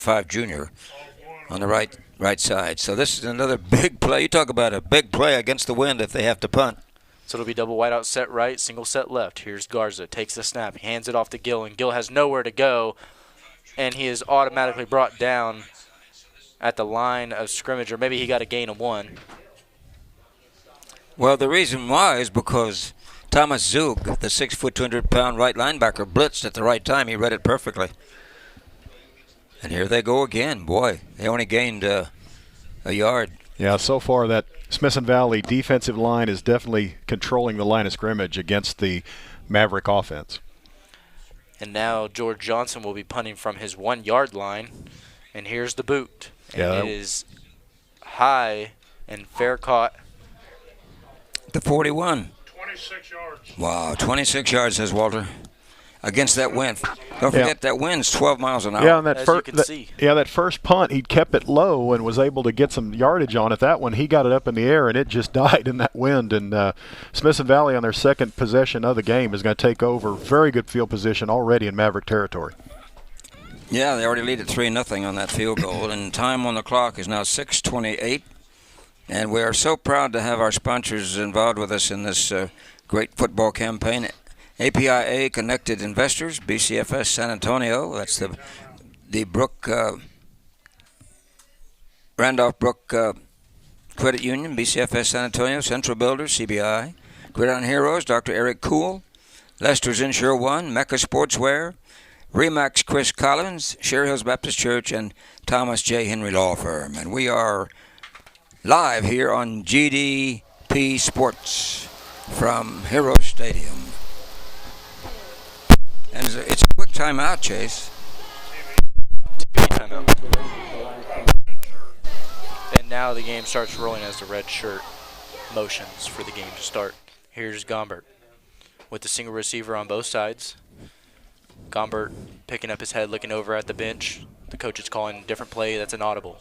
5 junior on the right side. So this is another big play. You talk about a big play against the wind if they have to punt. So it'll be double wideout set right, single set left. Here's Garza, takes the snap, hands it off to Gill, and Gill has nowhere to go, and he is automatically brought down at the line of scrimmage, or maybe he got a gain of 1. Well, the reason why is because Thomas Zug, the 6', 200-pound right linebacker, blitzed at the right time. He read it perfectly. And here they go again. Boy, they only gained a yard. Yeah, so far that Smithson Valley defensive line is definitely controlling the line of scrimmage against the Maverick offense. And now George Johnson will be punting from his 1-yard line. And here's the boot. And it is high and fair caught. The 41. 26 yards. Wow, 26 yards, says Walter, against that wind. Don't forget that wind's 12 miles an hour. Yeah, and that that first punt, he kept it low and was able to get some yardage on it. That one, he got it up in the air, and it just died in that wind. And Smithson Valley, on their second possession of the game, is going to take over. Very good field position already in Maverick territory. Yeah, they already lead at 3-0 on that field goal, and time on the clock is now 6:28. And we are so proud to have our sponsors involved with us in this great football campaign. APIA Connected Investors, BCFS San Antonio, that's the Brook, Randolph Brook Credit Union, BCFS San Antonio, Central Builders, CBI, Gridiron Heroes, Dr. Eric Kuhl, Lester's Insure One, Mecca Sportswear, Remax Chris Collins, Sherry Hills Baptist Church, and Thomas J. Henry Law Firm. And we are live here on GDP Sports from Hero Stadium. And it's a quick timeout, Chase. Timeout. And now the game starts rolling as the red shirt motions for the game to start. Here's Gombert with the single receiver on both sides. Gombert picking up his head, looking over at the bench. The coach is calling a different play. That's an audible.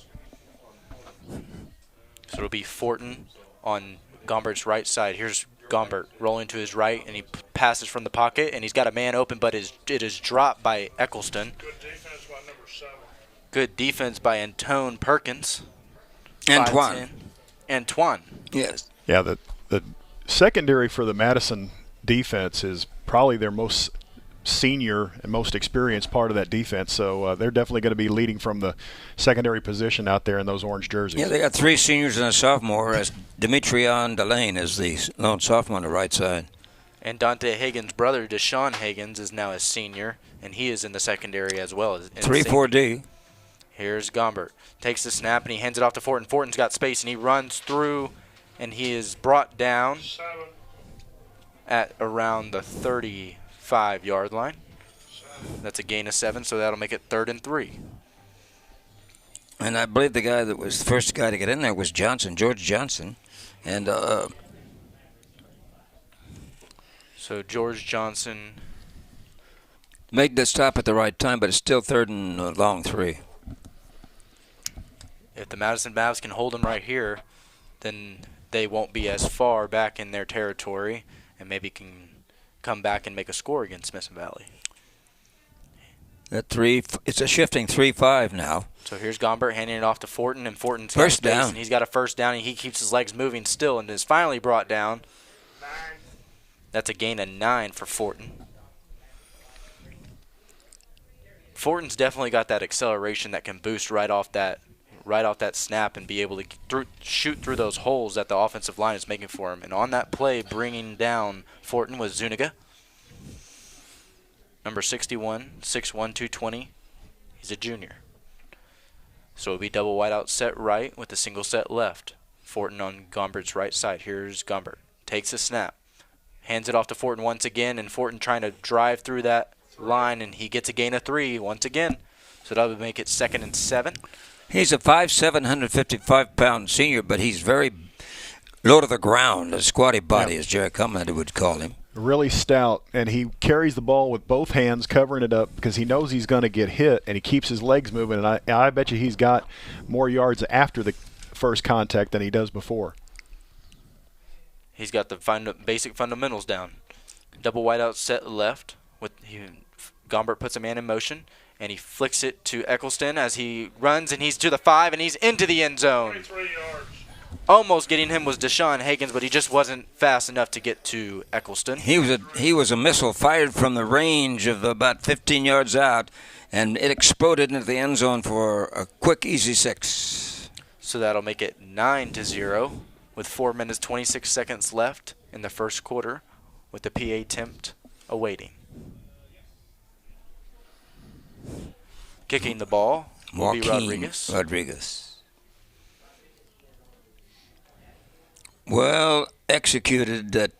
So it'll be Fortin on Gombert's right side. Here's Gombert rolling to his right, and he passes from the pocket, and he's got a man open, but it is dropped by Eccleston. Good defense by number 7. Good defense by Antone Perkins. Antoine. Yes. Yeah, the secondary for the Madison defense is probably their most senior and most experienced part of that defense, so they're definitely going to be leading from the secondary position out there in those orange jerseys. Yeah, they got 3 seniors and a sophomore, as Demetrion Delane is the lone sophomore on the right side. And Dante Hagen's brother, Deshaun Hagens, is now a senior, and he is in the secondary as well. 3-4-D. Here's Gombert. Takes the snap, and he hands it off to Fortin. Fortin's got space, and he runs through, and he is brought down at around the 35-yard line. That's a gain of 7, so that'll make it 3rd and 3. And I believe the guy that was the first guy to get in there was Johnson, George Johnson. And so George Johnson made the stop at the right time, but it's still 3rd and long 3. If the Madison Mavs can hold him right here, then they won't be as far back in their territory and maybe can come back and make a score against Smithson Valley. It's a shifting 3-5 now. So here's Gombert handing it off to Fortin, and Fortin's got First space, down. and he's got a first down, and he keeps his legs moving still, and is finally brought down. 9. That's a gain of 9 for Fortin. Fortin's definitely got that acceleration that can boost right off that snap and be able to shoot through those holes that the offensive line is making for him. And on that play, bringing down Fortin was Zuniga, number 61, 6'1", 220. He's a junior. So it'll be double wideout set right with a single set left. Fortin on Gombert's right side. Here's Gombert. Takes a snap. Hands it off to Fortin once again, and Fortin trying to drive through that line, and he gets a gain of 3 once again. So that would make it 2nd and 7. He's a 5'7", 155-pound senior, but he's very low to the ground, a squatty body, as Jerry Cumlin would call him. Really stout, and he carries the ball with both hands, covering it up because he knows he's going to get hit, and he keeps his legs moving. And I bet you he's got more yards after the first contact than he does before. He's got the basic fundamentals down. Double wideout set left. Gombert puts a man in motion, And he flicks it to Eccleston as he runs, and he's to the 5, and he's into the end zone. 23 yards. Almost getting him was Deshaun Higgins, but he just wasn't fast enough to get to Eccleston. He was a missile fired from the range of about 15 yards out, and it exploded into the end zone for a quick, easy 6. So that'll make it 9-0 with 4 minutes 26 seconds left in the first quarter, with the PA attempt awaiting. Kicking the ball will be Rodriguez. Well executed that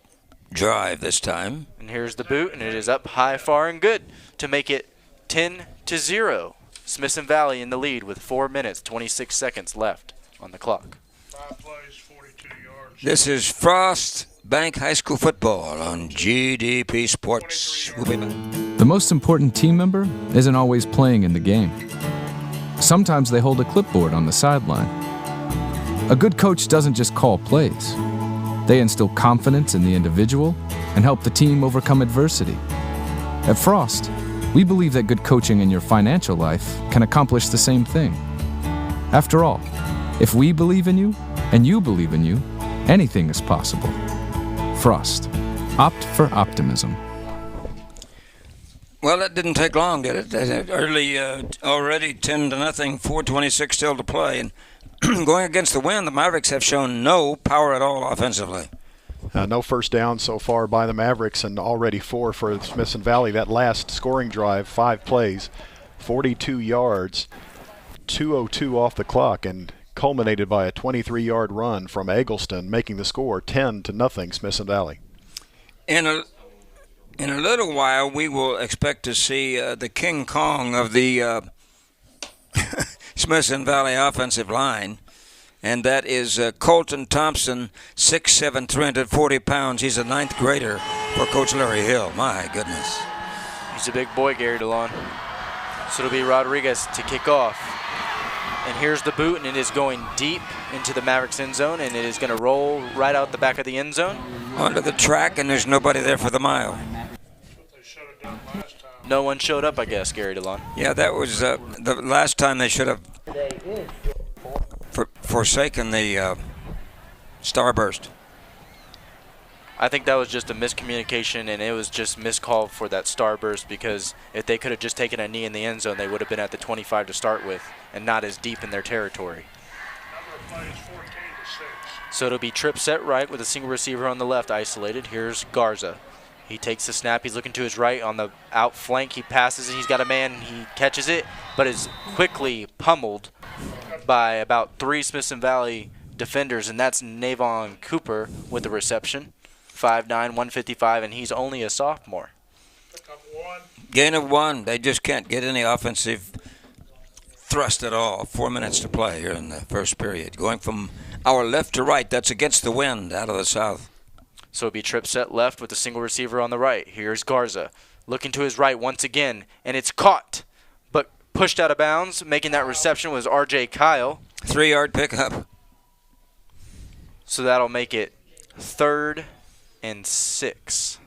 drive this time. And here's the boot, and it is up high, far, and good to make it 10-0. Smithson Valley in the lead with 4 minutes 26 seconds left on the clock. 5 plays, 42 yards. This is Frost Bank High School football on GDP Sports. We'll be back. The most important team member isn't always playing in the game. Sometimes they hold a clipboard on the sideline. A good coach doesn't just call plays. They instill confidence in the individual and help the team overcome adversity. At Frost, we believe that good coaching in your financial life can accomplish the same thing. After all, if we believe in you and you believe in you, anything is possible. Frost. Opt for optimism. Well, that didn't take long, did it? Early, already 10-0, 4:26 still to play. And going against the wind, the Mavericks have shown no power at all offensively. No first down so far by the Mavericks, and already 4 for Smithson Valley. That last scoring drive, 5 plays, 42 yards, 2:02 off the clock, and culminated by a 23-yard run from Eggleston, making the score 10-0 Smithson Valley. In a little while, we will expect to see the King Kong of the Smithson Valley offensive line, and that is Colton Thompson, 6'7", 340 pounds. He's a 9th grader for Coach Larry Hill. My goodness. He's a big boy, Gary DeLon. So it'll be Rodriguez to kick off. And here's the boot, and it is going deep into the Mavericks end zone, and it is going to roll right out the back of the end zone. Onto the track, and there's nobody there for the mile. That's what they should have done last time. No one showed up, I guess, Gary DeLon. Yeah, that was the last time they should have forsaken the starburst. I think that was just a miscommunication, and it was just miscalled for that starburst, because if they could have just taken a knee in the end zone, they would have been at the 25 to start with and not as deep in their territory. Number of plays, 14-6. So it'll be trip set right with a single receiver on the left isolated. Here's Garza. He takes the snap. He's looking to his right on the out flank. He passes it. He's got a man. He catches it, but is quickly pummeled by about 3 Smithson Valley defenders, and that's Navon Cooper with the reception. 5'9", 155, and he's only a sophomore. Pick up 1. Gain of 1. They just can't get any offensive thrust at all. 4 minutes to play here in the first period. Going from our left to right, that's against the wind out of the south. So it'll be trip set left with a single receiver on the right. Here's Garza looking to his right once again, and it's caught, but pushed out of bounds. Making that reception was R.J. Kyle. 3-yard pickup. So that'll make it 3rd and 6.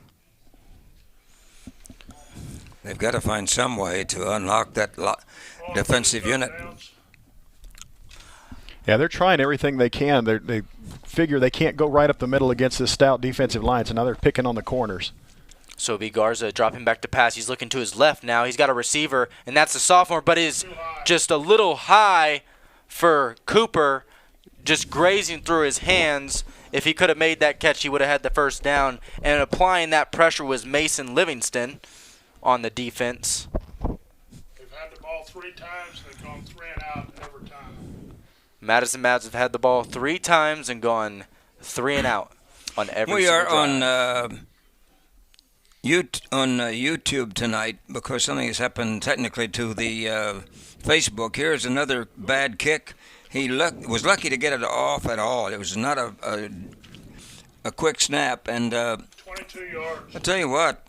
They've got to find some way to unlock that defensive unit. Yeah, they're trying everything they can. They figure they can't go right up the middle against this stout defensive line, so now they're picking on the corners. So it'll be Garza dropping back to pass. He's looking to his left now. He's got a receiver, and that's the sophomore, but is just a little high for Cooper, just grazing through his hands. If he could have made that catch, he would have had the first down. And applying that pressure was Mason Livingston on the defense. They've had the ball 3 times. They've gone 3 and out every time. Madison Mavs have had the ball 3 times and gone 3 and out on every We are single drive. on YouTube tonight because something has happened technically to the Facebook. Here's another bad kick. He was lucky to get it off at all. It was not a quick snap. And 22 yards. I'll tell you what.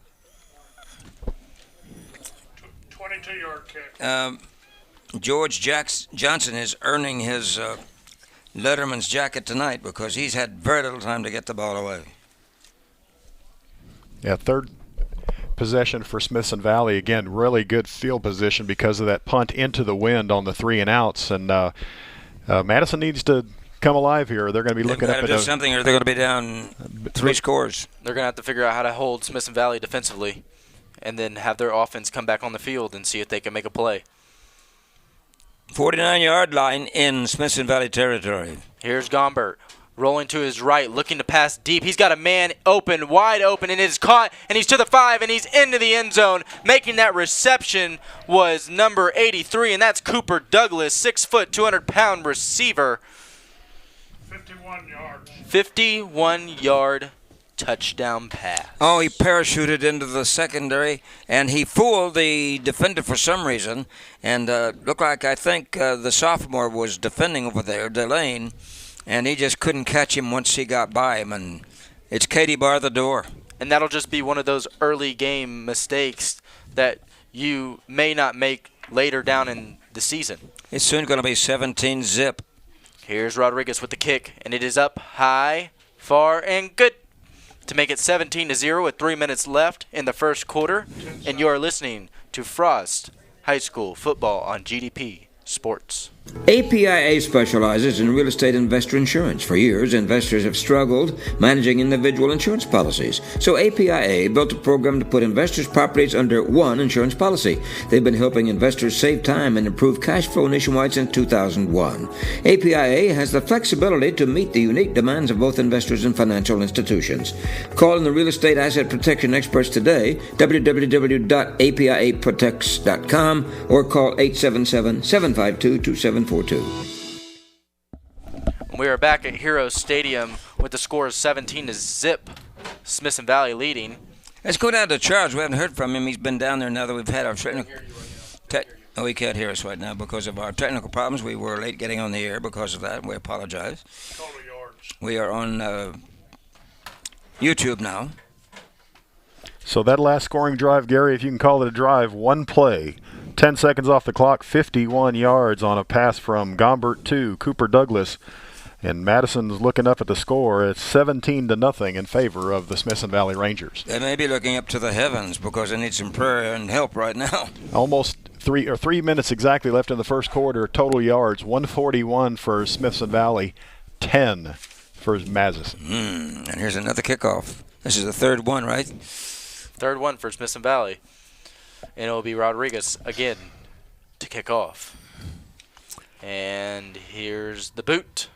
22-yard kick. George Johnson is earning his Letterman's jacket tonight because he's had very little time to get the ball away. Yeah, third possession for Smithson Valley. Again, really good field position because of that punt into the wind on the 3 and outs. And Madison needs to come alive here. They're going to be looking up at do something, or they're going to be down 3 scores. They're going to have to figure out how to hold Smithson Valley defensively and then have their offense come back on the field and see if they can make a play. 49-yard line in Smithson Valley territory. Here's Gombert rolling to his right, looking to pass deep. He's got a man open, wide open, and it is caught, and he's to the 5, and he's into the end zone. Making that reception was number 83, and that's Cooper Douglas, 6 foot, 200-pound receiver. 51 yards. 51-yard touchdown pass. Oh, he parachuted into the secondary, and he fooled the defender for some reason. And looked like, I think, the sophomore was defending over there, Delane, and he just couldn't catch him once he got by him. And it's Katie bar the door. And that'll just be one of those early game mistakes that you may not make later down in the season. It's soon going to be 17-zip. Here's Rodriguez with the kick, and it is up high, far, and good to make it 17-0 with 3 minutes left in the first quarter. And you are listening to Frost High School football on GDP Sports. APIA specializes in real estate investor insurance. For years, investors have struggled managing individual insurance policies. So APIA built a program to put investors' properties under one insurance policy. They've been helping investors save time and improve cash flow nationwide since 2001. APIA has the flexibility to meet the unique demands of both investors and financial institutions. Call in the real estate asset protection experts today, www.apiaprotects.com, or call 877-752-2742. We are back at Heroes Stadium with the score of 17-0, Smithson Valley leading. Let's go down to Charles. We haven't heard from him. He's been down there now that we've had our technical. Oh, he can't hear us right now because of our technical problems. We were late getting on the air because of that. We apologize. Total yards. We are on YouTube now. So that last scoring drive, Gary, if you can call it a drive, one play. 10 seconds off the clock, 51 yards on a pass from Gombert to Cooper Douglas. And Madison's looking up at the score. It's 17-0 in favor of the Smithson Valley Rangers. They may be looking up to the heavens because they need some prayer and help right now. Almost 3 minutes exactly left in the first quarter. Total yards, 141 for Smithson Valley, 10 for Madison. And here's another kickoff. This is the third one, right? Third one for Smithson Valley. And it will be Rodriguez again to kick off. And here's the boot.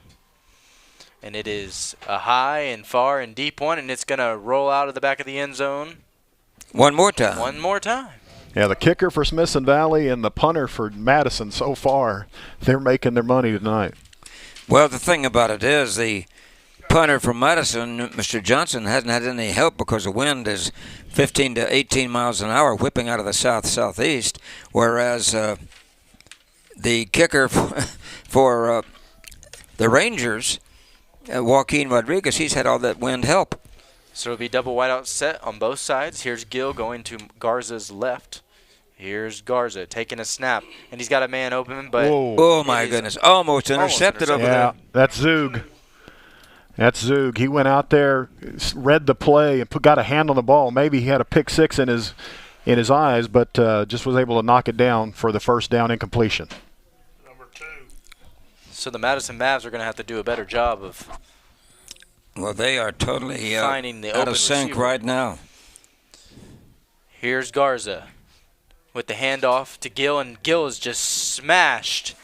And it is a high and far and deep one, and it's going to roll out of the back of the end zone. One more time. One more time. Yeah, the kicker for Smithson Valley and the punter for Madison so far, they're making their money tonight. Well, the thing about it is the punter from Madison, Mr. Johnson, hasn't had any help because the wind is 15 to 18 miles an hour whipping out of the south-southeast, whereas the kicker for the Rangers, Joaquin Rodriguez, he's had all that wind help. So it'll be double wideout set on both sides. Here's Gill going to Garza's left. Here's Garza taking a snap, and he's got a man open, but oh my goodness, almost intercepted over there. That's Zug. That's Zug. He went out there, read the play, and got a hand on the ball. Maybe he had a pick six in his eyes, but just was able to knock it down for the first down incompletion. Number 2. So the Madison Mavs are going to have to do a better job of Well, they are totally finding the out open of sync receiver right now. Here's Garza with the handoff to Gill, and Gill is just smashed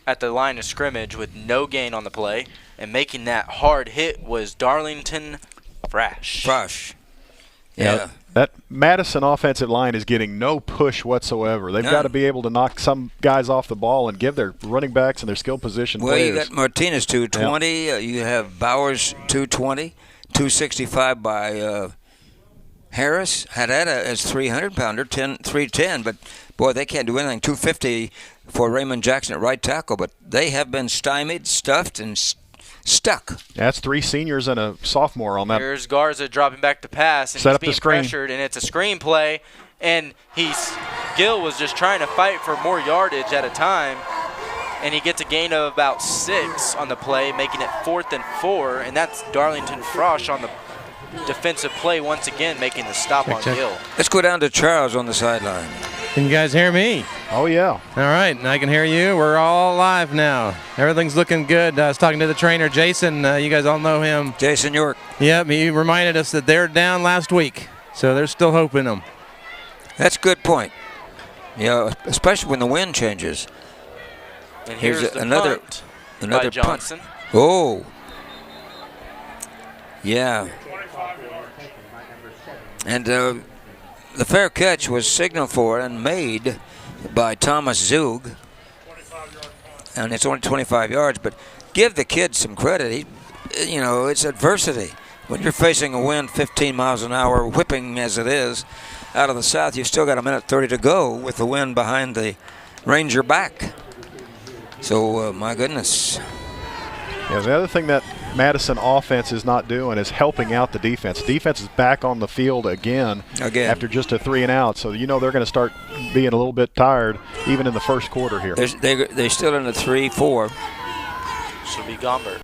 at the line of scrimmage with no gain on the play. And making that hard hit was Darlington Frash. Yeah. That Madison offensive line is getting no push whatsoever. They've got to be able to knock some guys off the ball and give their running backs and their skill position players. You got Martinez 220. Yeah. You have Bowers 220. 265 by Harris. Haddada is 300-pounder, 310. But, boy, they can't do anything. 250 for Raymond Jackson at right tackle. But they have been stymied, stuffed, and stuck. That's 3 seniors and a sophomore on that. Here's Garza dropping back to pass, and Set he's up the being screen. pressured, and it's a screen play. And Gill was just trying to fight for more yardage at a time, and he gets a gain of about 6 on the play, making it 4th and 4, and that's Darlington Frosh on the defensive play once again, making the stop on check. Gill. Let's go down to Charles on the sideline. Can you guys hear me? Oh, yeah. All right, and I can hear you. We're all live now. Everything's looking good. I was talking to the trainer, Jason. You guys all know him. Jason York. Yep, he reminded us that they're down last week, so there's still hope in them. That's a good point. Especially when the wind changes. And here's the another by Johnson. punt. Oh. Yeah. And the fair catch was signaled for and made by Thomas Zug. And it's only 25 yards, but give the kid some credit. It's adversity. When you're facing a wind 15 miles an hour, whipping as it is, out of the south, you've still got a minute 30 to go with the wind behind the Ranger back. So, my goodness. Yeah, the other thing that Madison offense is not doing is helping out the defense. Defense is back on the field again. After just a 3 and out. So they're going to start being a little bit tired even in the first quarter here. They're still in the 3-4. Should be Gombert,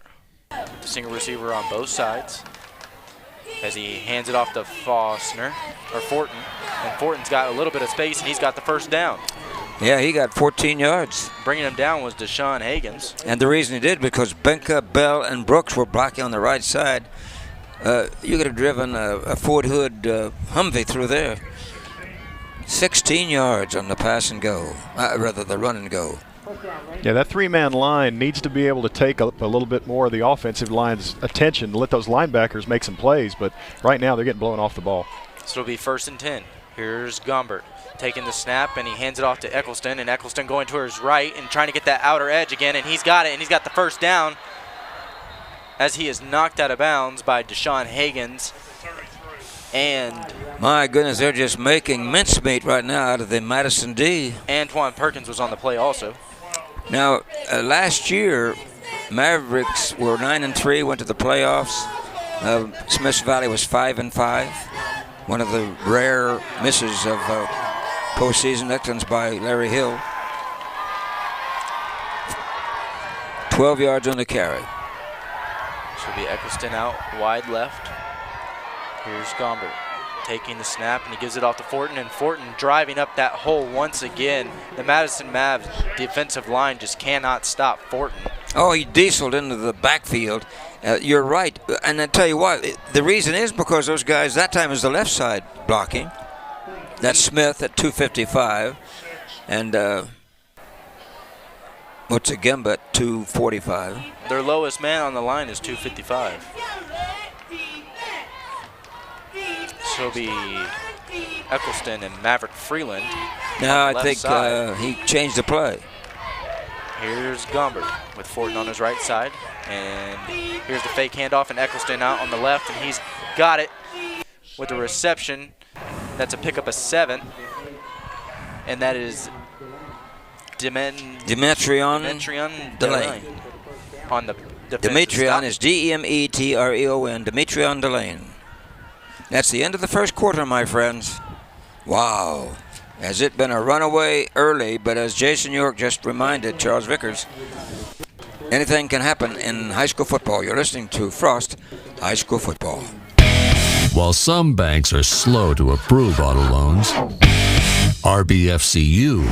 the single receiver on both sides, as he hands it off to Fortin. And Fortin's got a little bit of space, and he's got the first down. Yeah, he got 14 yards. Bringing him down was Deshaun Higgins. And the reason he did, because Benka, Bell, and Brooks were blocking on the right side. You could have driven a Ford Hood Humvee through there. 16 yards on the pass and go, rather the run and go. Yeah, that 3-man line needs to be able to take up a little bit more of the offensive line's attention, let those linebackers make some plays, but right now they're getting blown off the ball. So it'll be 1st and 10. Here's Gombert taking the snap, and he hands it off to Eccleston, and Eccleston going to his right and trying to get that outer edge again, and he's got it, and he's got the first down as he is knocked out of bounds by Deshaun Higgins. And my goodness, they're just making mincemeat right now out of the Madison D. Antoine Perkins was on the play also. Now, last year, Mavericks were 9-3, went to the playoffs. Smithson Valley was 5-5. One of the rare misses of postseason excellence by Larry Hill. 12 yards on the carry. Should be Eccleston out wide left. Here's Gombert taking the snap, and he gives it off to Fortin, and Fortin driving up that hole once again. The Madison Mavs defensive line just cannot stop Fortin. Oh, he dieseled into the backfield. You're right. And I tell you what, the reason is because those guys, that time is the left side blocking. That's Smith at 255. And what's it, Gemba at 245. Their lowest man on the line is 255. So it'll be Eccleston and Maverick Freeland. Now I think he changed the play. Here's Gombert with Fortin on his right side. And here's the fake handoff, and Eccleston out on the left, and he's got it with a reception. That's a pickup of 7. And that is Demetrion Delane. On the Demetrion is Demetreon, Demetrion Delane. That's the end of the first quarter, my friends. Wow. Has it been a runaway early, but as Jason York just reminded Charles Vickers, anything can happen in high school football. You're listening to Frost High School Football. While some banks are slow to approve auto loans, RBFCU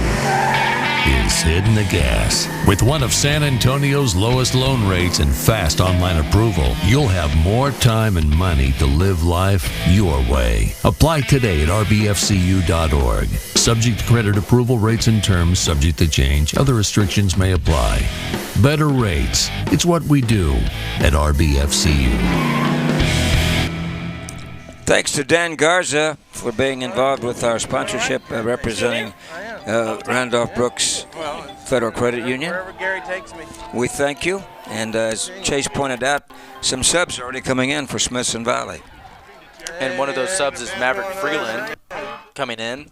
is hitting the gas. With one of San Antonio's lowest loan rates and fast online approval, you'll have more time and money to live life your way. Apply today at rbfcu.org. Subject to credit approval, rates and terms subject to change. Other restrictions may apply. Better rates. It's what we do at RBFCU. Thanks to Dan Garza for being involved with our sponsorship, representing Randolph Brooks Federal Credit Union. Wherever Gary takes me. We thank you. And as Chase pointed out, some subs are already coming in for Smithson Valley. And one of those subs is Maverick Freeland coming in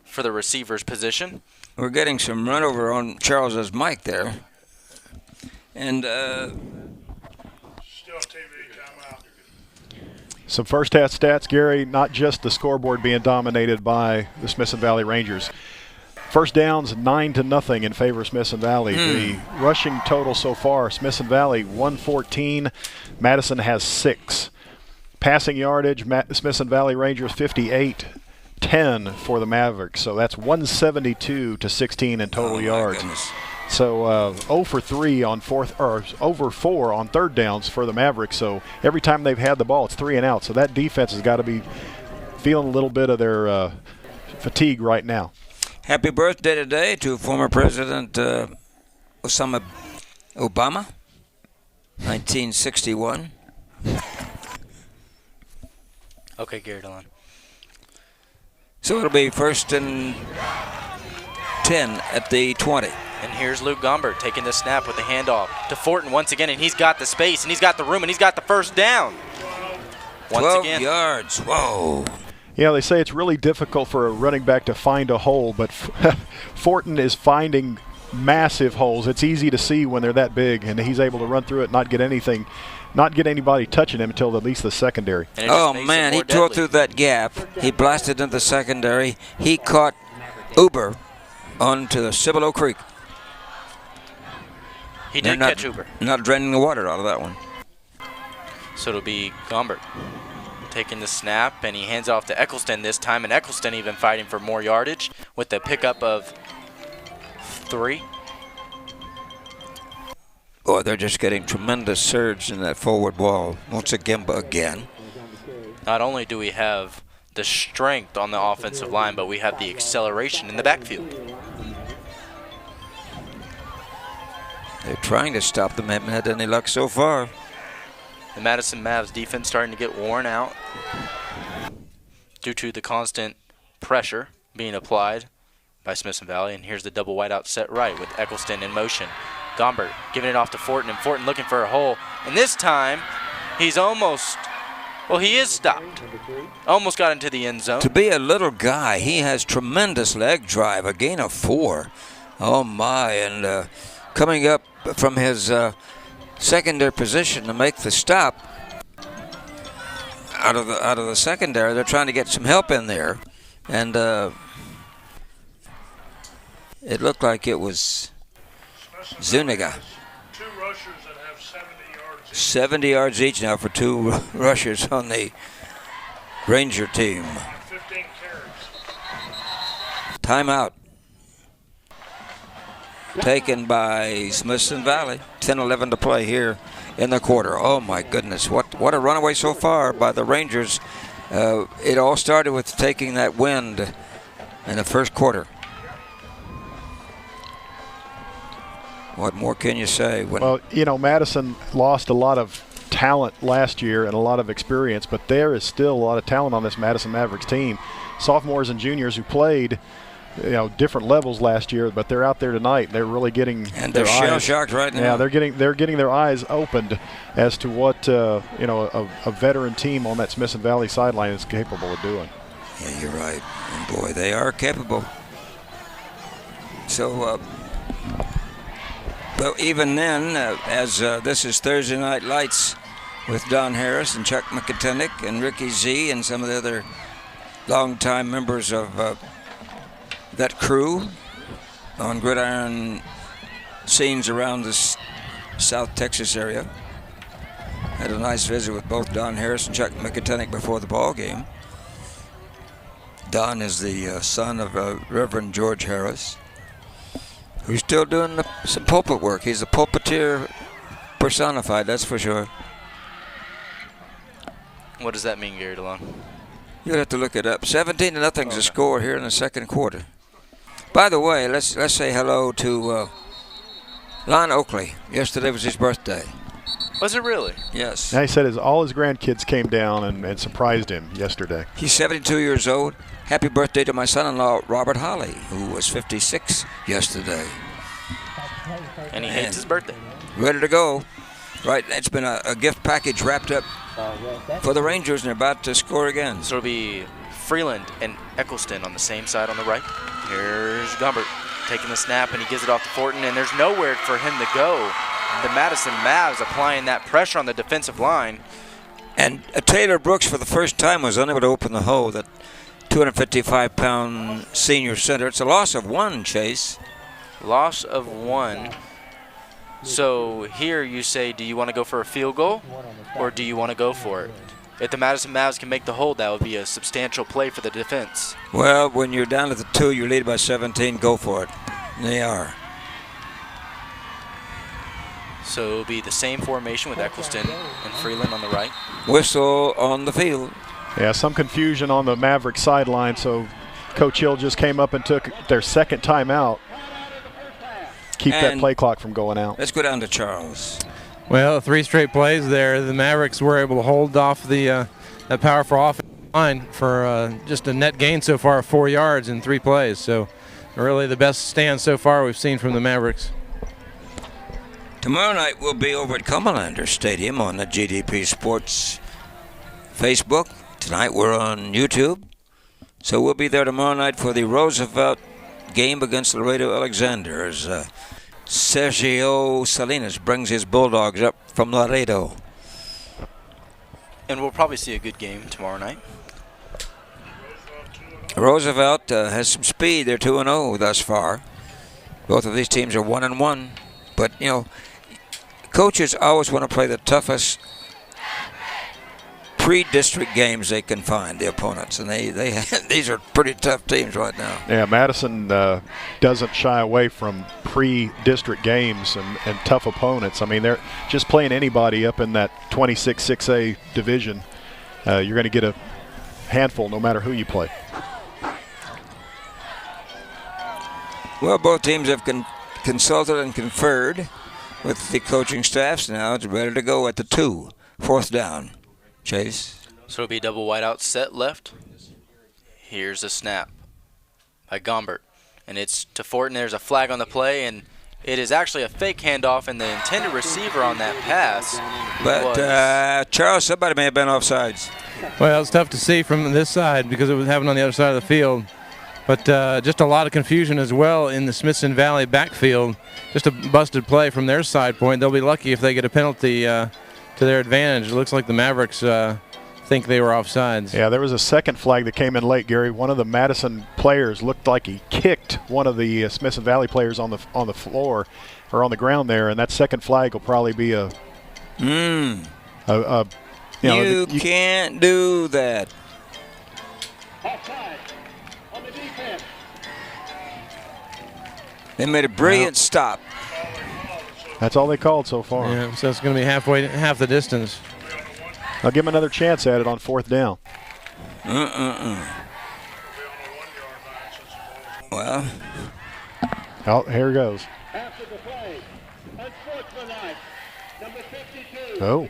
for the receiver's position. We're getting some run over on Charles's mic there. And Still TV timeout. Some first half stats, Gary, not just the scoreboard being dominated by the Smithson Valley Rangers. First downs 9-0 in favor of Smithson Valley. The rushing total so far, Smithson Valley 114, Madison has 6. Passing yardage, Smithson Valley Rangers 58-10 for the Mavericks. So that's 172 to 16 in total yards. Goodness. So 0 for 3 on over 4 on third downs for the Mavericks. So every time they've had the ball, it's 3 and out. So that defense has got to be feeling a little bit of their fatigue right now. Happy birthday today to former President Osama Obama, 1961. Okay, Gary Dillon. So it'll be 1st and 10 at the 20. And here's Luke Gombert taking the snap with the handoff to Fortin once again, and he's got the space, and he's got the room, and he's got the first down. 12 again. yards. Whoa. Yeah, they say it's really difficult for a running back to find a hole, but Fortin is finding massive holes. It's easy to see when they're that big, and he's able to run through it, not get anybody touching him until at least the secondary. Oh, man, he tore through that gap. He blasted into the secondary. He caught Uber onto the Cibolo Creek. He did catch Uber. Not draining the water out of that one. So it'll be Gombert taking the snap, and he hands off to Eccleston this time, and Eccleston even fighting for more yardage with the pickup of 3. Boy, they're just getting tremendous surge in that forward wall once again. Not only do we have the strength on the offensive line, but we have the acceleration in the backfield. They're trying to stop them. Haven't had any luck so far. The Madison Mavs defense starting to get worn out due to the constant pressure being applied by Smithson Valley. And here's the double wideout set right with Eccleston in motion. Gombert giving it off to Fortin, and Fortin looking for a hole. And this time, he's almost, well, he is stopped. Almost got into the end zone. To be a little guy, he has tremendous leg drive, a gain of 4. Oh, my. And coming up from his secondary position to make the stop out of the secondary, they're trying to get some help in there. And it looked like it was Zuniga. 2 rushers that have 70 yards each. 70 yards each now for 2 rushers on the Ranger team. 15 carries. Timeout. Taken by Smithson Valley. 10-11 to play here in the quarter. Oh my goodness, what a runaway so far by the Rangers. It all started with taking that wind in the first quarter. What more can you say? Well, you know, Madison lost a lot of talent last year and a lot of experience, but there is still a lot of talent on this Madison Mavericks team. Sophomores and juniors who played, you know, different levels last year, but they're out there tonight. They're really getting and they're shell shocked right now. Yeah, they're getting their eyes opened as to what you know, a veteran team on that Smithson Valley sideline is capable of doing. Yeah, you're right. And boy, they are capable. So, but even then, as this is Thursday Night Lights with Don Harris and Chuck McIntyre and Ricky Z and some of the other longtime members of that crew on gridiron scenes around the South Texas area. Had a nice visit with both Don Harris and Chuck McIntyre before the ball game. Don is the son of Reverend George Harris, who's still doing some pulpit work. He's a pulpiteer personified, that's for sure. What does that mean, Gary DeLong? You'll have to look it up. 17-0's the score here in the second quarter. By the way, let's say hello to Lon Oakley. Yesterday was his birthday. Was it really? Yes. Now he said all his grandkids came down and surprised him yesterday. He's 72 years old. Happy birthday to my son-in-law, Robert Holly, who was 56 yesterday. And he hates his birthday. Ready to go. Right, it's been a gift package wrapped up for the Rangers, and they're about to score again. So it'll be Freeland and Eccleston on the same side on the right. Here's Gombert taking the snap, and he gives it off to Fortin, and there's nowhere for him to go. The Madison Mavs applying that pressure on the defensive line. And Taylor Brooks, for the first time, was unable to open the hole. That 255-pound senior center. It's a loss of 1, Chase. Loss of 1. So here you say, do you want to go for a field goal or do you want to go for it? If the Madison Mavs can make the hold, that would be a substantial play for the defense. Well, when you're down at the 2, you lead by 17, go for it. And they are. So it'll be the same formation with Eccleston and Freeland on the right. Whistle on the field. Yeah, some confusion on the Mavericks sideline, so Coach Hill just came up and took their second timeout. Keep that play clock from going out. Let's go down to Charles. Well, 3 straight plays there. The Mavericks were able to hold off that powerful offensive line for just a net gain so far of 4 yards in 3 plays. So really the best stand so far we've seen from the Mavericks. Tomorrow night we'll be over at Comalander Stadium on the GDP Sports Facebook. Tonight we're on YouTube. So we'll be there tomorrow night for the Roosevelt game against Laredo Alexander as Sergio Salinas brings his Bulldogs up from Laredo. And we'll probably see a good game tomorrow night. Roosevelt has some speed. They're 2-0 thus far. Both of these teams are 1-1. But, you know, coaches always want to play the toughest pre-district games they can find, the opponents, and these are pretty tough teams right now. Yeah, Madison doesn't shy away from pre-district games and tough opponents. I mean, they're just playing anybody up in that 26-6A division. You're going to get a handful no matter who you play. Well, both teams have consulted and conferred with the coaching staffs. Now it's ready to go at the 2, 4th down. Chase. So it'll be double wideout set left. Here's a snap by Gombert. And it's to Fortin. There's a flag on the play, and it is actually a fake handoff, and the intended receiver on that pass. But, Charles, somebody may have been offsides. Well, it's tough to see from this side because it was happening on the other side of the field. But just a lot of confusion as well in the Smithson Valley backfield. Just a busted play from their side point. They'll be lucky if they get a penalty to their advantage. It looks like the Mavericks think they were offsides. Yeah, there was a second flag that came in late, Gary. One of the Madison players looked like he kicked one of the Smithson Valley players on the floor or on the ground there, and that second flag will probably be a you can't do that. They made a brilliant stop. That's all they called so far. Yeah, so it's going to be half the distance. I'll give them another chance at it on 4th down. Well. Oh, here it goes. Oh.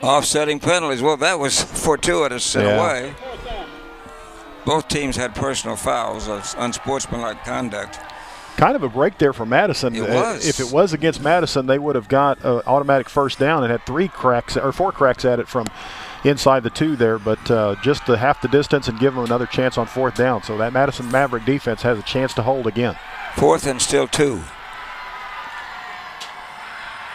Offsetting penalties. Well, that was fortuitous in a way. Both teams had personal fouls of unsportsmanlike conduct. Kind of a break there for Madison. It was. If it was against Madison, they would have got an automatic first down and had 4 cracks at it from inside the 2 there. But just to half the distance and give them another chance on 4th down. So that Madison Maverick defense has a chance to hold again. 4th and still 2.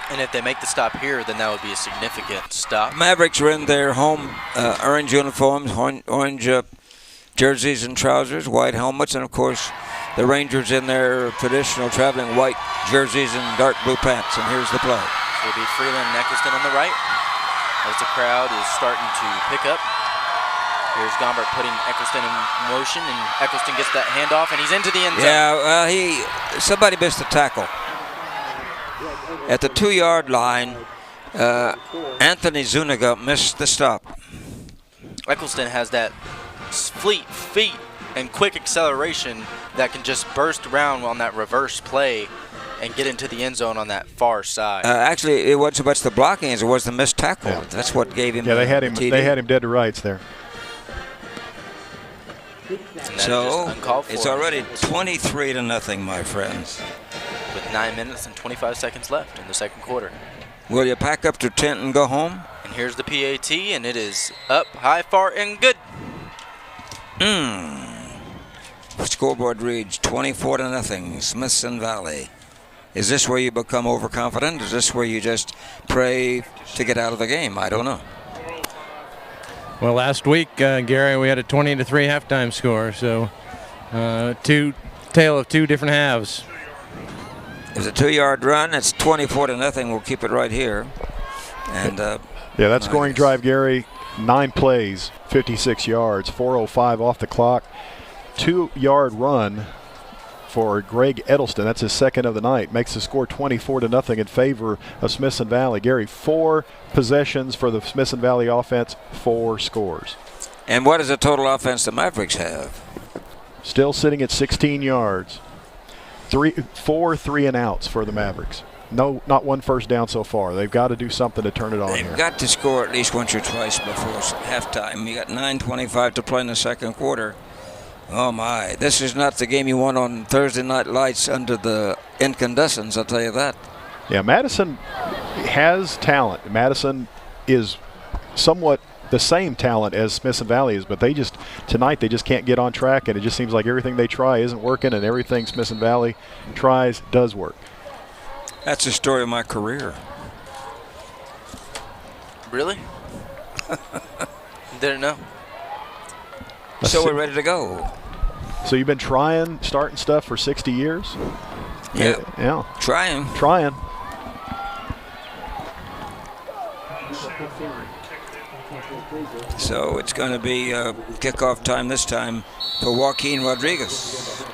And if they make the stop here, then that would be a significant stop. Mavericks are in their home orange uniforms, orange jerseys and trousers, white helmets, and of course the Rangers in their traditional traveling white jerseys and dark blue pants. And here's the play. So it'll be Freeland and Eccleston on the right as the crowd is starting to pick up. Here's Gombert putting Eccleston in motion, and Eccleston gets that handoff, and he's into the end zone. Yeah, well, somebody missed the tackle. At the 2-yard line, Anthony Zuniga missed the stop. Eccleston has that fleet feet and quick acceleration that can just burst around on that reverse play and get into the end zone on that far side. Actually, it wasn't so much the blocking as it was the missed tackle. Yeah. That's what gave him. Yeah, they had him. TD. They had him dead to rights there. So it's already 23-0, my friends. With 9 minutes and 25 seconds left in the second quarter. Will you pack up to tent and go home? And here's the PAT, and it is up, high, far, and good. Scoreboard reads 24-0, Smithson Valley. Is this where you become overconfident? Is this where you just pray to get out of the game? I don't know. Well, last week, Gary, we had a 20-3 halftime score, so tale of 2 different halves. It's a 2-yard run. It's 24-0. We'll keep it right here. And yeah, that scoring drive, Gary, 9 plays, 56 yards, 4:05 off the clock, 2-yard run for Greg Edelston. That's his second of the night. Makes the score 24-0 in favor of Smithson Valley. Gary, 4 possessions for the Smithson Valley offense, 4 scores. And what is the total offense the Mavericks have? Still sitting at 16 yards. 4 3-and-outs for the Mavericks. No, not one first down so far. They've got to do something to turn it on here. They've got to score at least once or twice before halftime. You got 9:25 to play in the second quarter. Oh, my. This is not the game you want on Thursday Night Lights under the incandescents, I'll tell you that. Yeah, Madison has talent. Madison is somewhat the same talent as Smithson Valley is, but tonight they just can't get on track, and it just seems like everything they try isn't working, and everything Smithson Valley tries does work. That's the story of my career. Really? Didn't know. So we're ready to go. So you've been starting stuff for 60 years? Yeah. Yeah. Trying. So it's going to be kickoff time this time for Joaquin Rodriguez.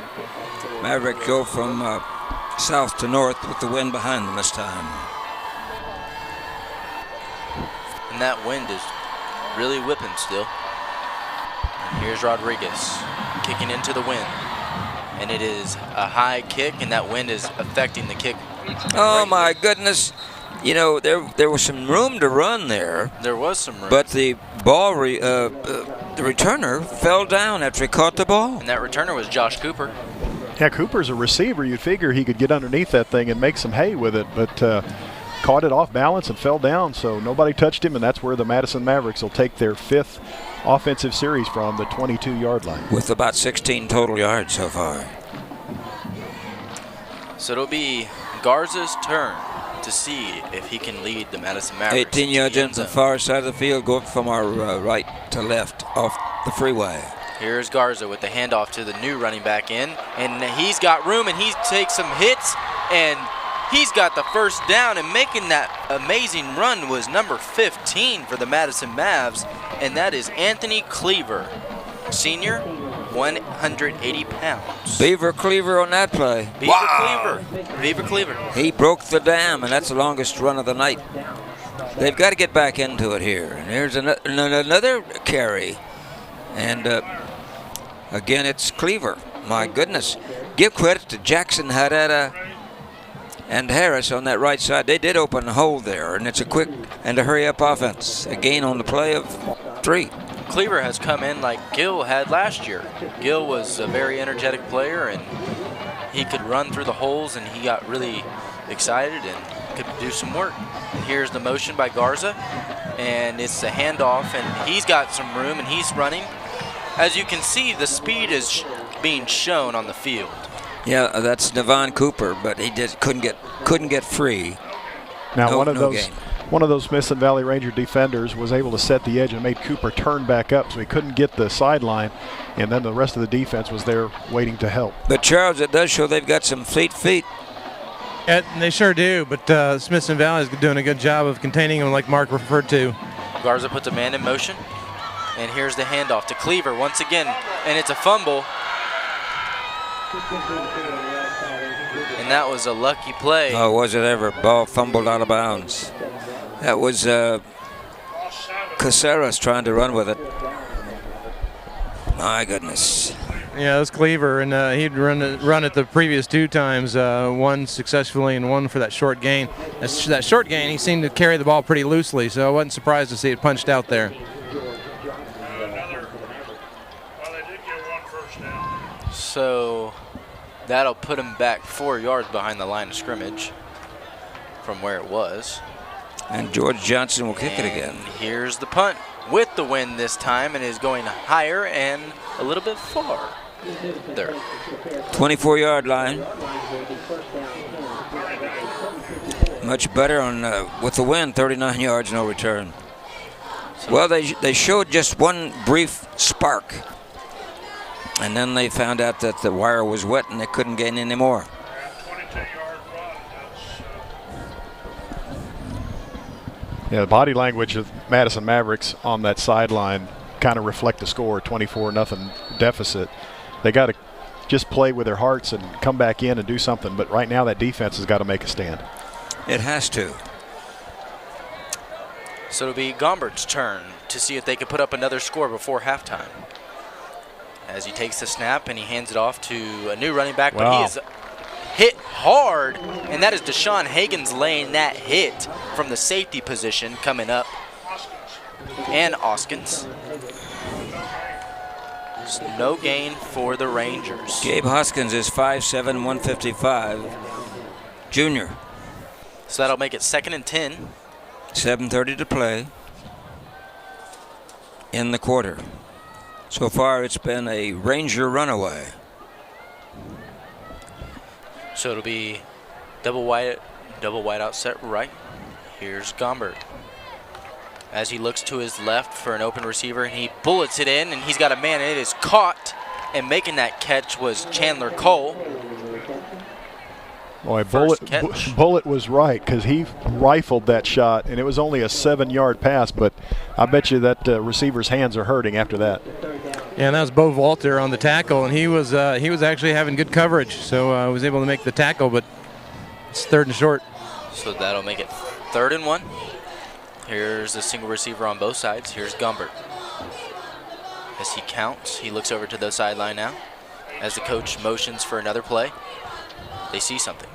Mavericks go from south to north with the wind behind them this time. And that wind is really whipping still. And here's Rodriguez kicking into the wind. And it is a high kick, and that wind is affecting the kick. Oh, my goodness. You know, there was some room to run there. There was some room. But the ball, the returner fell down after he caught the ball. And that returner was Josh Cooper. Yeah, Cooper's a receiver. You'd figure he could get underneath that thing and make some hay with it, but caught it off balance and fell down, so nobody touched him, and that's where the Madison Mavericks will take their 5th offensive series from the 22-yard line. With about 16 total yards so far. So it'll be Garza's turn to see if he can lead the Madison Mavericks. 18 yards in the far side of the field, going from our right to left off the freeway. Here's Garza with the handoff to the new running back in, and he's got room, and he takes some hits, and he's got the first down, and making that amazing run was number 15 for the Madison Mavs, and that is Anthony Cleaver, senior, 180 pounds. Beaver Cleaver on that play. Beaver Cleaver. He broke the dam, and that's the longest run of the night. They've got to get back into it here. And here's another carry. And again, it's Cleaver. My goodness. Give credit to Jackson, Haddada, and Harris on that right side. They did open a hole there, and it's a quick and a hurry-up offense. A gain on the play of 3. Cleaver has come in like Gill had last year. Gill was a very energetic player, and he could run through the holes, and he got really excited and could do some work. And here's the motion by Garza, and it's a handoff, and he's got some room, and he's running. As you can see, the speed is being shown on the field. Yeah, that's Devon Cooper, but he couldn't get free. Now one of those Smithson Valley Ranger defenders was able to set the edge and made Cooper turn back up, so he couldn't get the sideline, and then the rest of the defense was there waiting to help. But Charles, it does show they've got some fleet feet. Yeah, they sure do, but Smithson Valley is doing a good job of containing them, like Mark referred to. Garza puts a man in motion, and here's the handoff to Cleaver once again, and it's a fumble. And that was a lucky play. Oh, was it ever? Ball fumbled out of bounds. That was Caceres trying to run with it. My goodness. Yeah, it was Cleaver, and he'd run it the previous 2 times, one successfully and one for that short gain. That short gain, he seemed to carry the ball pretty loosely, so I wasn't surprised to see it punched out there. So that'll put him back 4 yards behind the line of scrimmage from where it was. And George Johnson will kick it again. Here's the punt with the wind this time, and is going higher and a little bit far. There. 24-yard line. Much better on with the wind, 39 yards, no return. Well, they showed just one brief spark, and then they found out that the wire was wet and they couldn't gain any more. Yeah, the body language of Madison Mavericks on that sideline kind of reflect the score, 24-0 deficit. They got to just play with their hearts and come back in and do something. But right now that defense has got to make a stand. It has to. So it'll be Gombert's turn to see if they can put up another score before halftime. As he takes the snap and he hands it off to a new running back, but he is hit hard, and that is Deshaun Hagens laying that hit from the safety position coming up. And Oskins. No gain for the Rangers. Gabe Hoskins is 5'7", 155, junior. So that'll make it 2nd and 10. 7:30 to play in the quarter. So far, it's been a Ranger runaway. So it'll be double wide out set right. Here's Gombert. As he looks to his left for an open receiver, and he bullets it in, and he's got a man, and it is caught. And making that catch was Chandler Cole. Boy, Bullet was right, because he rifled that shot, and it was only a 7-yard pass, but I bet you that receiver's hands are hurting after that. Yeah, and that was Bo Walter on the tackle, and he was actually having good coverage, so was able to make the tackle, but it's 3rd and short. So that'll make it 3rd and 1. Here's a single receiver on both sides. Here's Gombert. As he counts, he looks over to the sideline now. As the coach motions for another play, they see something.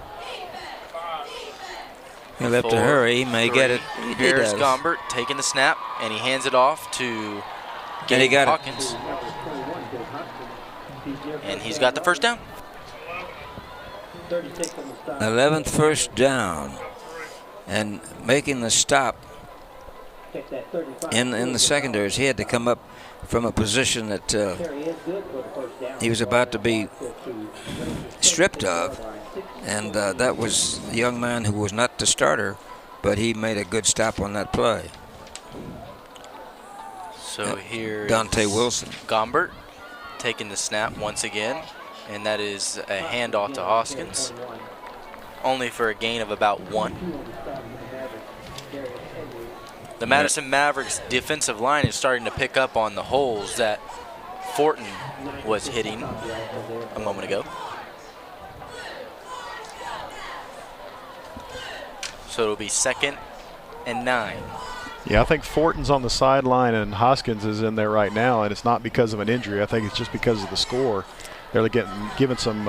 He'll have to hurry. He may get it. Here's Gombert taking the snap, and he hands it off to Gabe Hawkins. And he's got the first down. 11th first down. And making the stop in the secondaries, he had to come up from a position that he was about to be stripped of. And that was the young man who was not the starter, but he made a good stop on that play. So here Dante Wilson. Gombert taking the snap once again, and that is a handoff to Hoskins, only for a gain of about 1. The Madison Mavericks defensive line is starting to pick up on the holes that Fortin was hitting a moment ago. So it'll be 2nd and 9. Yeah, I think Fortin's on the sideline and Hoskins is in there right now, and it's not because of an injury. I think it's just because of the score. They're giving some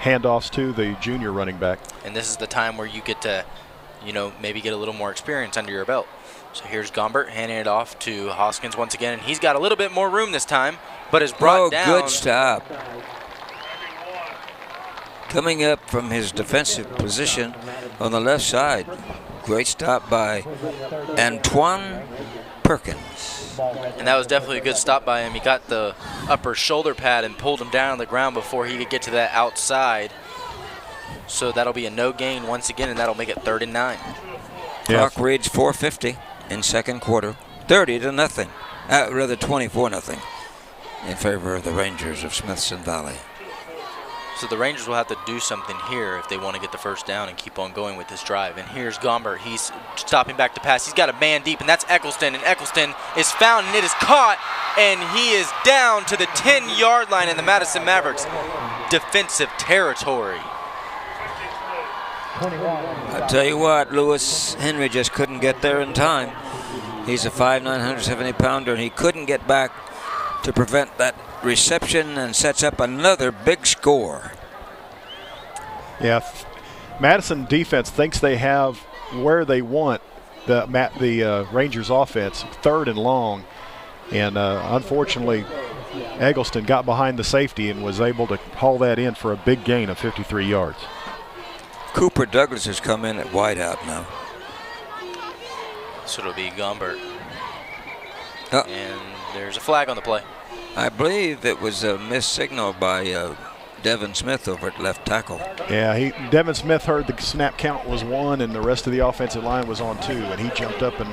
handoffs to the junior running back. And this is the time where you get to, maybe get a little more experience under your belt. So here's Gombert handing it off to Hoskins once again, and he's got a little bit more room this time, but is brought down. Good stop. Coming up from his defensive position on the left side. Great stop by Antoine Perkins. And that was definitely a good stop by him. He got the upper shoulder pad and pulled him down on the ground before he could get to that outside. So that'll be a no gain once again, and that'll make it 3rd and 9. Clock reads 4:50 in second quarter. 30-0. Rather 24-0 in favor of the Rangers of Smithson Valley. So the Rangers will have to do something here if they want to get the first down and keep on going with this drive. And here's Gombert. He's stopping back to pass. He's got a man deep, and that's Eccleston. And Eccleston is found, and it is caught. And he is down to the 10-yard line in the Madison Mavericks defensive territory. I tell you what, Lewis Henry just couldn't get there in time. He's a 5'9", 170-pounder, and he couldn't get back to prevent that reception, and sets up another big score. Yeah, Madison defense thinks they have where they want the Rangers offense, 3rd and long, and unfortunately Eggleston got behind the safety and was able to haul that in for a big gain of 53 yards. Cooper Douglas has come in at wideout now. So it'll be Gombert. And there's a flag on the play. I believe it was a missed signal by Devin Smith over at left tackle. Yeah, Devin Smith heard the snap count was 1 and the rest of the offensive line was on 2, and he jumped up and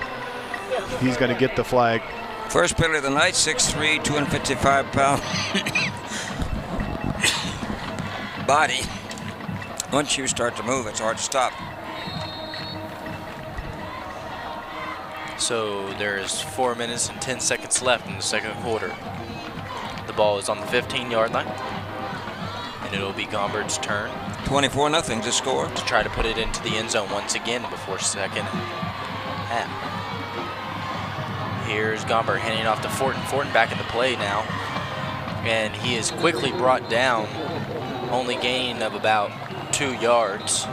he's going to get the flag. First penalty of the night, 6'3", 255-pound body. Once you start to move, it's hard to stop. So there's 4 minutes and 10 seconds left in the second quarter. The ball is on the 15-yard line, and it'll be Gombert's turn. 24-0 to score. To try to put it into the end zone once again before second half. Here's Gombert handing off to Fortin. Fortin back in the play now. And he is quickly brought down, only gain of about 2 yards.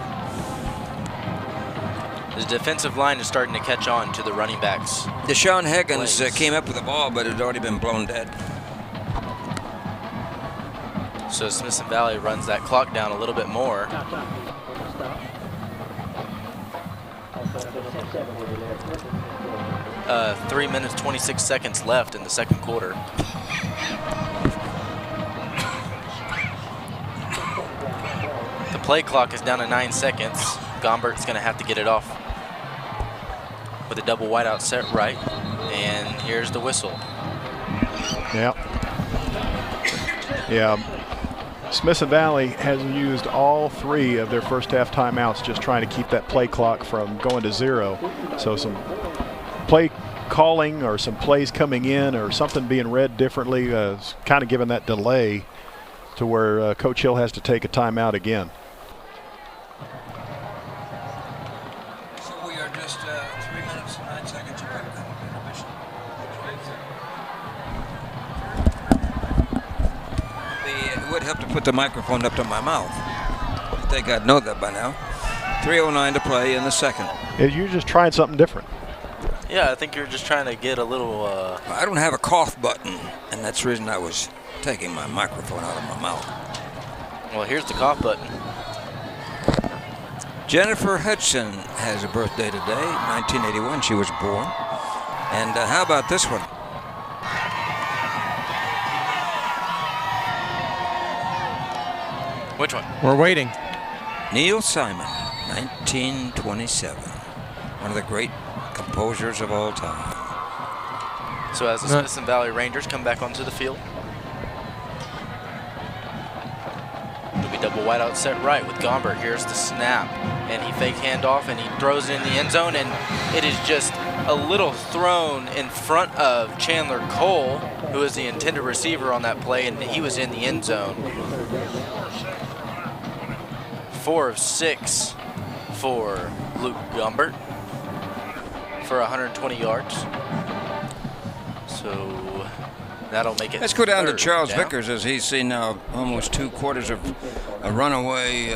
The defensive line is starting to catch on to the running backs. Deshaun Higgins came up with the ball, but it had already been blown dead. So Smithson Valley runs that clock down a little bit more. Uh, 3 minutes, 26 seconds left in the second quarter. The play clock is down to 9 seconds. Gombert's going to have to get it off with a double wideout set right. And here's the whistle. Yeah. Smithson Valley has used all 3 of their first half timeouts just trying to keep that play clock from going to 0. So some play calling or some plays coming in or something being read differently is kind of giving that delay to where Coach Hill has to take a timeout again. So we are just 3 minutes and 9 seconds away from intermission. It would help to put the microphone up to my mouth. I think I'd know that by now. 3:09 to play in the second. You're just trying something different. Yeah, I think you're just trying to get a little... I don't have a cough button, and that's the reason I was taking my microphone out of my mouth. Well, here's the cough button. Jennifer Hudson has a birthday today, 1981. She was born. And how about this one? Which one? We're waiting. Neil Simon, 1927. One of the great composers of all time. So as the Smithson Valley Rangers come back onto the field, it'll be double wideout set right with Gombert. Here's the snap, and he fake handoff, and he throws it in the end zone, and it is just a little thrown in front of Chandler Cole, who is the intended receiver on that play, and he was in the end zone. 4 of 6 for Luke Gombert for 120 yards. So that'll make it. Let's go down to third Charles down. Vickers, as he's seen now almost 2 quarters of a runaway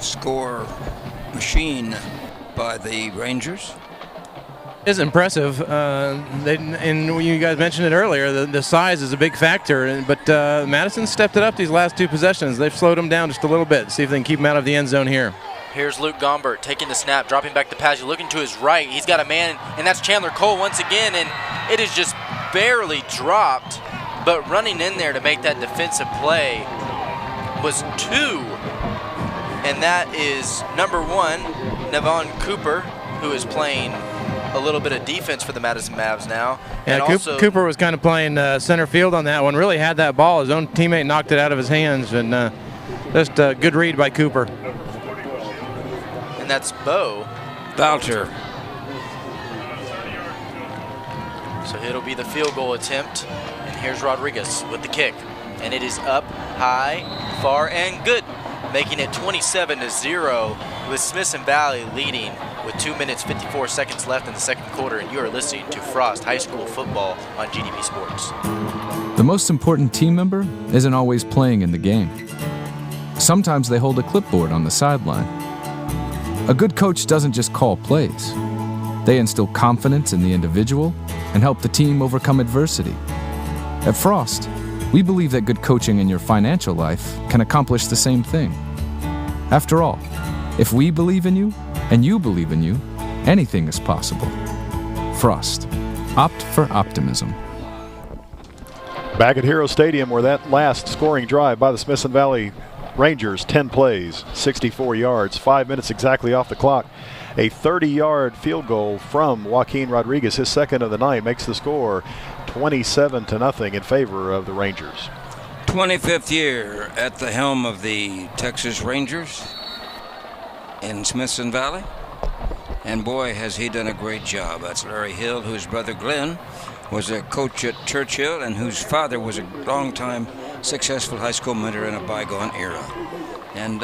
score machine by the Rangers. Is impressive. And you guys mentioned it earlier, the size is a big factor, but Madison stepped it up these last 2 possessions. They've slowed them down just a little bit. See if they can keep them out of the end zone here. Here's Luke Gombert taking the snap, dropping back the pass. You're looking to his right. He's got a man, and that's Chandler Cole once again, and it is just barely dropped, but running in there to make that defensive play was 2. And that is number 1, Nevon Cooper, who is playing a little bit of defense for the Madison Mavs now. Yeah, And also, Cooper was kind of playing center field on that one. Really had that ball. His own teammate knocked it out of his hands, and just a good read by Cooper. and that's Bo Boucher. So it'll be the field goal attempt. And here's Rodriguez with the kick. And it is up, high, far, and good. Making it 27-0 with Smithson Valley leading with 2 minutes, 54 seconds left in the second quarter. And you are listening to Frost High School Football on GDP Sports. The most important team member isn't always playing in the game. Sometimes they hold a clipboard on the sideline. A good coach doesn't just call plays. They instill confidence in the individual and help the team overcome adversity. At Frost, we believe that good coaching in your financial life can accomplish the same thing. After all, if we believe in you and you believe in you, anything is possible. Frost. Opt for optimism. Back at Hero Stadium, where that last scoring drive by the Smithson Valley Rangers, 10 plays, 64 yards, 5 minutes exactly off the clock. A 30-yard field goal from Joaquin Rodriguez, his second of the night, makes the score 27-0 in favor of the Rangers. 25th year at the helm of the Texas Rangers in Smithson Valley. And boy, has he done a great job. That's Larry Hill, whose brother Glenn was a coach at Churchill and whose father was a long-time successful high school mentor in a bygone era. And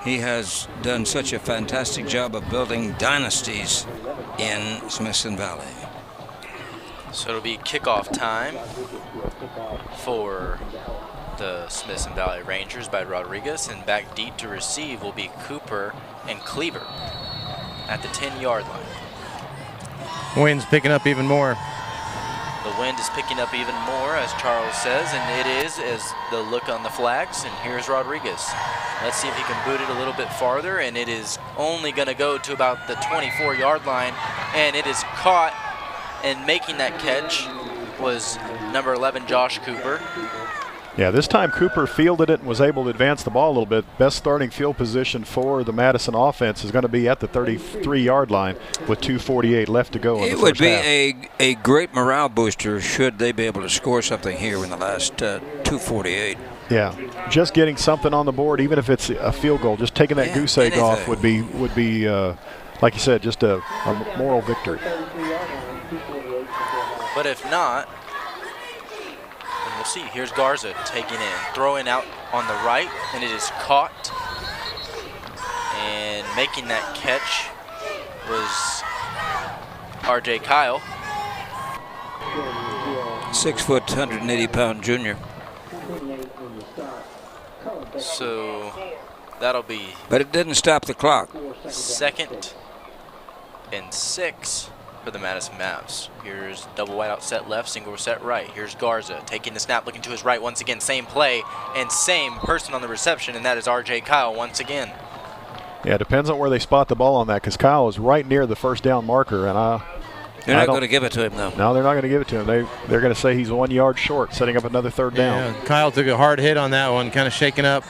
he has done such a fantastic job of building dynasties in Smithson Valley. So it'll be kickoff time for the Smithson Valley Rangers by Rodriguez, and back deep to receive will be Cooper and Cleaver at the 10-yard line. Wind's picking up even more. The wind is picking up even more, as Charles says, and it is as the look on the flags, and here's Rodriguez. Let's see if he can boot it a little bit farther, and it is only going to go to about the 24-yard line, and it is caught, and making that catch was number 11, Josh Cooper. Yeah, this time Cooper fielded it and was able to advance the ball a little bit. Best starting field position for the Madison offense is going to be at the 33-yard line with 2:48 left to go in the first half. It would be a great morale booster should they be able to score something here in the last 2:48. Yeah, just getting something on the board, even if it's a field goal, just taking that goose egg off would be like you said, just a moral victory. But if not, and we'll see. Here's Garza taking in, throwing out on the right, and it is caught. And making that catch was R.J. Kyle. 6 foot, 180-pound junior. So that'll be. But it didn't stop the clock. 2nd and 6 for the Madison Mavs. Here's double wide out set left, single set right. Here's Garza taking the snap, looking to his right once again. Same play and same person on the reception, and that is R.J. Kyle once again. Yeah, it depends on where they spot the ball on that, because Kyle is right near the first down marker, and they're not going to give it to him, though. No, they're not going to give it to him. They're going to say he's 1 yard short, setting up another third down. Yeah, Kyle took a hard hit on that one, kind of shaking up.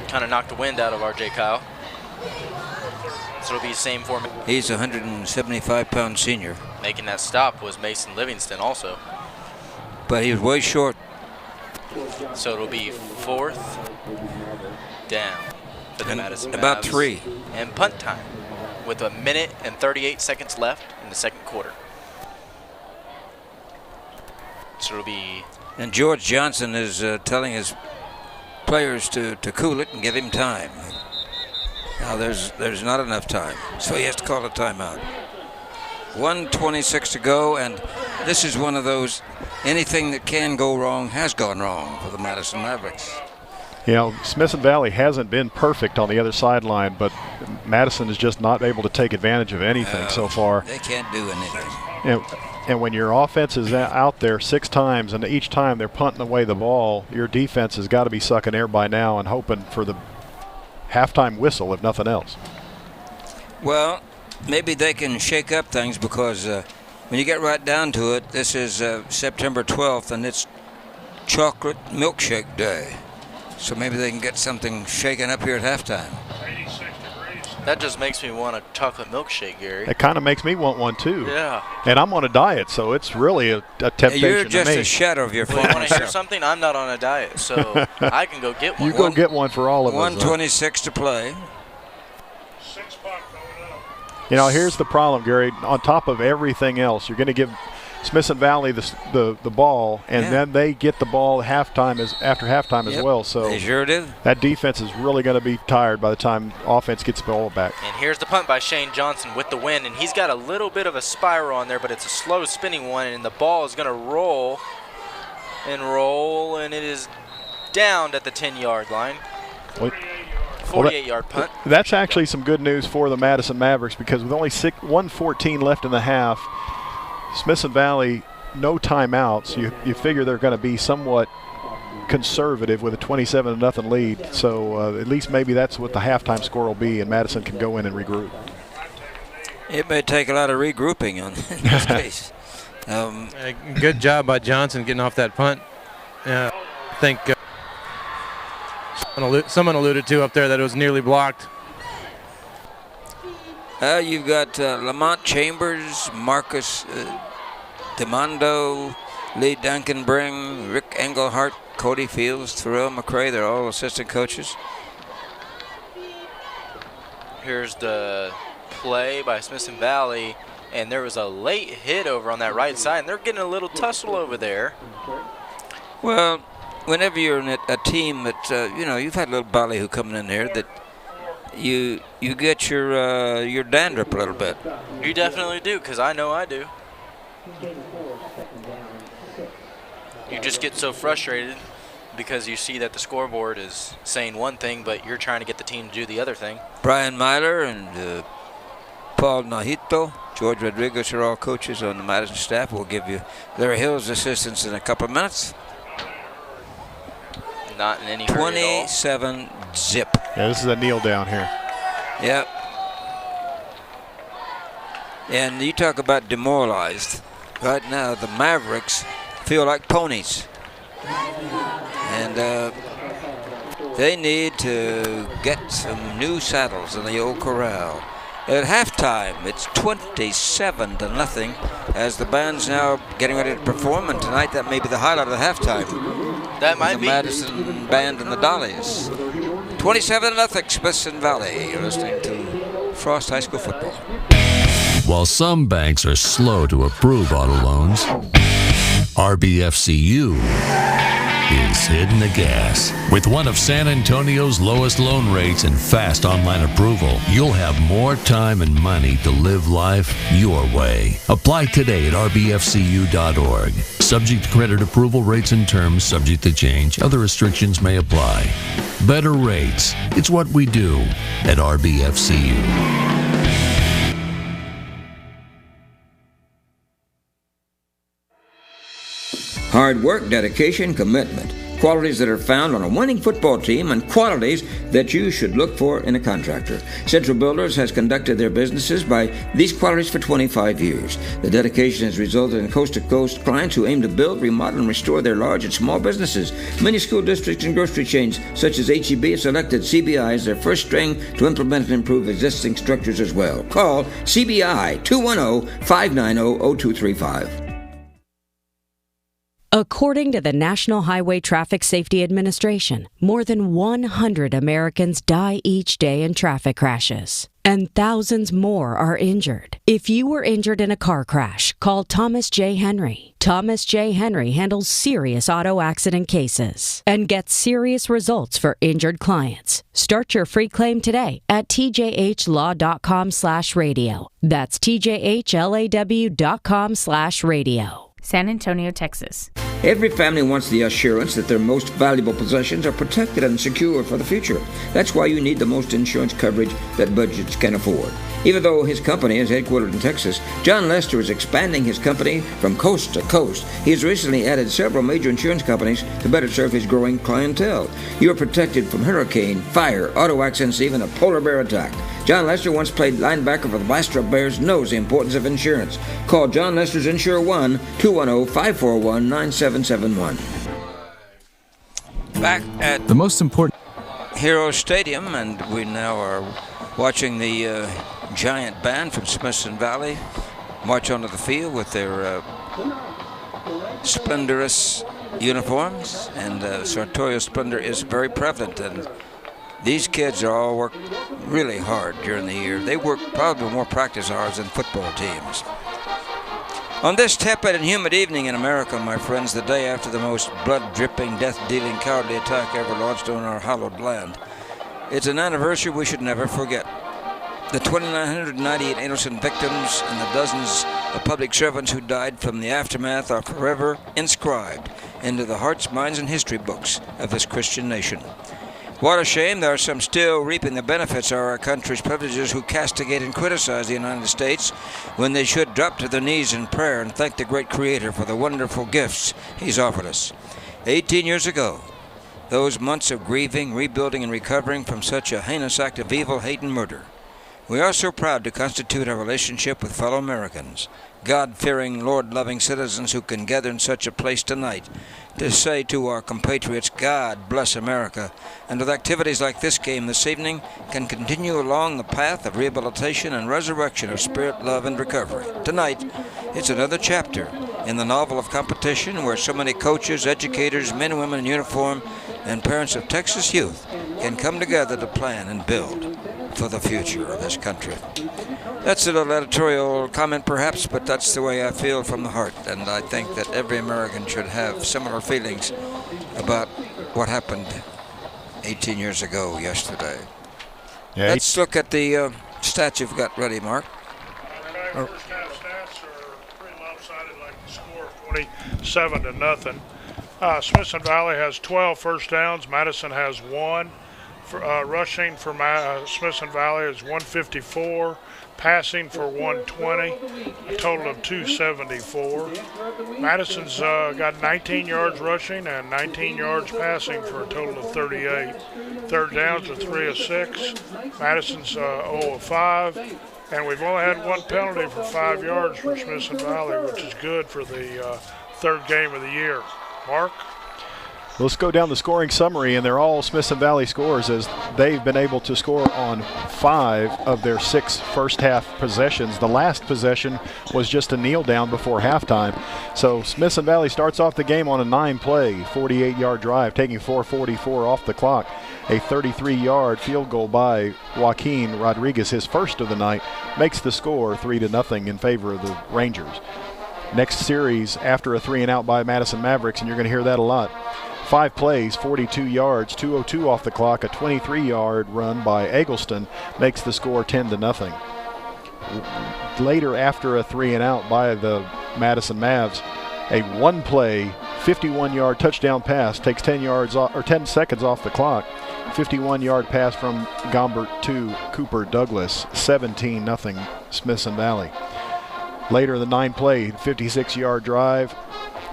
Kind of knocked the wind out of R.J. Kyle. So it'll be the same formation. He's a 175-pound senior. Making that stop was Mason Livingston also. But he was way short. So it'll be 4th down for the Madison Mavs. About 3. And punt time with 1 minute and 38 seconds left in the second quarter. So it'll be. And George Johnson is telling his players to cool it and give him time. Now there's not enough time, so he has to call a timeout. 1:26 to go, and this is one of those, anything that can go wrong has gone wrong for the Madison Mavericks. You know, Smithson Valley hasn't been perfect on the other sideline, but Madison is just not able to take advantage of anything so far. They can't do anything. And when your offense is out there 6 times, and each time they're punting away the ball, your defense has got to be sucking air by now and hoping for the halftime whistle, if nothing else. Well, maybe they can shake up things, because when you get right down to it, this is September 12th, and it's chocolate milkshake day. So maybe they can get something shaken up here at halftime. 86 degrees. That just makes me want a chocolate milkshake, Gary. It kind of makes me want one, too. Yeah. And I'm on a diet, so it's really a temptation You're just to me. a shadow of your Well, you former want to hear self. something? I'm not on a diet, so I can go get one. You go get one for all of us. 1:26 to play. $6 going up. You know, here's the problem, Gary. On top of everything else, you're going to give Smithson Valley the ball, and then they get the ball after halftime as well. So they sure did. That defense is really going to be tired by the time offense gets the ball back. And here's the punt by Shane Johnson with the win, and he's got a little bit of a spiral on there, but it's a slow spinning one, and the ball is going to roll, and it is downed at the 10-yard line. 48-yard punt. That's actually some good news for the Madison Mavericks, because with only 1:14 left in the half, Smithson Valley, no timeouts. You figure they're going to be somewhat conservative with a 27-0 lead. So at least maybe that's what the halftime score will be, and Madison can go in and regroup. It may take a lot of regrouping in this case. Good job by Johnson getting off that punt. I think someone alluded to up there that it was nearly blocked. You've got Lamont Chambers, Marcus DeMondo, Lee Duncanbring, Rick Engelhart, Cody Fields, Terrell McCray. They're all assistant coaches. Here's the play by Smithson Valley, and there was a late hit over on that right side, and they're getting a little tussle over there. Well, whenever you're in a team that, you've had a little ballyhoo coming in here, that you get your dander up a little bit. You definitely do, because I know I do. You just get so frustrated because you see that the scoreboard is saying one thing, but you're trying to get the team to do the other thing. Brian Myler and Paul Nahito, George Rodriguez are all coaches on the Madison staff. We'll give you Larry Hill's assistance in a couple of minutes. Not in any hurry at all. 27 zip. Yeah, this is a kneel down here. Yep. And you talk about demoralized. Right now, the Mavericks feel like ponies. And they need to get some new saddles in the old corral. At halftime, it's 27-0 as the band's now getting ready to perform, and tonight that may be the highlight of the halftime. That might be. The Madison Band and the Dollies. 27-0 Smithson Valley. You're listening to Frost High School football. While some banks are slow to approve auto loans, RBFCU is hitting the gas. With one of San Antonio's lowest loan rates and fast online approval, you'll have more time and money to live life your way. Apply today at rbfcu.org. Subject to credit approval, rates and terms subject to change. Other restrictions may apply. Better rates. It's what we do at RBFCU. Hard work, dedication, commitment. Qualities that are found on a winning football team and qualities that you should look for in a contractor. Central Builders has conducted their businesses by these qualities for 25 years. The dedication has resulted in coast-to-coast clients who aim to build, remodel, and restore their large and small businesses. Many school districts and grocery chains, such as H-E-B, have selected CBI as their first string to implement and improve existing structures as well. Call CBI 210-590-0235. According to the National Highway Traffic Safety Administration, more than 100 Americans die each day in traffic crashes, and thousands more are injured. If you were injured in a car crash, call Thomas J. Henry. Thomas J. Henry handles serious auto accident cases and gets serious results for injured clients. Start your free claim today at tjhlaw.com/radio. That's tjhlaw.com/radio. San Antonio, Texas. Every family wants the assurance that their most valuable possessions are protected and secure for the future. That's why you need the most insurance coverage that budgets can afford. Even though his company is headquartered in Texas, John Lester is expanding his company from coast to coast. He has recently added several major insurance companies to better serve his growing clientele. You are protected from hurricane, fire, auto accidents, even a polar bear attack. John Lester once played linebacker for the Bastrop Bears, knows the importance of insurance. Call John Lester's Insure 1-210-541-9771. Back at The most important Hero Stadium, and we now are watching the giant band from Smithson Valley march onto the field with their splendorous uniforms, and sartorial splendor is very prevalent, and these kids are all work really hard during the year. They work probably more practice hours than football teams. On this tepid and humid evening in America, my friends, the day after the most blood-dripping, death-dealing, cowardly attack ever launched on our hallowed land, it's an anniversary we should never forget. The 2,998 innocent victims and the dozens of public servants who died from the aftermath are forever inscribed into the hearts, minds, and history books of this Christian nation. What a shame there are some still reaping the benefits of our country's privileges who castigate and criticize the United States when they should drop to their knees in prayer and thank the great Creator for the wonderful gifts He's offered us. 18 years ago, those months of grieving, rebuilding, and recovering from such a heinous act of evil, hate, and murder. We are so proud to constitute our relationship with fellow Americans, God-fearing, Lord-loving citizens who can gather in such a place tonight to say to our compatriots, God bless America, and with activities like this game this evening, can continue along the path of rehabilitation and resurrection of spirit, love, and recovery. Tonight, it's another chapter in the novel of competition where so many coaches, educators, men and women in uniform, and parents of Texas youth can come together to plan and build. for the future of this country. That's a little editorial comment perhaps, but that's the way I feel from the heart, and I think that every American should have similar feelings about what happened 18 years ago yesterday. Yeah, Let's look at the stats you've got ready, Mark. Okay, first half stats are pretty lopsided, like the score of 27-0. Smithson Valley has 12 first downs. Madison has 1. Rushing for Smithson Valley is 154. Passing for 120, a total of 274. Madison's got 19 yards rushing and 19 yards passing for a total of 38. Third downs are 3 of 6. Madison's 0 of 5. And we've only had 1 penalty for 5 yards for Smithson Valley, which is good for the third game of the year. Mark? Let's go down the scoring summary, and they're all Smithson Valley scores as they've been able to score on 5 of their 6 first-half possessions. The last possession was just a kneel down before halftime. So Smithson Valley starts off the game on a 9-play, 48-yard drive, taking 4:44 off the clock. A 33-yard field goal by Joaquin Rodriguez, his first of the night, makes the score 3-0 in favor of the Rangers. Next series after a 3-and-out by Madison Mavericks, and you're going to hear that a lot. 5 plays, 42 yards, 2:02 off the clock. A 23-yard run by Eggleston makes the score 10-0. Later, after a 3-and-out by the Madison Mavs, a 1-play, 51-yard touchdown pass takes 10 seconds off the clock. 51-yard pass from Gombert to Cooper Douglas, 17-0 Smithson Valley. Later, the 9-play, 56-yard drive.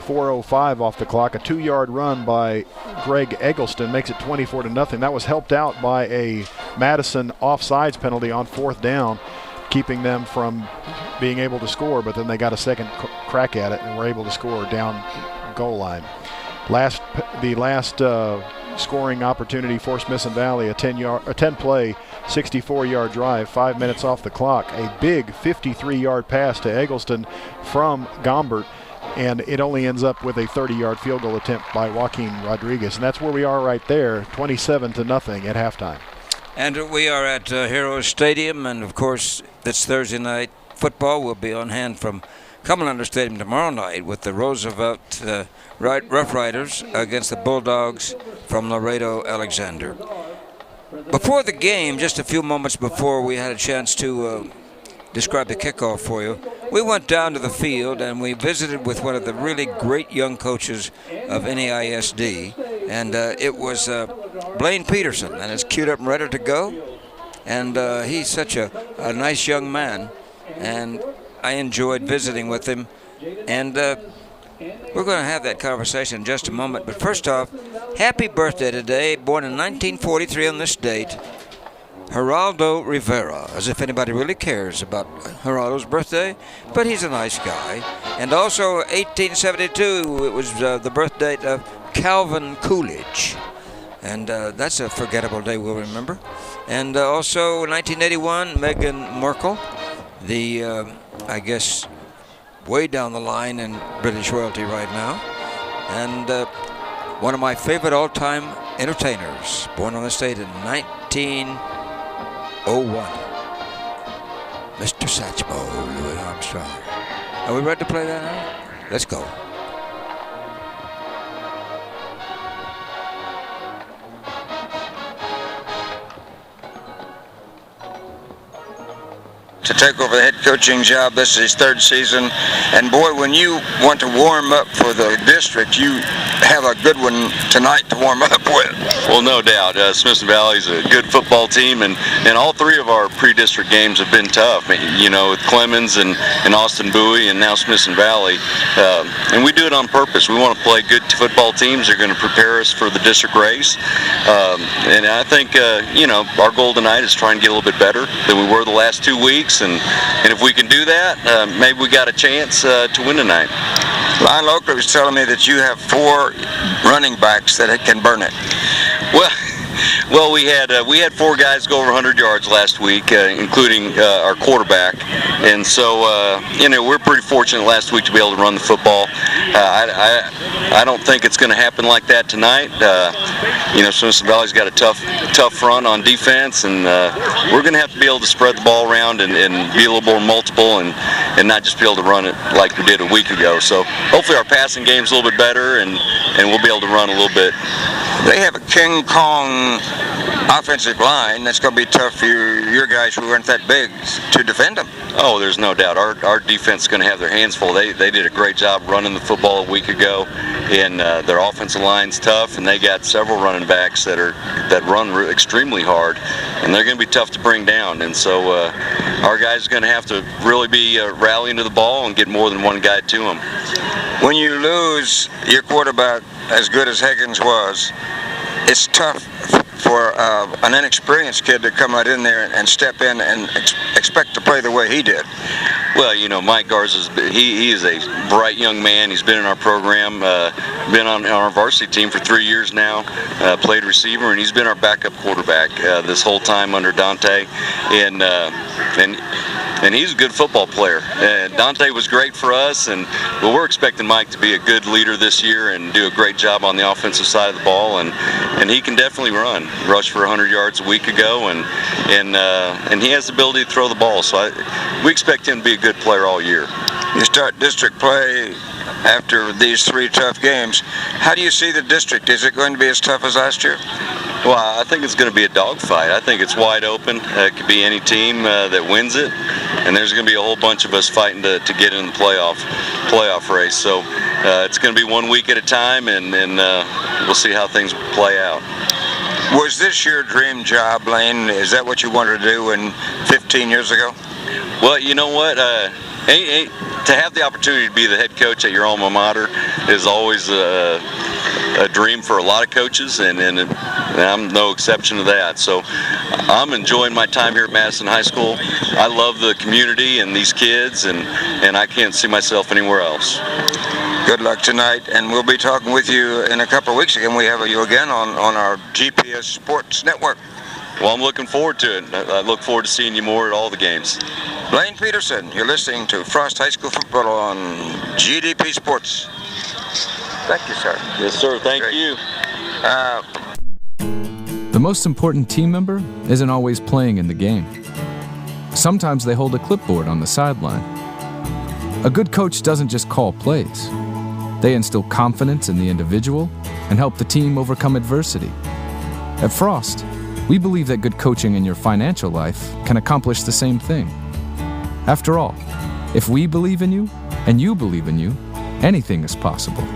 4:05 off the clock. A 2-yard run by Greg Eggleston makes it 24-0. That was helped out by a Madison offsides penalty on 4th down, keeping them from being able to score, but then they got a second crack at it and were able to score down goal line. The last scoring opportunity for Smithson Valley, a 10-play, 64-yard drive, 5 minutes off the clock. A big 53-yard pass to Eggleston from Gombert, and it only ends up with a 30-yard field goal attempt by Joaquin Rodriguez. And that's where we are right there, 27-0 at halftime. And we are at Heroes Stadium, and of course, this Thursday night football will be on hand from Cumberland Stadium tomorrow night with the Roosevelt Rough Riders against the Bulldogs from Laredo Alexander. Before the game, just a few moments before we had a chance to describe the kickoff for you, we went down to the field and we visited with one of the really great young coaches of NAISD, and it was Blaine Peterson, and it's queued up and ready to go, and he's such a nice young man, and I enjoyed visiting with him, and we're going to have that conversation in just a moment. But first off, happy birthday today, born in 1943 on this date, Geraldo Rivera, as if anybody really cares about Geraldo's birthday, but he's a nice guy. And also 1872, it was the birthday of Calvin Coolidge, and that's a forgettable day we'll remember. And also 1981, Meghan Markle, the, I guess, way down the line in British royalty right now, and one of my favorite all-time entertainers, born on this date in 1901, Mr. Satchmo Louis Armstrong. Are we ready to play that now? Let's go. To take over the head coaching job. This is his 3rd season, and boy, when you want to warm up for the district, you have a good one tonight to warm up with. Well, no doubt. Smithson Valley's a good football team, and all 3 of our pre-district games have been tough. You know, with Clemens and Austin Bowie, and now Smithson Valley, and we do it on purpose. We want to play good football teams. They're going to prepare us for the district race, and I think you know, our goal tonight is trying to get a little bit better than we were the last 2 weeks. And if we can do that, maybe we got a chance to win tonight. Lionel Oakley was telling me that you have 4 running backs that can burn it. Well, Well, we had 4 guys go over 100 yards last week, including our quarterback, and so we're pretty fortunate last week to be able to run the football. I don't think it's going to happen like that tonight. Smithson Valley's got a tough run on defense, and we're going to have to be able to spread the ball around and be a little more multiple and not just be able to run it like we did a week ago. So hopefully our passing game's a little bit better, and we'll be able to run a little bit. They have a King Kong offensive line. That's going to be tough for your guys who aren't that big to defend them. Oh, there's no doubt. Our defense is going to have their hands full. They did a great job running the football a week ago, and their offensive line's tough, and they got several running backs that run extremely hard, and they're going to be tough to bring down. And so our guys are going to have to really be rallying to the ball and get more than one guy to them. When you lose your quarterback as good as Higgins was, it's tough for an inexperienced kid to come right in there and step in and expect to play the way he did. Well, Mike Garza's he is a bright young man. He's been in our program, been on our varsity team for 3 years now, played receiver, and he's been our backup quarterback this whole time under Dante, and he's a good football player. Dante was great for us, but we're expecting Mike to be a good leader this year and do a great job on the offensive side of the ball, and he can definitely run. Rushed for 100 yards a week ago, and he has the ability to throw the ball. So we expect him to be a good player all year. You start district play after these 3 tough games. How do you see the district? Is it going to be as tough as last year? Well, I think it's going to be a dogfight. I think it's wide open. It could be any team that wins it, and there's going to be a whole bunch of us fighting to get in the playoff race. So it's going to be 1 week at a time, and we'll see how things play out. Was this your dream job, Lane? Is that what you wanted to do 15 years ago? Well, you know what? To have the opportunity to be the head coach at your alma mater is always a dream for a lot of coaches, and I'm no exception to that. So I'm enjoying my time here at Madison High School. I love the community and these kids, and I can't see myself anywhere else. Good luck tonight, and we'll be talking with you in a couple of weeks again. We have you again on our GPS Sports Network. Well, I'm looking forward to it. I look forward to seeing you more at all the games. Blaine Peterson, you're listening to Frost High School Football on GDP Sports. Thank you, sir. Yes, sir. Thank you. The most important team member isn't always playing in the game. Sometimes they hold a clipboard on the sideline. A good coach doesn't just call plays. They instill confidence in the individual and help the team overcome adversity. At Frost, we believe that good coaching in your financial life can accomplish the same thing. After all, if we believe in you and you believe in you, anything is possible.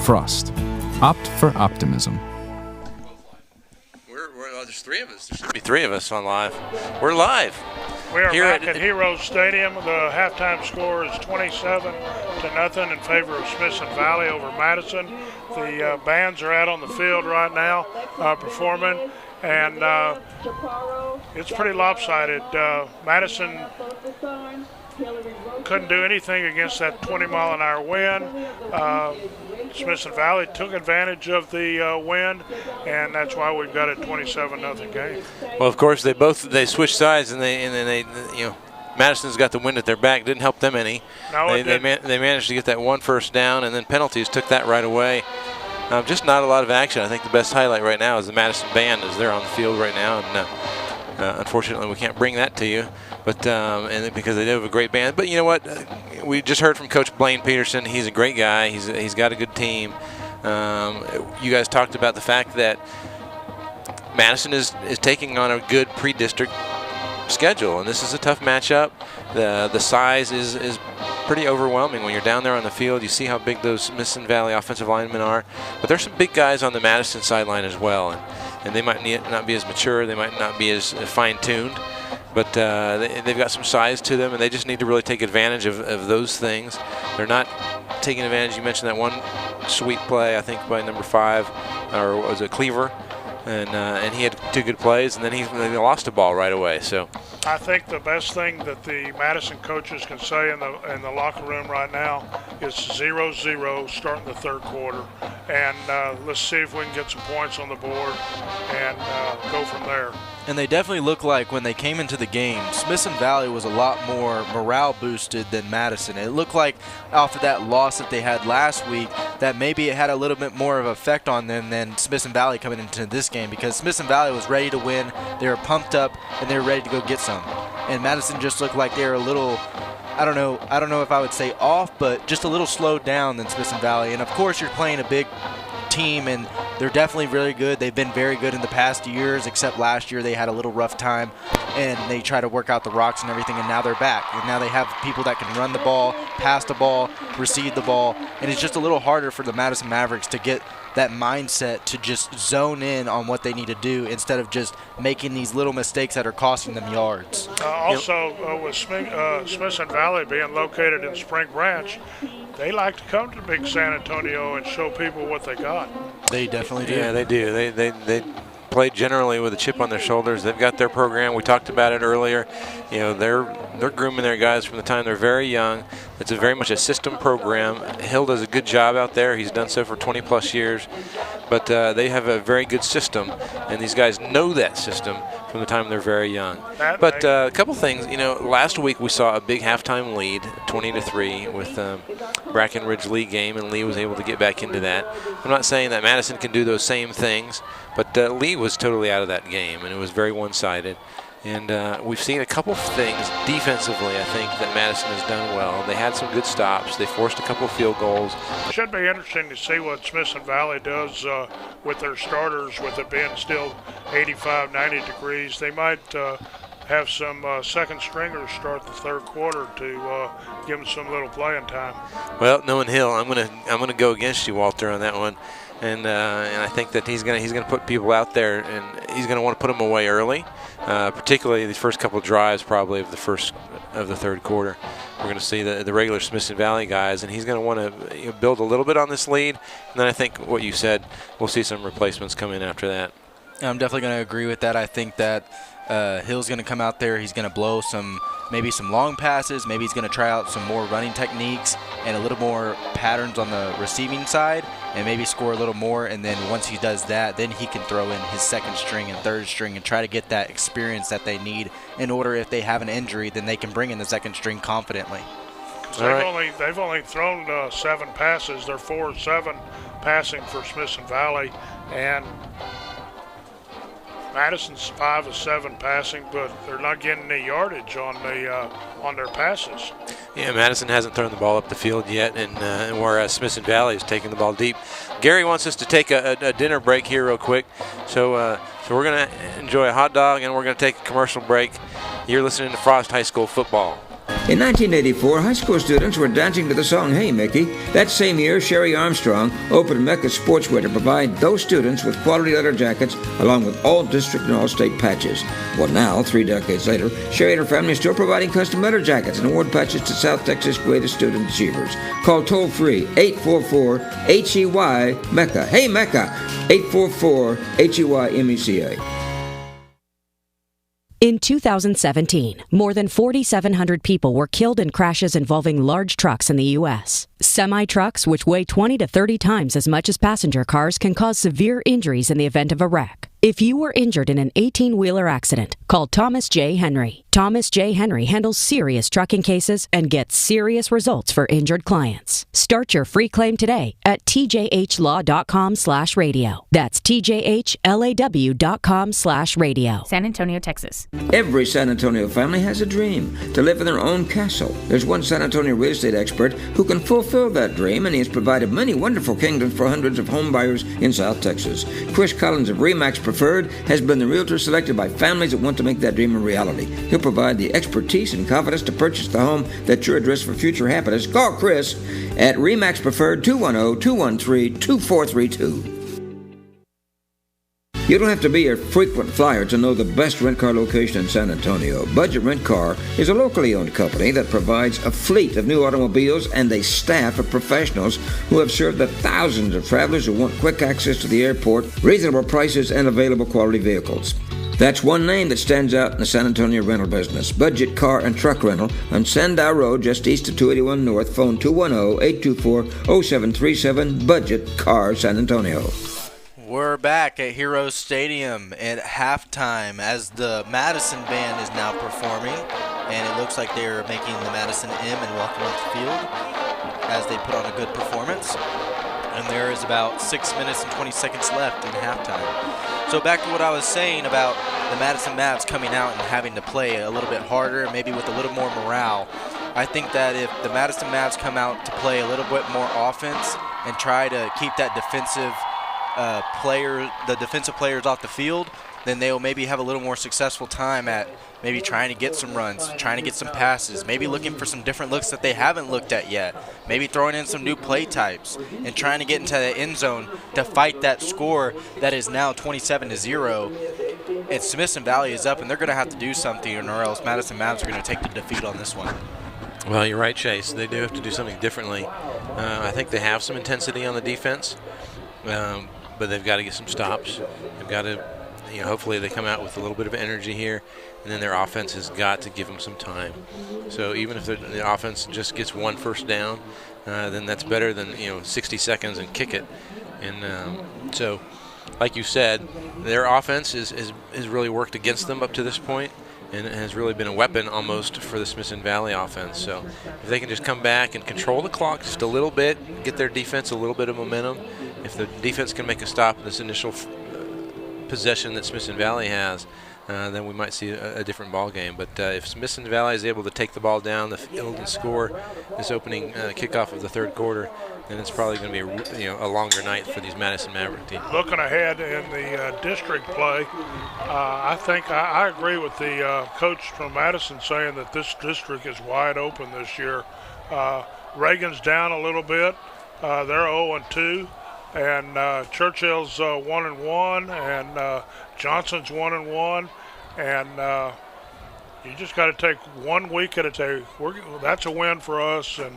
Frost. Opt for optimism. There's 3 of us. There should be 3 of us on live. We're live. We are back at Heroes Stadium. The halftime score is 27-0 in favor of Smithson Valley over Madison. The bands are out on the field right now performing, and it's pretty lopsided. Madison couldn't do anything against that 20-mile-an-hour wind. Smithson Valley took advantage of the wind, and that's why we've got a 27-0 game. Well, of course, they switched sides, and they Madison's got the wind at their back. Didn't help them any. No, they managed to get that 1 first down, and then penalties took that right away. Just not a lot of action. I think the best highlight right now is the Madison band as they're on the field right now, and unfortunately we can't bring that to you, but and because they do have a great band. But you know what? We just heard from Coach Blaine Peterson. He's a great guy. He's got a good team. You guys talked about the fact that Madison is taking on a good pre-district schedule, and this is a tough matchup. The size is pretty overwhelming when you're down there on the field. You see how big those Smithson Valley offensive linemen are, but there's some big guys on the Madison sideline as well, and they might not be as mature, they might not be as fine-tuned, but they've got some size to them, and they just need to really take advantage of those things. They're not taking advantage. You mentioned that one sweet play, I think, by number 5, or was it Cleaver? And he had 2 good plays, and then he lost a ball right away. So I think the best thing that the Madison coaches can say in the locker room right now is 0-0 starting the third quarter, and let's see if we can get some points on the board and go from there. And they definitely look like when they came into the game, Smithson Valley was a lot more morale boosted than Madison. It looked like off of that loss that they had last week that maybe it had a little bit more of an effect on them than Smithson Valley coming into this game, because Smithson Valley was ready to win. They were pumped up and they were ready to go get some. And Madison just looked like they were a little, I don't know if I would say off, but just a little slowed down than Smithson Valley. And of course you're playing a big team, and they're definitely really good. They've been very good in the past years, except last year they had a little rough time and they try to work out the rocks and everything, and now they're back. And now they have people that can run the ball, pass the ball, receive the ball, and it's just a little harder for the Madison Mavericks to get that mindset to just zone in on what they need to do instead of just making these little mistakes that are costing them yards. With Smithson Valley being located in Spring Branch, they like to come to big San Antonio and show people what they got. They definitely do. Yeah, they do. They play generally with a chip on their shoulders. They've got their program. We talked about it earlier. You know, they're grooming their guys from the time they're very young. It's very much a system program. Hill does a good job out there. He's done so for 20-plus years. But they have a very good system, and these guys know that system from the time they're very young. But a couple things. You know, last week we saw a big halftime lead, 20-3, with Brackenridge Lee game, and Lee was able to get back into that. I'm not saying that Madison can do those same things, but Lee was totally out of that game, and it was very one-sided. And we've seen a couple of things defensively, I think, that Madison has done well. They had some good stops. They forced a couple of field goals. It should be interesting to see what Smithson Valley does with their starters, with it being still 85, 90 degrees. They might have some second stringers start the third quarter to give them some little playing time. Well, knowing Hill, I'm gonna go against you, Walter, on that one. And I think that he's gonna put people out there, and he's gonna want to put them away early, particularly the first couple of drives probably of the third quarter. We're going to see the regular Smithson Valley guys, and he's going to want to build a little bit on this lead. And then I think what you said, we'll see some replacements come in after that. I'm definitely going to agree with that. I think that Hill's going to come out there. He's going to blow maybe some long passes. Maybe he's going to try out some more running techniques and a little more patterns on the receiving side, and maybe score a little more. And then once he does that, then he can throw in his second string and third string and try to get that experience that they need in order, if they have an injury, then they can bring in the second string confidently. They've only thrown 7 passes. They're 4-7 passing for Smithson Valley, and Madison's 5-7 passing, but they're not getting any yardage on their passes. Yeah, Madison hasn't thrown the ball up the field yet, and whereas Smithson Valley is taking the ball deep. Gary wants us to take a dinner break here real quick, so we're going to enjoy a hot dog, and we're going to take a commercial break. You're listening to Frost High School Football. In 1984, high school students were dancing to the song Hey Mickey. That same year, Sherry Armstrong opened Mecca Sportswear to provide those students with quality leather jackets along with all district and all state patches. Well, now, 3 decades later, Sherry and her family are still providing custom leather jackets and award patches to South Texas' greatest student achievers. Call toll-free 844-HEY-MECCA. Hey Mecca, 844-HEY-MECA. In 2017, more than 4,700 people were killed in crashes involving large trucks in the U.S. Semi-trucks, which weigh 20 to 30 times as much as passenger cars, can cause severe injuries in the event of a wreck. If you were injured in an 18-wheeler accident, call Thomas J. Henry. Thomas J. Henry handles serious trucking cases and gets serious results for injured clients. Start your free claim today at tjhlaw.com/radio. That's tjhlaw.com/radio. San Antonio, Texas. Every San Antonio family has a dream to live in their own castle. There's one San Antonio real estate expert who can fulfill that dream, and he has provided many wonderful kingdoms for hundreds of home buyers in South Texas. Chris Collins of RE/MAX Preferred has been the realtor selected by families that want to make that dream a reality. He'll provide the expertise and confidence to purchase the home that's your address for future happiness. Call Chris at RE/MAX Preferred 210-213-2432. You don't have to be a frequent flyer to know the best rent-car location in San Antonio. Budget Rent Car is a locally owned company that provides a fleet of new automobiles and a staff of professionals who have served the thousands of travelers who want quick access to the airport, reasonable prices, and available quality vehicles. That's one name that stands out in the San Antonio rental business. Budget Car and Truck Rental on Sandow Road, just east of 281 North. Phone 210-824-0737. Budget Car San Antonio. We're back at Heroes Stadium at halftime as the Madison band is now performing, and it looks like they're making the Madison M and walking off the field as they put on a good performance. And there is about 6 minutes and 20 seconds left in halftime. So back to what I was saying about the Madison Mavs coming out and having to play a little bit harder, maybe with a little more morale. I think that if the Madison Mavs come out to play a little bit more offense and try to keep that defensive defensive players off the field, then they'll maybe have a little more successful time at maybe trying to get some runs, trying to get some passes, maybe looking for some different looks that they haven't looked at yet, maybe throwing in some new play types and trying to get into the end zone to fight that score that is now 27-0. And Smithson Valley is up, and they're going to have to do something, or else Madison Mavs are going to take the defeat on this one. Well, you're right, Chase. They do have to do something differently. I think they have some intensity on the defense, but they've got to get some stops. They've got to, hopefully they come out with a little bit of energy here, and then their offense has got to give them some time. So even if the offense just gets one first down, then that's better than 60 seconds and kick it. And so, like you said, their offense has really worked against them up to this point, and it has really been a weapon almost for the Smithson Valley offense. So if they can just come back and control the clock just a little bit, get their defense a little bit of momentum, if the defense can make a stop in this initial possession that Smithson Valley has, then we might see a different ball game. But if Smithson Valley is able to take the ball down the field and score this opening kickoff of the third quarter, then it's probably going to be a longer night for these Madison Maverick teams. Looking ahead in the district play, I think I agree with the coach from Madison saying that this district is wide open this year. Reagan's down a little bit. They're 0-2. And Churchill's 1-1, and Johnson's 1-1, and you just got to take 1 week at a time. That's a win for us, and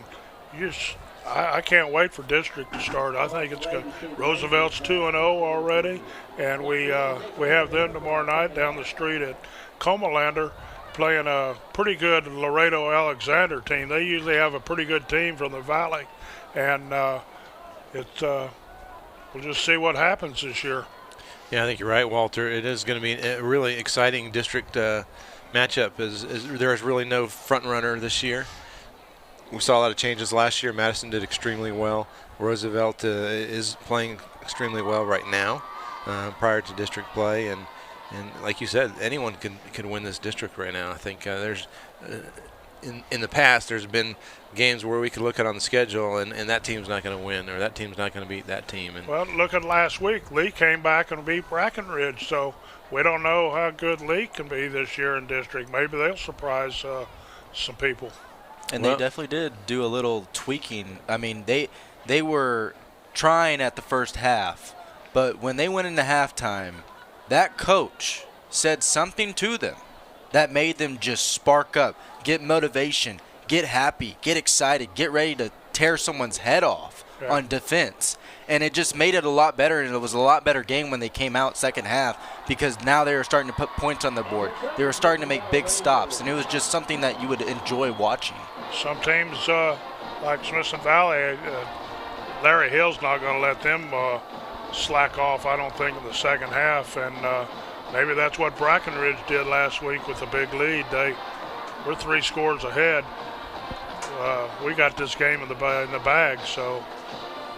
I can't wait for district to start. I think it's good. Roosevelt's 2-0 already, and we have them tomorrow night down the street at Comalander playing a pretty good Laredo Alexander team. They usually have a pretty good team from the valley, and we'll just see what happens this year. Yeah, I think you're right, Walter. It is going to be a really exciting district matchup. There is really no front runner this year. We saw a lot of changes last year. Madison did extremely well. Roosevelt is playing extremely well right now prior to district play. And like you said, anyone can win this district right now. I think there's in the past there's been games where we could look at on the schedule and that team's not going to win, or that team's not going to beat that team. And well, look at last week. Lee came back and beat Brackenridge, so we don't know how good Lee can be this year in district. Maybe they'll surprise some people. And they definitely did do a little tweaking. I mean, they were trying at the first half, but when they went into halftime, that coach said something to them that made them just spark up, get motivation, get happy, get excited, get ready to tear someone's head off on defense. And it just made it a lot better, and it was a lot better game when they came out second half, because now they were starting to put points on the board. They were starting to make big stops, and it was just something that you would enjoy watching. Some teams, like Smithson Valley, Larry Hill's not going to let them slack off, I don't think, in the second half. And maybe that's what Brackenridge did last week with a big lead. We're 3 scores ahead. We got this game in the bag. So,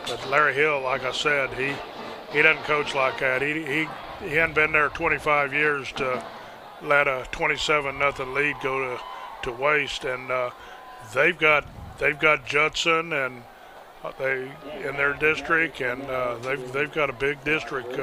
but Larry Hill, like I said, he doesn't coach like that. He hadn't been there 25 years to let a 27-0 lead go to waste. And they've got Judson and in their district, and they've got a big district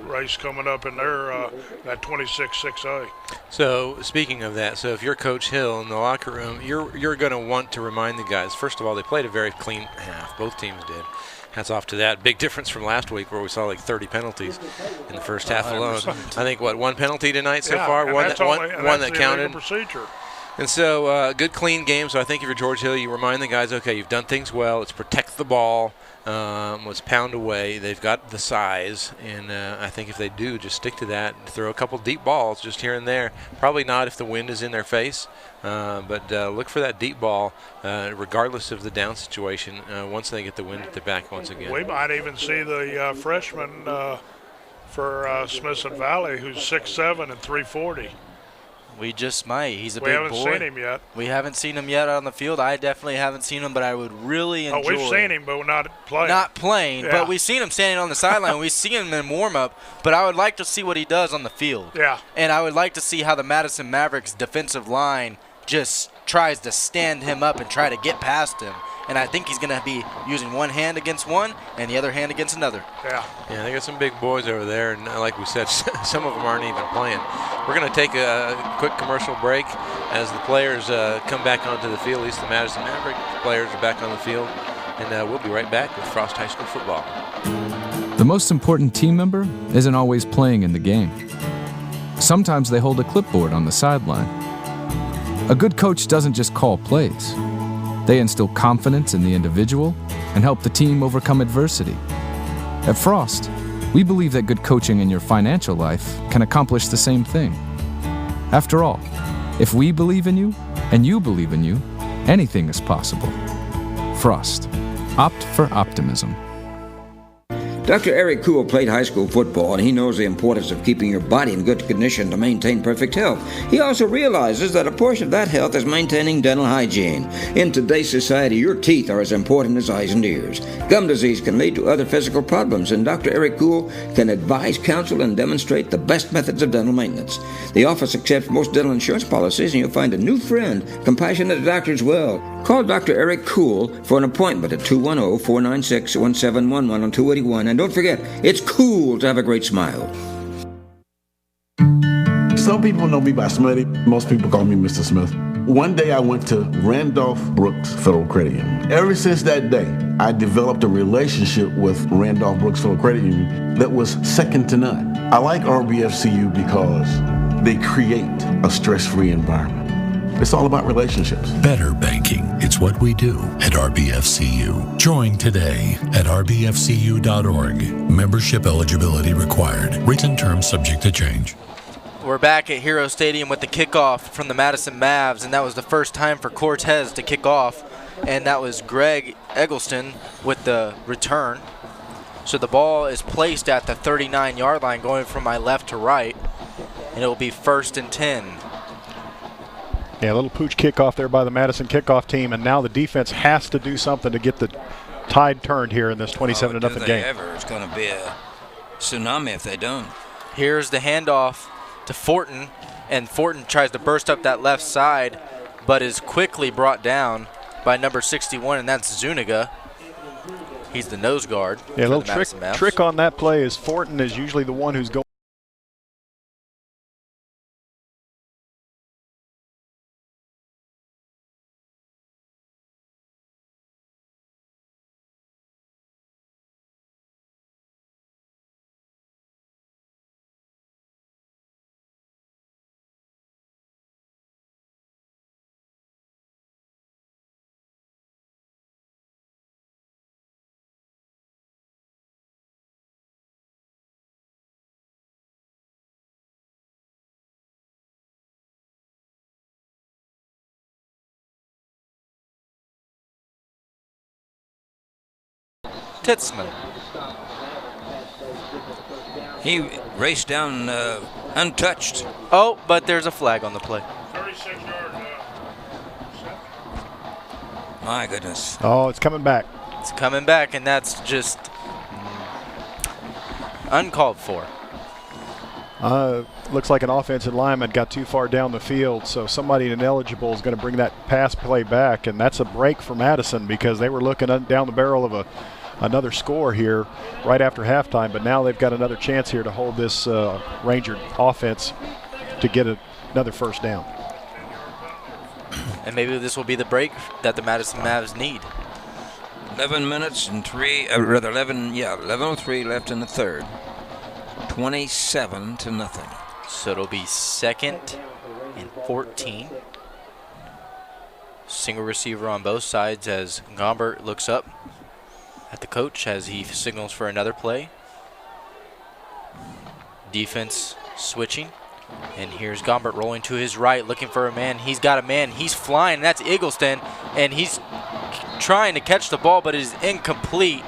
race coming up in their that 26-6A. So speaking of that, so if you're Coach Hill in the locker room, you're going to want to remind the guys, first of all, they played a very clean half. Both teams did. Hats off to that. Big difference from last week where we saw like 30 penalties in the first half alone. 100%. I think, one penalty tonight so Yeah, far? and One that's that only- and one that's that the illegal counted. procedure. And so, good, clean game. So I think if you're George Hill, you remind the guys, okay, you've done things well. Let's protect the ball. Let's pound away. They've got the size, and I think if they do, just stick to that. Throw a couple deep balls just here and there. Probably not if the wind is in their face, but look for that deep ball, regardless of the down situation, once they get the wind at their back once again. We might even see the freshman for Smithson Valley, who's 6'7" and 340. We just might. He's a We big haven't boy. seen him yet. We haven't seen him yet on the field. I definitely haven't seen him, but I would really enjoy. Oh, we've seen him, but we're not playing. Not playing, Yeah. but we've seen him standing on the sideline. We've seen him in warm-up, but I would like to see what he does on the field. Yeah. And I would like to see how the Madison Mavericks defensive line just tries to stand him up and try to get past him. And I think he's going to be using one hand against one and the other hand against another. Yeah. Yeah, they got some big boys over there, and like we said, some of them aren't even playing. We're going to take a quick commercial break as the players come back onto the field. At least the Madison Mavericks players are back on the field, and we'll be right back with Frost High School football. The most important team member isn't always playing in the game. Sometimes they hold a clipboard on the sideline. A good coach doesn't just call plays. They instill confidence in the individual and help the team overcome adversity. At Frost, we believe that good coaching in your financial life can accomplish the same thing. After all, if we believe in you and you believe in you, anything is possible. Frost. Opt for optimism. Dr. Eric Kuhl played high school football, and he knows the importance of keeping your body in good condition to maintain perfect health. He also realizes that a portion of that health is maintaining dental hygiene. In today's society, your teeth are as important as eyes and ears. Gum disease can lead to other physical problems, and Dr. Eric Kuhl can advise, counsel, and demonstrate the best methods of dental maintenance. The office accepts most dental insurance policies, and you'll find a new friend, compassionate doctor as well. Call Dr. Eric Kuhl for an appointment at 210-496-1711 on 281. And don't forget, it's cool to have a great smile. Some people know me by Smitty. Most people call me Mr. Smith. One day I went to Randolph Brooks Federal Credit Union. Ever since that day, I developed a relationship with Randolph Brooks Federal Credit Union that was second to none. I like RBFCU because they create a stress-free environment. It's all about relationships. Better banking. It's what we do at RBFCU. Join today at rbfcu.org. Membership eligibility required. Written terms subject to change. We're back at Hero Stadium with the kickoff from the Madison Mavs, and that was the first time for Cortez to kick off, and that was Greg Eggleston with the return. So the ball is placed at the 39-yard line going from my left to right, and it will be 1st and 10. Yeah, a little pooch kickoff there by the Madison kickoff team, and now the defense has to do something to get the tide turned here in this 27-0 game. It's going to be a tsunami if they don't. Here's the handoff to Fortin, and Fortin tries to burst up that left side, but is quickly brought down by number 61, and that's Zuniga. He's the nose guard. Yeah, a little Mavs. trick on that play is Fortin is usually the one who's going. Titzman. He raced down untouched. Oh, but there's a flag on the play. 36-yard. My goodness. Oh, it's coming back. It's coming back, and that's just uncalled for. Looks like an offensive lineman got too far down the field, so somebody ineligible is going to bring that pass play back, and that's a break for Madison because they were looking down the barrel of another score here right after halftime, but now they've got another chance here to hold this Ranger offense to get another first down. And maybe this will be the break that the Madison Mavs need. 11 minutes and 11:03 left in the third. 27-0. So it'll be 2nd and 14. Single receiver on both sides as Gombert looks up at the coach as he signals for another play. Defense switching. And here's Gombert rolling to his right, looking for a man. He's got a man. He's flying. That's Eggleston. And he's trying to catch the ball, but it is incomplete.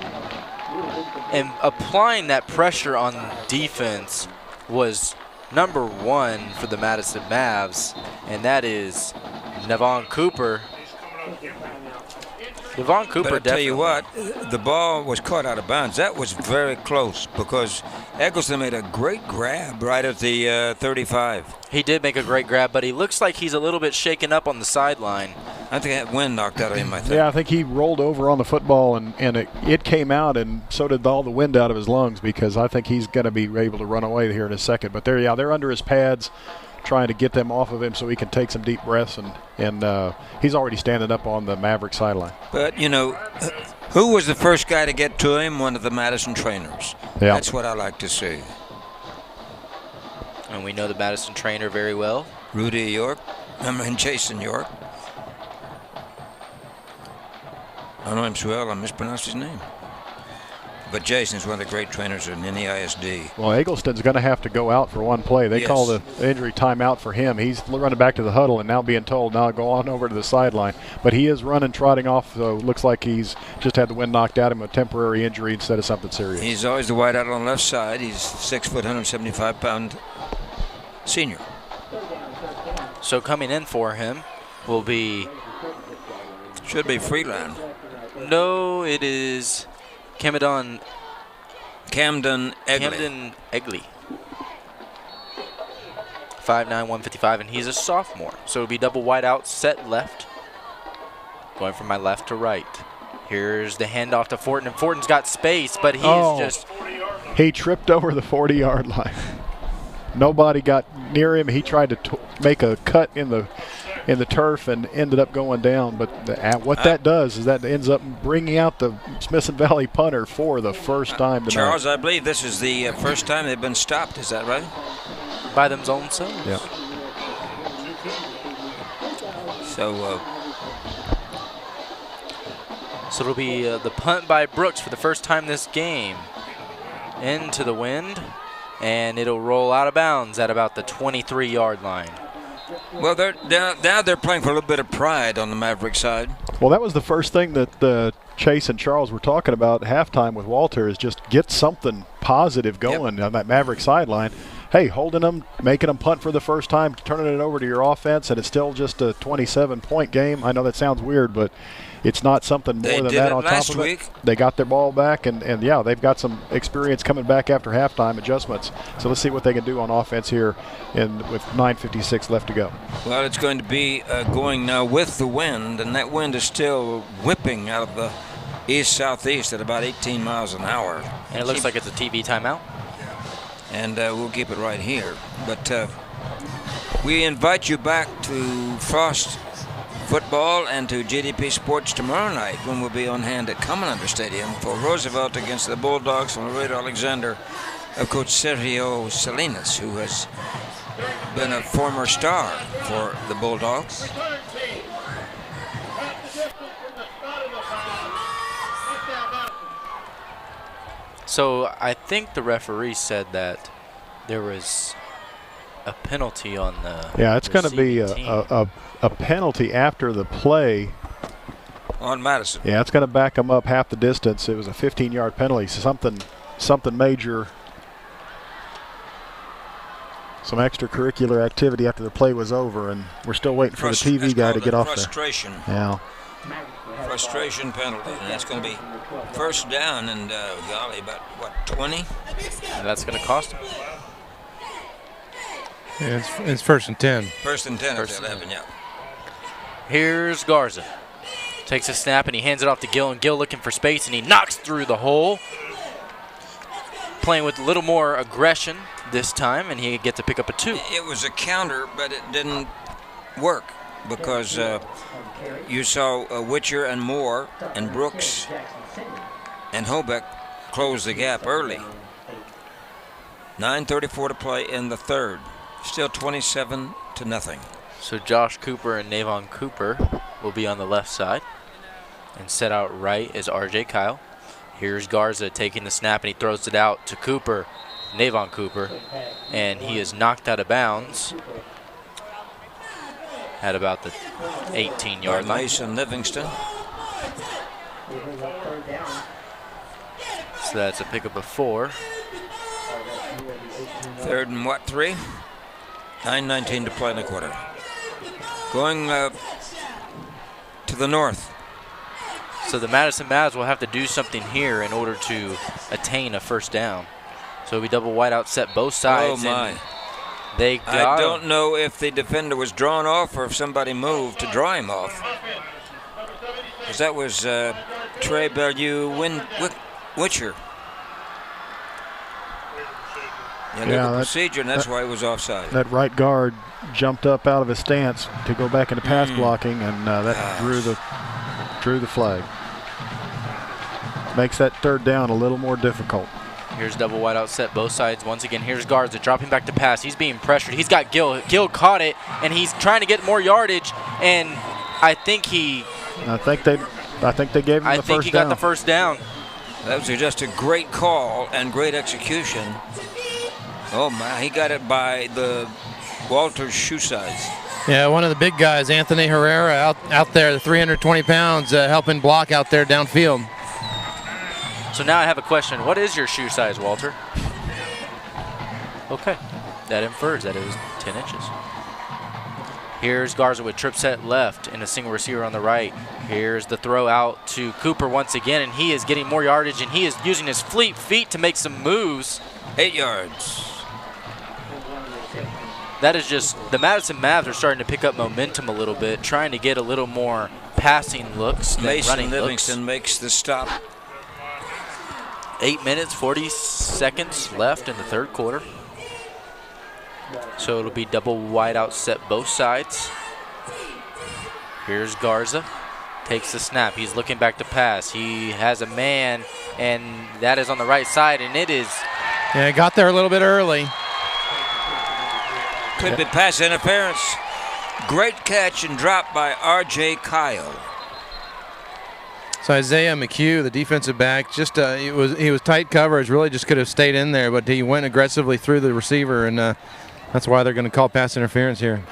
And applying that pressure on defense was number 1 for the Madison Mavs, and that is Nevon Cooper. Nevon Cooper, but I tell you what, the ball was caught out of bounds. That was very close because Eggleston made a great grab right at the 35. He did make a great grab, but he looks like he's a little bit shaken up on the sideline. I think that wind knocked out of him, I think. Yeah, I think he rolled over on the football, and it came out, and so did all the wind out of his lungs, because I think he's going to be able to run away here in a second. But they're under his pads, trying to get them off of him so he can take some deep breaths, and he's already standing up on the Maverick sideline. But, you know, who was the first guy to get to him? One of the Madison trainers. Yeah. That's what I like to see. And we know the Madison trainer very well. Rudy York. Jason York. I know him so well, I mispronounced his name. But Jason's one of the great trainers in NEISD. Well, Eggleston's going to have to go out for one play. They call the injury timeout for him. He's running back to the huddle and now being told, now go on over to the sideline. But he is running, trotting off, so looks like he's just had the wind knocked out of him, a temporary injury instead of something serious. He's always the wide out on the left side. He's 6 foot, 175-pound senior. So coming in for him will be... Should be Freeland. No, it is Camden Egley. Camden Egley. 5'9", 155, and he's a sophomore. So it'll be double wide out, set left. Going from my left to right. Here's the handoff to Fortin, and Fortin's got space, but he's He tripped over the 40-yard line. Nobody got near him. He tried to make a cut in the turf and ended up going down. But what that does is that ends up bringing out the Smithson Valley punter for the first time tonight. Charles, I believe this is the first time they've been stopped. Is that right? By them own selves. Yeah. So it'll be the punt by Brooks for the first time this game. Into the wind, and it'll roll out of bounds at about the 23-yard line. Well, now they're playing for a little bit of pride on the Maverick side. Well, that was the first thing that Chase and Charles were talking about at halftime with Walter, is just get something positive going on that Maverick sideline. Hey, holding them, making them punt for the first time, turning it over to your offense, and it's still just a 27-point game. I know that sounds weird, but it's not something more than that on top of it. They got their ball back, and yeah, they've got some experience coming back after halftime adjustments. So let's see what they can do on offense here with 9:56 left to go. Well, it's going to be going now with the wind, and that wind is still whipping out of the east-southeast at about 18 miles an hour. And it looks like it's a TV timeout. And we'll keep it right here. But we invite you back to Frost football and to GDP Sports tomorrow night, when we'll be on hand at Commonwealth Stadium for Roosevelt against the Bulldogs from Laredo Alexander of Coach Sergio Salinas, who has been a former star for the Bulldogs. So I think the referee said that there was a penalty on the it's going to be a penalty after the play on Madison. Yeah, it's going to back them up half the distance. It was a 15-yard penalty, something major. Some extracurricular activity after the play was over, and we're still waiting for the TV guy to get off there. Frustration. Yeah. Frustration penalty, and that's going to be first down, and golly, about what, 20? And that's going to cost him. Yeah, it's first and 10. First and 10 at 11, yeah. Here's Garza. Takes a snap and he hands it off to Gill, and Gill looking for space, and he knocks through the hole. Playing with a little more aggression this time, and he gets to pick up a 2. It was a counter, but it didn't work because you saw Witcher and Moore and Brooks and Hobeck close the gap early. 9:34 to play in the third. Still 27-0. So Josh Cooper and Navon Cooper will be on the left side. And set out right is R.J. Kyle. Here's Garza taking the snap, and he throws it out to Cooper, Navon Cooper. And he is knocked out of bounds at about the 18-yard line. Mason Livingston. So that's a pickup of 4. 3rd and what, 3? 9:19 to play in the quarter. Going to the north. So the Madison Mavs will have to do something here in order to attain a first down. So it'll be double wide out set both sides. Oh, my. They got I don't know if the defender was drawn off or if somebody moved to draw him off. Because that was Trey Witcher. Yeah, legal procedure, and that's why he was offside. That right guard jumped up out of his stance to go back into pass blocking, and that drew the flag. Makes that 3rd down a little more difficult. Here's double wide out set both sides. Once again, here's Garza dropping back to pass. He's being pressured. He's got Gill. Gill caught it, and he's trying to get more yardage, and I think they gave him the first down. I think he got the first down. That was just a great call and great execution. Oh, my, he got it by the Walter's shoe size. Yeah, one of the big guys, Anthony Herrera, out there, 320 pounds, helping block out there downfield. So now I have a question. What is your shoe size, Walter? Okay. That infers that it was 10 inches. Here's Garza with trip set left and a single receiver on the right. Here's the throw out to Cooper once again, and he is getting more yardage, and he is using his fleet feet to make some moves. 8 yards. That is just, the Madison Mavs are starting to pick up momentum a little bit, trying to get a little more passing looks than Mason running Livingston looks. makes the stop. 8 minutes, 40 seconds left in the 3rd quarter. So it'll be double wide out set both sides. Here's Garza. Takes the snap. He's looking back to pass. He has a man, and that is on the right side, and it is. Yeah, got there a little bit early. Could be pass interference. Great catch and drop by R.J. Kyle. So Isaiah McHugh, the defensive back, just he was tight coverage. Really, just could have stayed in there, but he went aggressively through the receiver, and that's why they're going to call pass interference here.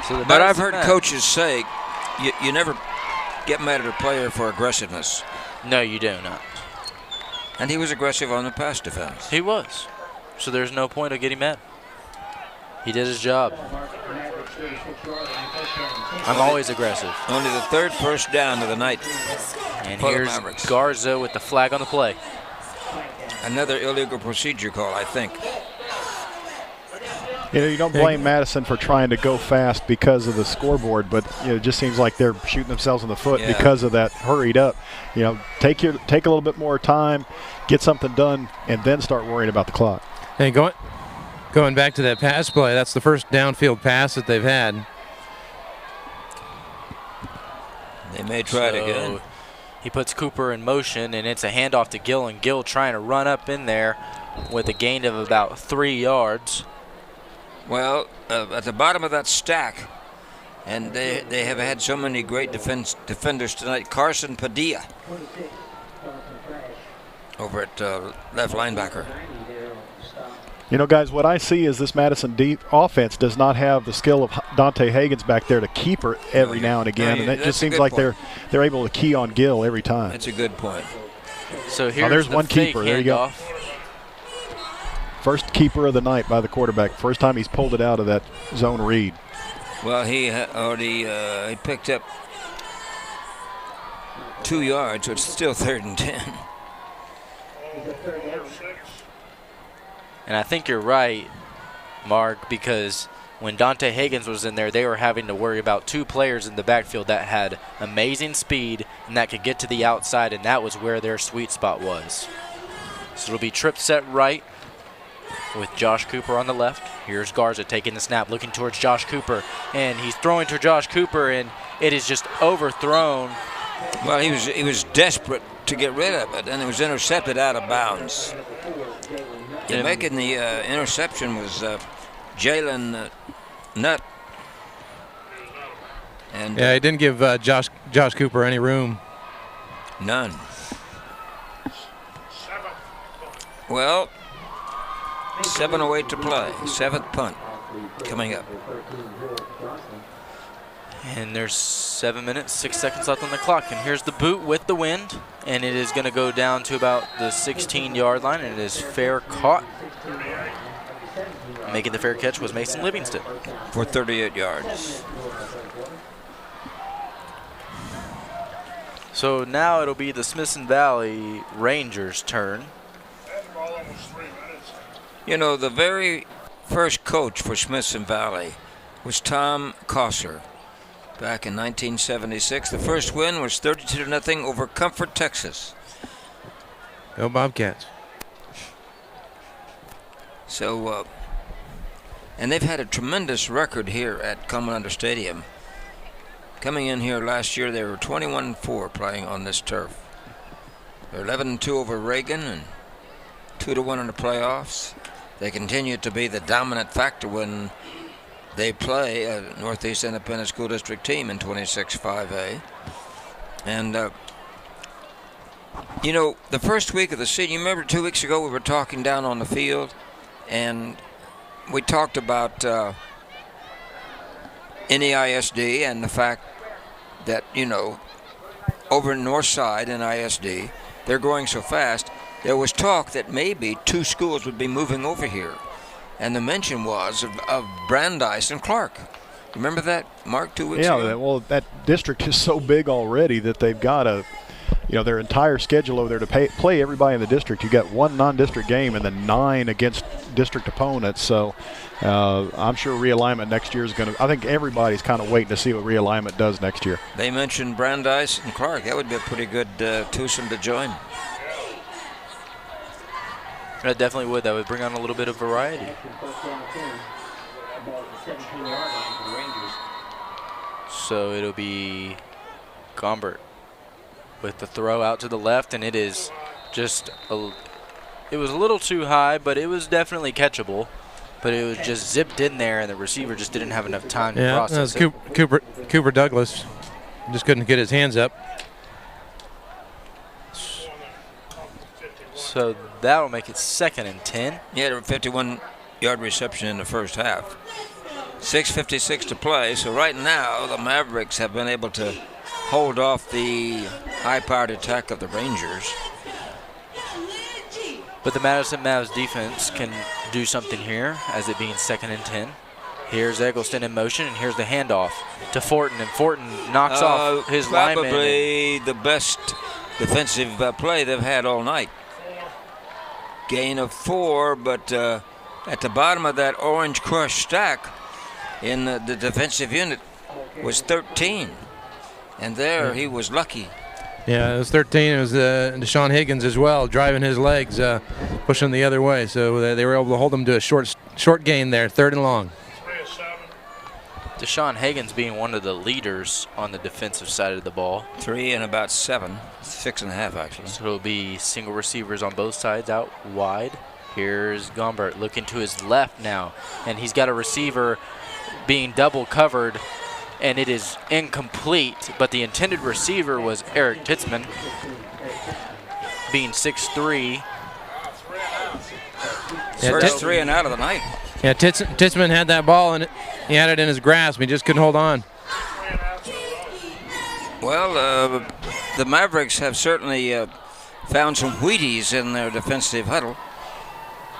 So but I've heard coaches say you never get mad at a player for aggressiveness. No, you do not. And he was aggressive on the pass defense. He was. So there's no point of getting mad. He did his job. I'm always aggressive. Only the 3rd first down of the night. And here's Garza with the flag on the play. Another illegal procedure call, I think. You know, you don't blame Madison for trying to go fast because of the scoreboard, but it just seems like they're shooting themselves in the foot because of that hurried up. You know, take a little bit more time, get something done, and then start worrying about the clock. And going back to that pass play, that's the first downfield pass that they've had. They may try it again. He puts Cooper in motion, and it's a handoff to Gill, and Gill trying to run up in there with a gain of about 3 yards. Well, at the bottom of that stack, and they have had so many great defenders tonight. Carson Padilla over at left linebacker. You know, guys, what I see is this Madison offense does not have the skill of Dante Hagens back there to keep her every now and again, and it just seems like they're able to key on Gill every time. That's a good point. So here's there's one keeper. There you go. First keeper of the night by the quarterback. First time he's pulled it out of that zone read. Well, he already he picked up 2 yards, so it's still 3rd and 10. And I think you're right, Mark, because when Dante Hagens was in there, they were having to worry about 2 players in the backfield that had amazing speed and that could get to the outside, and that was where their sweet spot was. So it'll be trip set right with Josh Cooper on the left. Here's Garza taking the snap, looking towards Josh Cooper, and he's throwing to Josh Cooper, and it is just overthrown Well, he was desperate to get rid of it, and it was intercepted out of bounds. Making the interception was Jalen Nutt. And yeah, he didn't give Josh Cooper any room. None. Well, 7:08 to play. 7th punt coming up. And there's 7 minutes, 6 seconds left on the clock. And here's the boot with the wind. And it is going to go down to about the 16-yard line. And it is fair caught. Making the fair catch was Mason Livingston. For 38 yards. So now it'll be the Smithson Valley Rangers' turn. You know, the very first coach for Smithson Valley was Tom Kosser back in 1976. The first win was 32-0 over Comfort, Texas. Go Bobcats. So, and they've had a tremendous record here at Commander Stadium. Coming in here last year, they were 21-4 playing on this turf. They're 11-2 over Reagan and 2-1 in the playoffs. They continue to be the dominant factor when they play a Northeast Independent School District team in 26-5A. And, you know, the first week of the season, you remember 2 weeks ago we were talking down on the field, and we talked about NEISD and the fact that, you know, over in North Side in ISD, they're growing so fast. There was talk that maybe 2 schools would be moving over here. And the mention was of Brandeis and Clark. Remember that, Mark, 2 weeks ago? Yeah, well, that district is so big already that they've got their entire schedule over there to play everybody in the district. You got 1 non-district game and then 9 against district opponents. So I'm sure realignment next year is going to. I think everybody's kind of waiting to see what realignment does next year. They mentioned Brandeis and Clark. That would be a pretty good twosome to join. That definitely would. That would bring on a little bit of variety. So it'll be Gombert with the throw out to the left, and it is just it was a little too high, but it was definitely catchable. But it was just zipped in there, and the receiver just didn't have enough time to process it. Cooper Douglas just couldn't get his hands up. So that'll make it 2nd and 10. Yeah, there were 51-yard reception in the first half. 6:56 to play. So right now, the Mavericks have been able to hold off the high-powered attack of the Rangers. But the Madison Mavs defense can do something here, as it being 2nd and 10. Here's Eggleston in motion, and here's the handoff to Fortin, and Fortin knocks off his lineman. Probably the best defensive play they've had all night. Gain of 4, but at the bottom of that orange crush stack in the defensive unit was 13. And there he was lucky. Yeah, it was 13. It was Deshaun Higgins as well, driving his legs, pushing the other way. So they were able to hold him to a short gain there, 3rd and long. Deshaun Higgins being one of the leaders on the defensive side of the ball. 3 and about 7, 6.5 actually. So it'll be single receivers on both sides out wide. Here's Gombert looking to his left now, and he's got a receiver being double covered, and it is incomplete, but the intended receiver was Eric Titzman, being 6'3". First 3 and out of the night. Yeah, Titzman had that ball, and he had it in his grasp. He just couldn't hold on. Well, the Mavericks have certainly found some Wheaties in their defensive huddle,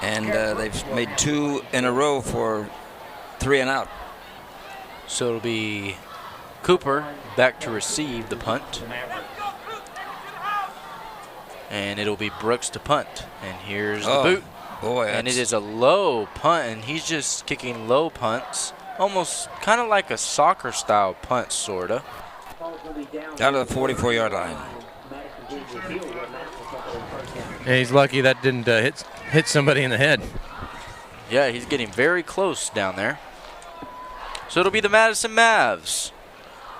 and they've made 2 in a row for 3 and out. So it'll be Cooper back to receive the punt. And it'll be Brooks to punt. And here's the boot. Boy, and it is a low punt, and he's just kicking low punts, almost kind of like a soccer-style punt, sort of. Down to the 44-yard line. Yeah, he's lucky that didn't hit somebody in the head. Yeah, he's getting very close down there. So it'll be the Madison Mavs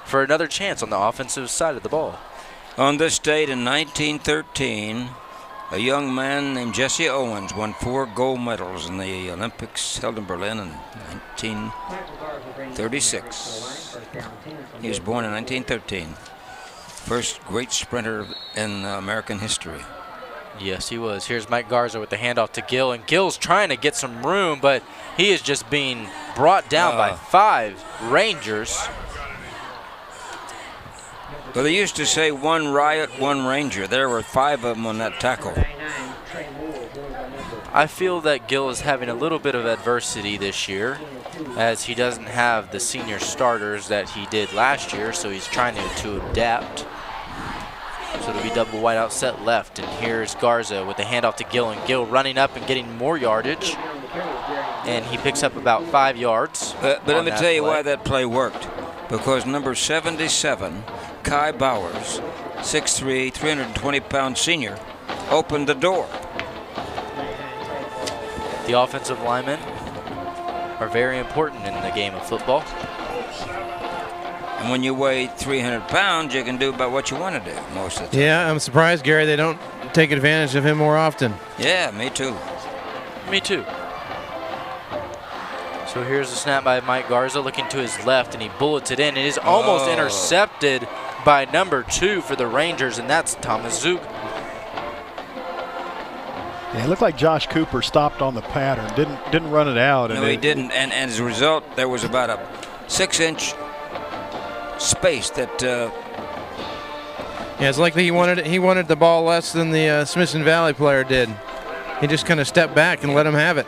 for another chance on the offensive side of the ball. On this date in 1913, a young man named Jesse Owens won 4 gold medals in the Olympics held in Berlin in 1936. He was born in 1913. First great sprinter in American history. Yes, he was. Here's Mike Garza with the handoff to Gill, and Gill's trying to get some room, but he is just being brought down by 5 Rangers. Well, they used to say 1 riot, 1 ranger. There were 5 of them on that tackle. I feel that Gill is having a little bit of adversity this year, as he doesn't have the senior starters that he did last year, so he's trying to adapt. So it'll be double wide out set left, and here's Garza with the handoff to Gill, and Gill running up and getting more yardage, and he picks up about 5 yards. But let me tell you why that play worked. Because number 77, Kai Bowers, 6'3", 320-pound senior, opened the door. The offensive linemen are very important in the game of football. And when you weigh 300 pounds, you can do about what you want to do most of the time. Yeah, I'm surprised, Gary, they don't take advantage of him more often. Yeah, me too. Me too. So here's the snap by Mike Garza looking to his left, and he bullets it in. It is almost intercepted by number 2 for the Rangers, and that's Thomas Zug. Yeah, it looked like Josh Cooper stopped on the pattern, didn't run it out. No, he didn't. And as a result, there was about a 6-inch space that. Yeah, it's likely he wanted the ball less than the Smithson Valley player did. He just kind of stepped back and let him have it.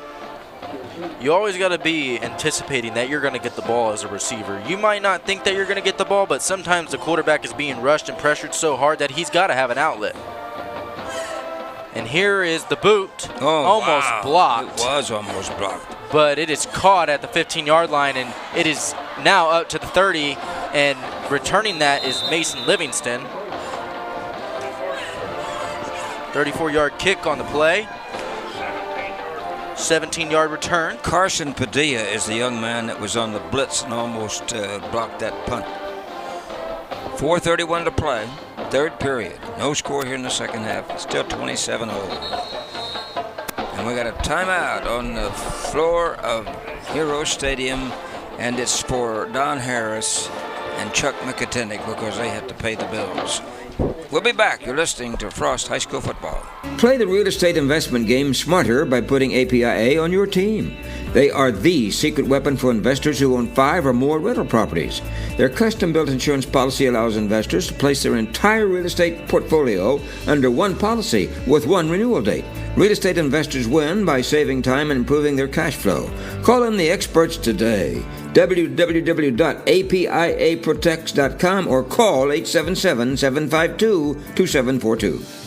You always got to be anticipating that you're going to get the ball as a receiver. You might not think that you're going to get the ball, but sometimes the quarterback is being rushed and pressured so hard that he's got to have an outlet. And here is the boot, almost blocked. It was almost blocked. But it is caught at the 15-yard line, and it is now up to the 30, and returning that is Mason Livingston. 34-yard kick on the play. 17-yard return. Carson Padilla is the young man that was on the blitz and almost blocked that punt. 4:31 to play, 3rd period. No score here in the second half. Still 27-0. And we got a timeout on the floor of Hero Stadium, and it's for Don Harris and Chuck McIntyre because they have to pay the bills. We'll be back. You're listening to Frost High School Football. Play the real estate investment game smarter by putting APIA on your team. They are the secret weapon for investors who own 5 or more rental properties. Their custom-built insurance policy allows investors to place their entire real estate portfolio under one policy with one renewal date. Real estate investors win by saving time and improving their cash flow. Call in the experts today. www.apiaprotects.com or call 877-752-2742.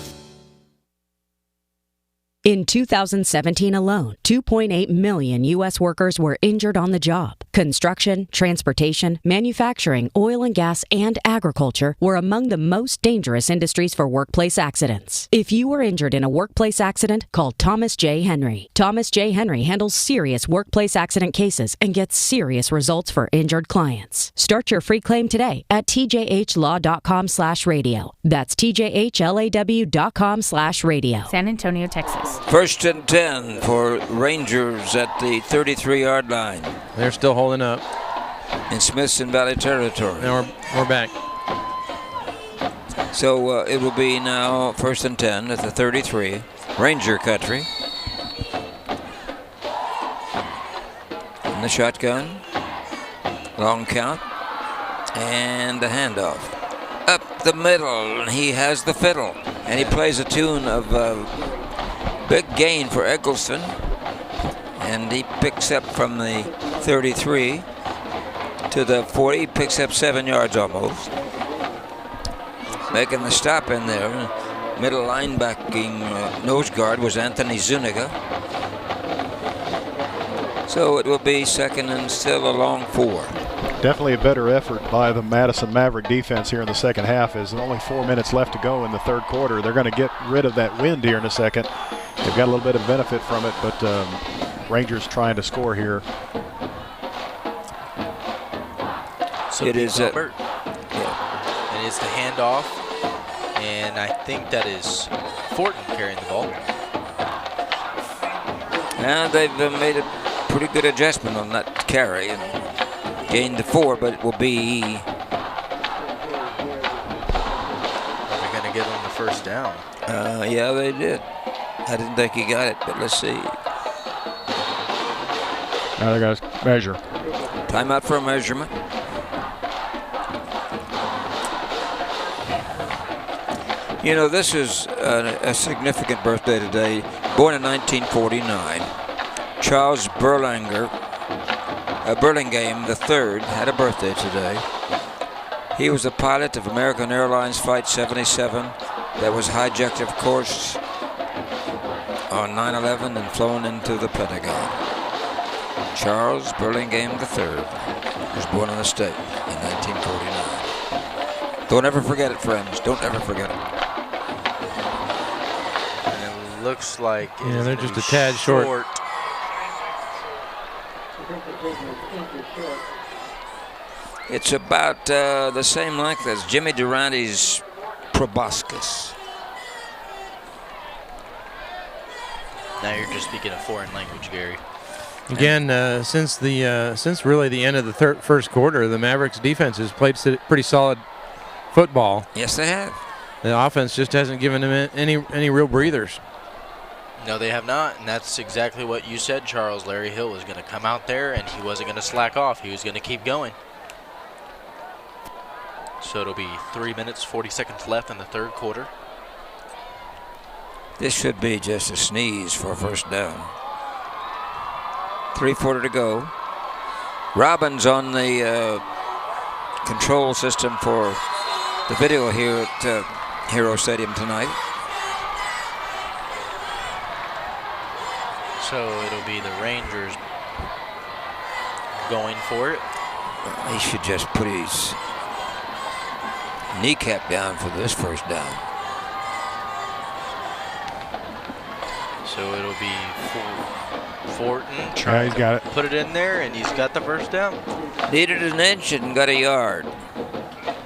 In 2017 alone, 2.8 million U.S. workers were injured on the job. Construction, transportation, manufacturing, oil and gas, and agriculture were among the most dangerous industries for workplace accidents. If you were injured in a workplace accident, call Thomas J. Henry. Thomas J. Henry handles serious workplace accident cases and gets serious results for injured clients. Start your free claim today at tjhlaw.com/radio. That's tjhlaw.com/radio. San Antonio, Texas. 1st and 10 for Rangers at the 33-yard line. They're still holding up. In Smithson Valley territory. Now we're back. So it will be now 1st and 10 at the 33. Ranger country. In the shotgun. Long count. And the handoff. Up the middle. And he has the fiddle. And he plays a tune of big gain for Eggleston. And he picks up from the 33 to the 40. He picks up 7 yards almost. Making the stop in there. Middle linebacking nose guard was Anthony Zuniga. So it will be 2nd and still a long 4. Definitely a better effort by the Madison Maverick defense here in the second half. As only 4 minutes left to go in the 3rd quarter. They're going to get rid of that wind here in a second. They've got a little bit of benefit from it, but Rangers trying to score here. So it is Gilbert. It is the handoff. And I think that is Fortin carrying the ball. And they've made a pretty good adjustment on that carry and gained the 4, but it will be... Are they going to give him the first down? Yeah, they did. I didn't think he got it, but let's see. Now they got to measure. Timeout for a measurement. You know, this is a significant birthday today. Born in 1949, Charles Burlingame III had a birthday today. He was a pilot of American Airlines Flight 77 that was hijacked, of course, on 9/11 and flown into the Pentagon. Charles Burlingame III was born in the state in 1949. Don't ever forget it, friends. Don't ever forget it. Looks like they're just a tad short. It's about the same length as Jimmy Durante's proboscis. Now you're just speaking a foreign language, Gary. Again, since really the end of the first quarter, the Mavericks defense has played pretty solid football. Yes, they have. The offense just hasn't given them any real breathers. No, they have not, and that's exactly what you said, Charles. Larry Hill was going to come out there, and he wasn't going to slack off. He was going to keep going. So it'll be 3 minutes, 40 seconds left in the third quarter. This should be just a sneeze for a first down. 3:40 to go. Robbins on the control system for the video here at Hero Stadium tonight. So it'll be the Rangers going for it. He should just put his kneecap down for this first down. So it'll be Fortin trying to put it in there, and he's got the first down. Needed an inch and got a yard.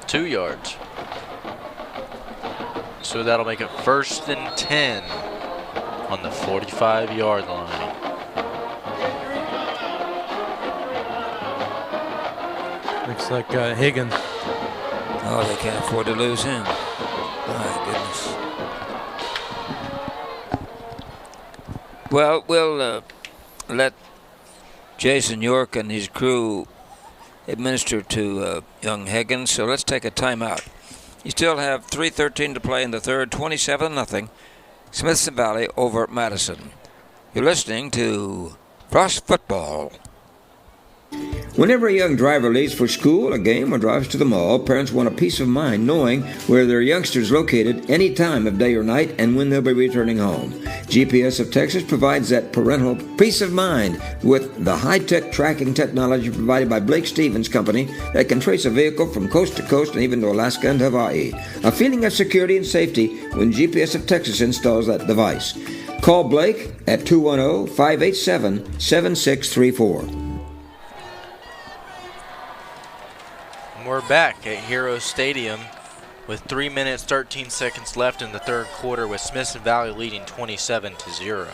2 yards. So that'll make it 1st and 10 on the 45-yard line. Looks like Higgins. Oh, they can't afford to lose him. My goodness. Well, we'll let Jason York and his crew administer to young Higgins, so let's take a timeout. You still have 3:13 to play in the third, 27-0. Smithson Valley over Madison. You're listening to Frost Football. Whenever a young driver leaves for school, a game, or drives to the mall, parents want a peace of mind knowing where their youngster is located any time of day or night and when they'll be returning home. GPS of Texas provides that parental peace of mind with the high-tech tracking technology provided by Blake Stevens Company that can trace a vehicle from coast to coast and even to Alaska and Hawaii. A feeling of security and safety when GPS of Texas installs that device. Call Blake at 210-587-7634. We're back at Hero Stadium with 3 minutes, 13 seconds left in the third quarter with Smithson Valley leading 27-0.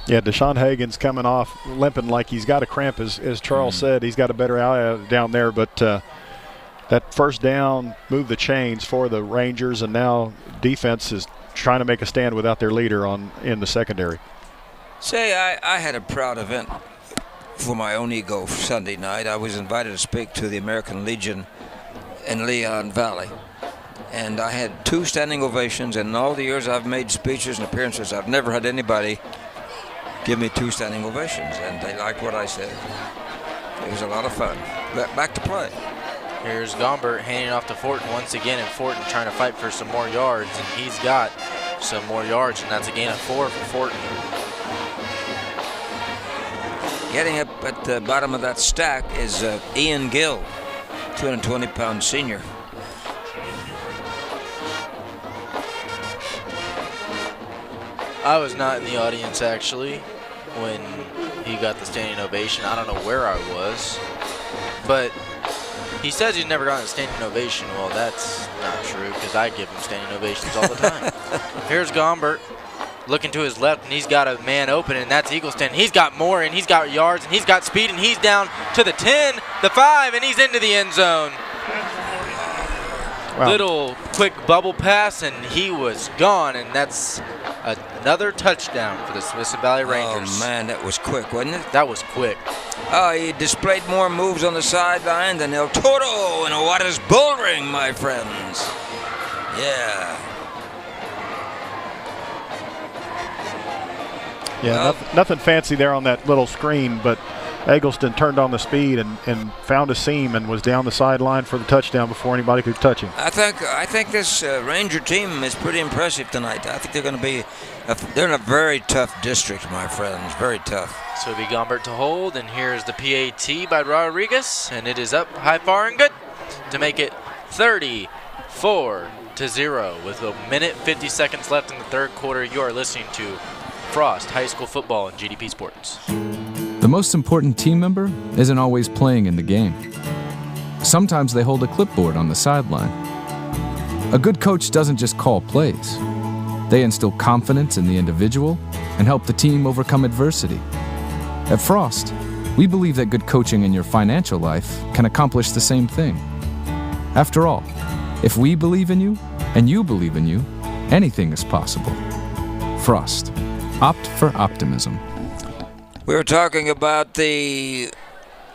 Yeah, Deshaun Hagen's coming off limping like he's got a cramp, as Charles said. He's got a better eye down there, but that first down moved the chains for the Rangers, and now defense is trying to make a stand without their leader in the secondary. Say, I had a proud event for my own ego Sunday night. I was invited to speak to the American Legion in Leon Valley, and I had 2 standing ovations, and in all the years I've made speeches and appearances, I've never had anybody give me 2 standing ovations, and they liked what I said. It was a lot of fun. Back to play. Here's Gombert handing off to Fortin once again, and Fortin trying to fight for some more yards, and he's got some more yards, and that's a gain of 4 for Fortin. Getting up at the bottom of that stack is Ian Gill, 220-pound senior. I was not in the audience, actually, when he got the standing ovation. I don't know where I was, but He says he's never gotten a standing ovation. Well, that's not true because I give him standing ovations all the time. Here's Gombert looking to his left, and he's got a man open, and that's Eagleston. He's got more, and he's got yards, and he's got speed, and he's down to the 10, the 5, and he's into the end zone. Wow. Little quick bubble pass, and he was gone, and that's another touchdown for the Smithson Valley Rangers. Oh, man, that was quick, wasn't it? That was quick. Oh, he displayed more moves on the sideline than El Toro in a Waters bull ring, my friends. Yeah. Yeah, Well, nothing fancy there on that little screen, but Eggleston turned on the speed and found a seam and was down the sideline for the touchdown before anybody could touch him. I think this Ranger team is pretty impressive tonight. I think they're going to be they're in a very tough district, my friends, very tough. So it'll be Gombert to hold, and here's the PAT by Rodriguez, and it is up high, far, and good to make it 34-0 with a minute 50 seconds left in the third quarter. You are listening to Frost High School Football and GDP Sports. The most important team member isn't always playing in the game. Sometimes they hold a clipboard on the sideline. A good coach doesn't just call plays. They instill confidence in the individual and help the team overcome adversity. At Frost, we believe that good coaching in your financial life can accomplish the same thing. After all, if we believe in you and you believe in you, anything is possible. Frost. Opt for optimism. We were talking about the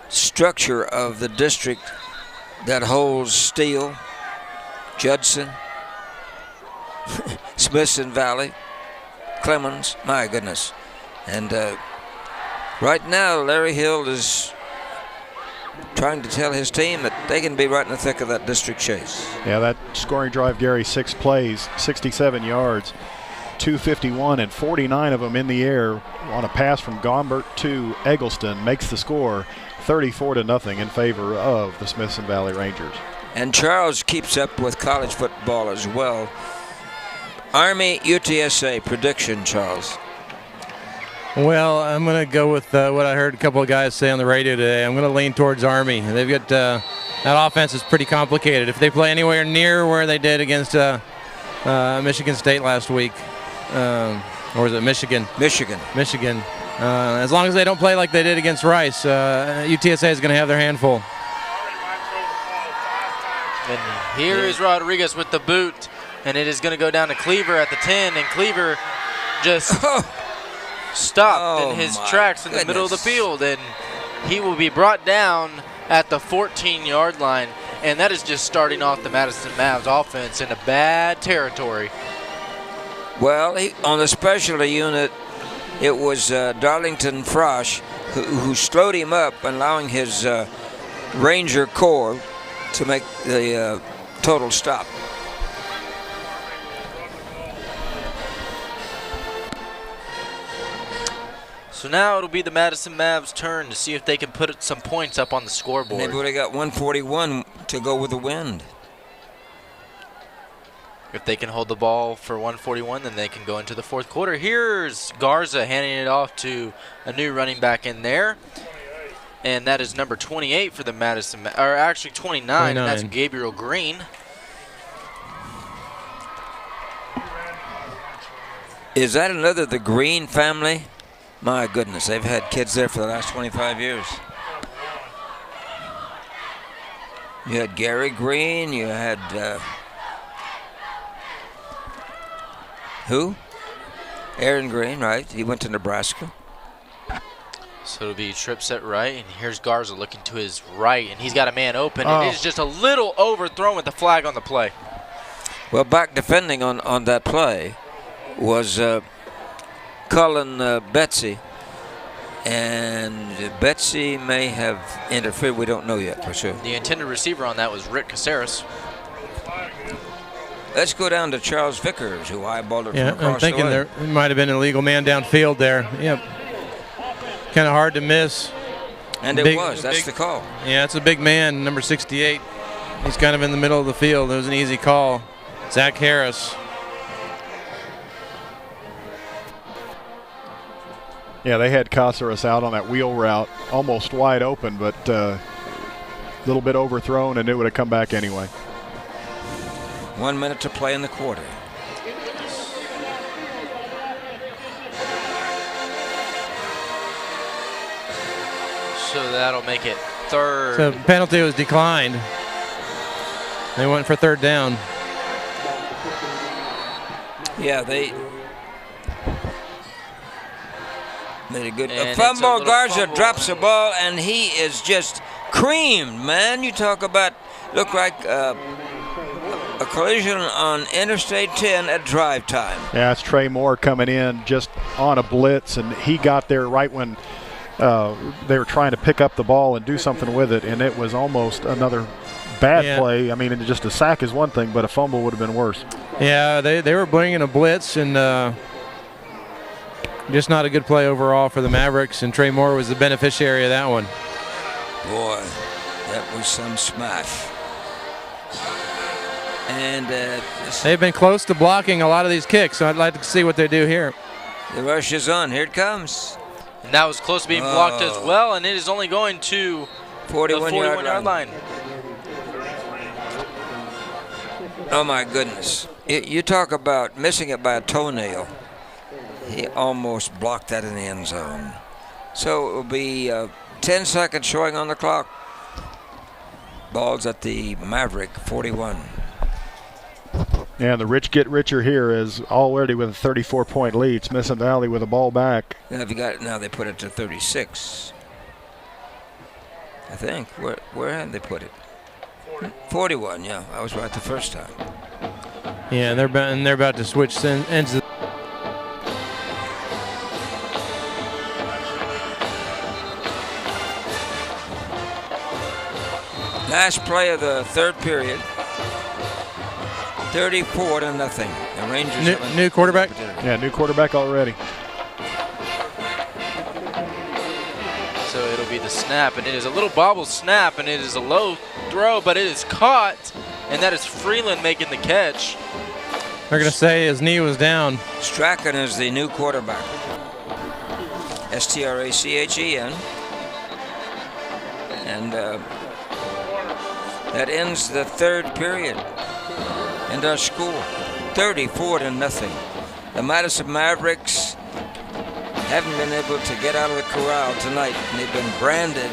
structure of the district that holds Steele, Judson, Smithson Valley, Clemens, my goodness. And right now, Larry Hill is trying to tell his team that they can be right in the thick of that district chase. Yeah, that scoring drive, Gary, 6 plays, 67 yards. 251 and 49 of them in the air on a pass from Gombert to Eggleston makes the score 34-0 in favor of the Smithson Valley Rangers. And Charles keeps up with college football as well. Army UTSA prediction, Charles. Well, I'm going to go with what I heard a couple of guys say on the radio today. I'm going to lean towards Army. They've got that offense is pretty complicated. If they play anywhere near where they did against Michigan State last week, or was it Michigan? Michigan. As long as they don't play like they did against Rice, UTSA is going to have their handful. And here is Rodriguez with the boot, and it is going to go down to Cleaver at the 10, and Cleaver just stopped in his tracks in the middle of the field, and he will be brought down at the 14-yard line, and that is just starting off the Madison Mavs offense in a bad territory. Well, on the specialty unit, it was Darlington Frosch who slowed him up, allowing his Ranger Corps to make the total stop. So now it'll be the Madison Mavs' turn to see if they can put some points up on the scoreboard. Maybe they got 141 to go with the wind. If they can hold the ball for 141, then they can go into the fourth quarter. Here's Garza handing it off to a new running back in there. And that is number 28 for the Madison, or actually 29, and that's Gabriel Green. Is that another the Green family? My goodness, they've had kids there for the last 25 years. You had Gary Green, you had, who? Aaron Green, right? He went to Nebraska. So it'll be trip set right, and here's Garza looking to his right, and he's got a man open. Oh. It is just a little overthrown with the flag on the play. Well, back defending on that play was Cullen Betsy, and Betsy may have interfered. We don't know yet for sure. The intended receiver on that was Rick Caceres. Let's go down to Charles Vickers, who eyeballed it from across the way. I'm thinking there might have been an illegal man downfield there. Yep. Kind of hard to miss. And it was. That's the call. Yeah, it's a big man, number 68. He's kind of in the middle of the field. It was an easy call. Zach Harris. Yeah, they had Caceres out on that wheel route, almost wide open, but little bit overthrown, and it would have come back anyway. 1 minute to play in the quarter. So that'll make it third. So penalty was declined. They went for third down. Yeah, they made a good And fumble. it's a Garza fumble. drops the ball, and he is just creamed, man. You talk about look like a collision on Interstate 10 at drive time. Yeah, it's Trey Moore coming in just on a blitz, and he got there right when they were trying to pick up the ball and do something with it, and it was almost another bad play. I mean, just a sack is one thing, but a fumble would have been worse. Yeah, they were bringing a blitz, and just not a good play overall for the Mavericks, and Trey Moore was the beneficiary of that one. Boy, that was some smash. And they've been close to blocking a lot of these kicks, so I'd like to see what they do here. The rush is on. Here it comes. And that was close to being blocked as well, and it is only going to 41-yard line. Oh, my goodness. You talk about missing it by a toenail. He almost blocked that in the end zone. So it will be 10 seconds showing on the clock. Ball's at the Maverick 41. And the rich get richer here is already with a 34-point lead. Smithson Valley with a ball back. Now, if you got it now, they put it to 36. I think. Where had they put it? 41. Yeah, I was right the first time. Yeah, they're about to switch ends. Last play of the third period. 34-0. The Rangers. New quarterback. Yeah, new quarterback already. So it'll be the snap, and it is a little bobble snap, and it is a low throw, but it is caught, and that is Freeland making the catch. They're going to say his knee was down. Strachan is the new quarterback. Stracchen. And that ends the third period. And our score, 34-0. The Madison Mavericks haven't been able to get out of the corral tonight. And they've been branded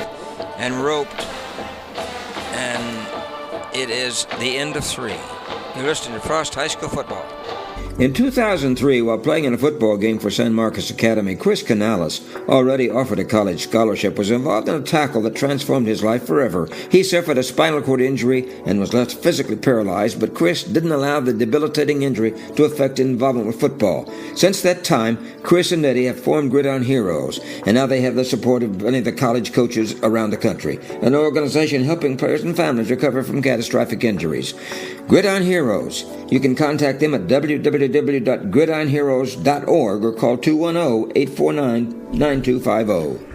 and roped. And it is the end of 3. You're listening to Frost High School Football. In 2003, while playing in a football game for San Marcos Academy, Chris Canales, already offered a college scholarship, was involved in a tackle that transformed his life forever. He suffered a spinal cord injury and was left physically paralyzed, but Chris didn't allow the debilitating injury to affect his involvement with football. Since that time, Chris and Eddie have formed Gridiron Heroes, and now they have the support of many of the college coaches around the country, an organization helping players and families recover from catastrophic injuries. Gridiron Heroes. You can contact them at www.gridironheroes.org or call 210-849-9250.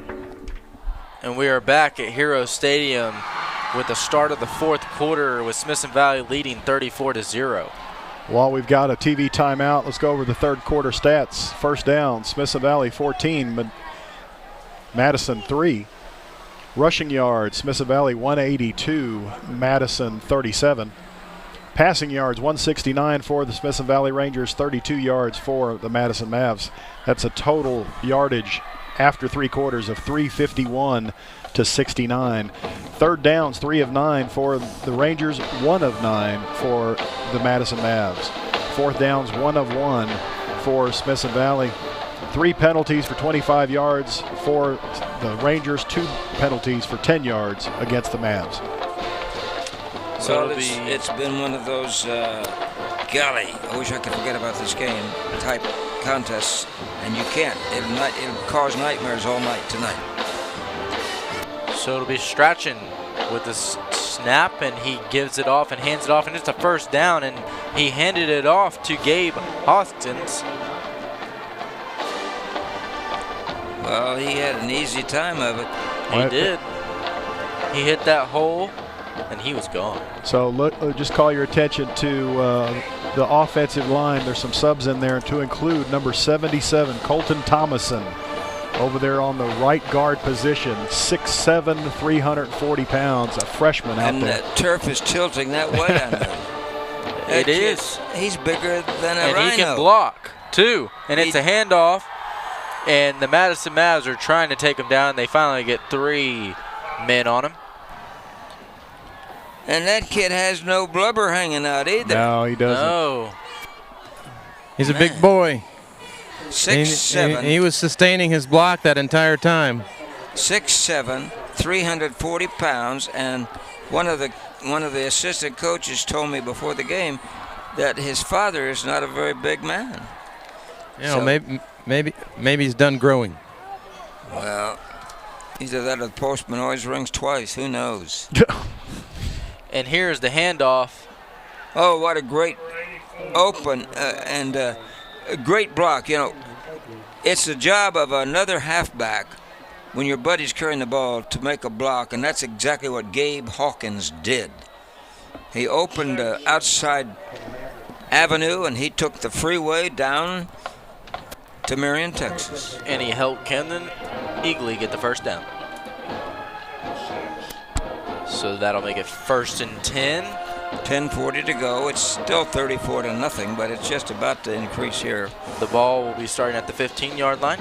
And we are back at Hero Stadium with the start of the fourth quarter with Smithson Valley leading 34-0. While we've got a TV timeout, let's go over the third quarter stats. First down, Smithson Valley 14, Madison 3. Rushing yards, Smithson Valley 182, Madison 37. Passing yards, 169 for the Smithson Valley Rangers, 32 yards for the Madison Mavs. That's a total yardage after 3 quarters of 351 to 69. Third downs, 3 of 9 for the Rangers, 1 of 9 for the Madison Mavs. Fourth downs, 1 of 1 for Smithson Valley. 3 penalties for 25 yards for the Rangers, 2 penalties for 10 yards against the Mavs. So it's been one of those, golly, I wish I could forget about this game type contests, and you can't. It'll cause nightmares all night tonight. So it'll be Strachan with the snap, and he gives it off and hands it off, and it's a first down, and he handed it off to Gabe Hoskins. Well, he had an easy time of it. He did. He hit that hole, and he was gone. So look, just call your attention to the offensive line. There's some subs in there to include number 77, Colton Thomason, over there on the right guard position. 6'7", 340 pounds, a freshman out there. And the turf is tilting that way, I know. It is. He's bigger than a and rhino. He can block, too. And it's a handoff. And the Madison Mavs are trying to take him down. They finally get 3 men on him. And that kid has no blubber hanging out either. No, he doesn't. No. He's a big boy. 6'7". He was sustaining his block that entire time. 6'7", 340 pounds, and one of the assistant coaches told me before the game that his father is not a very big man. You know, maybe he's done growing. Well, either that or the postman always rings twice. Who knows? And here's the handoff. Oh, what a great open and a great block. You know, it's the job of another halfback when your buddy's carrying the ball to make a block, and that's exactly what Gabe Hawkins did. He opened outside avenue, and he took the freeway down to Marion, Texas. And he helped Camden Eagley get the first down. So that'll make it 1st and 10. 10:40 to go. It's still 34-0, but it's just about to increase here. The ball will be starting at the 15-yard line.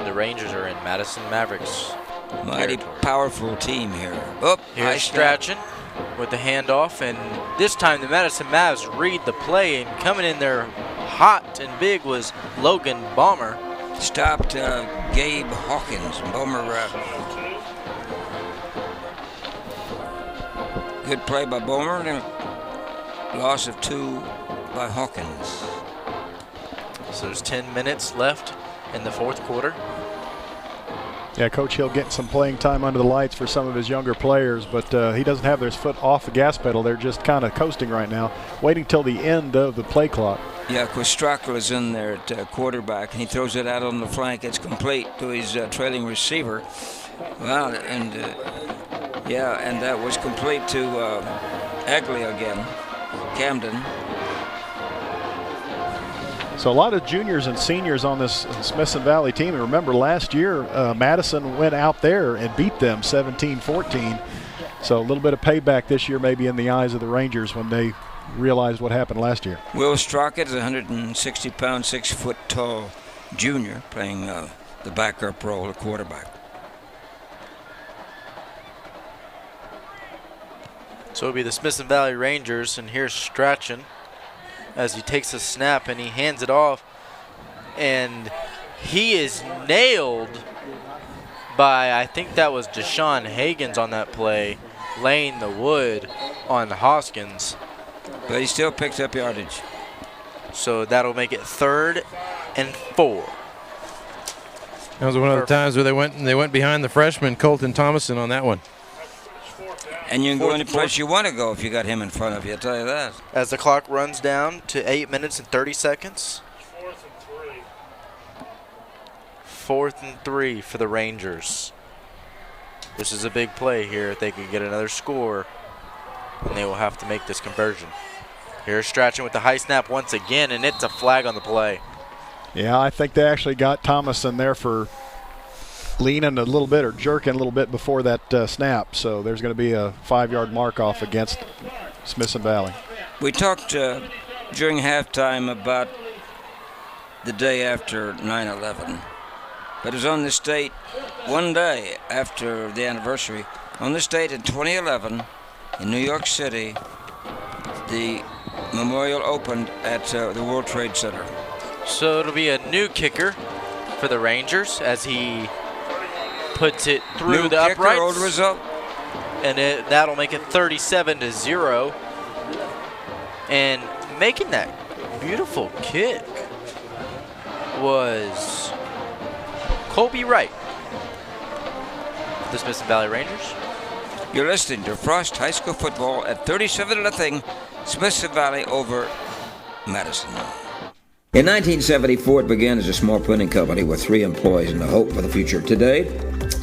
The Rangers are in Madison Mavericks. Mighty territory. Powerful team here. Oh, Here's Strachan with the handoff, and this time the Madison Mavs read the play, and coming in there hot and big was Logan Balmer. Stopped Gabe Hawkins. Balmer. Good play by Balmer, and a loss of 2 by Hawkins. So there's 10 minutes left in the 4th quarter. Yeah, Coach Hill getting some playing time under the lights for some of his younger players, but he doesn't have his foot off the gas pedal. They're just kind of coasting right now, waiting till the end of the play clock. Yeah, because Strachan is in there at quarterback, and he throws it out on the flank. It's complete to his trailing receiver. Well, and and that was complete to Egley again, Camden. So a lot of juniors and seniors on this Smithson Valley team. And remember, last year Madison went out there and beat them 17-14. So a little bit of payback this year maybe in the eyes of the Rangers when they realized what happened last year. Will Strachan is a 160-pound, 6-foot-tall junior playing the backup role of quarterback. So it'll be the Smithson Valley Rangers, and here's Strachan as he takes a snap and he hands it off, and he is nailed by, I think that was Deshaun Hagens on that play, laying the wood on Hoskins. But he still picks up yardage. So that'll make it 3rd and 4. That was one of the times where they went behind the freshman Colton Thomason on that one. And you can go any place you want to go if you got him in front of you, I'll tell you that. As the clock runs down to 8 minutes and 30 seconds. 4th and 3 for the Rangers. This is a big play here. If they could get another score, and they will have to make this conversion. Here's Strachan with the high snap once again, and it's a flag on the play. Yeah, I think they actually got Thomason there for leaning a little bit or jerking a little bit before that snap. So there's going to be a 5-yard mark off against Smithson Valley. We talked during halftime about the day after 9/11. But it was on this date, one day after the anniversary, on this date in 2011 in New York City, the memorial opened at the World Trade Center. So it'll be a new kicker for the Rangers as he puts it through the uprights. Old result. And that'll make it 37-0. And making that beautiful kick was Colby Wright, the Smithson Valley Rangers. You're listening to Frost High School football at 37-0, Smithson Valley over Madison. In 1974, it began as a small printing company with 3 employees and a hope for the future. Today,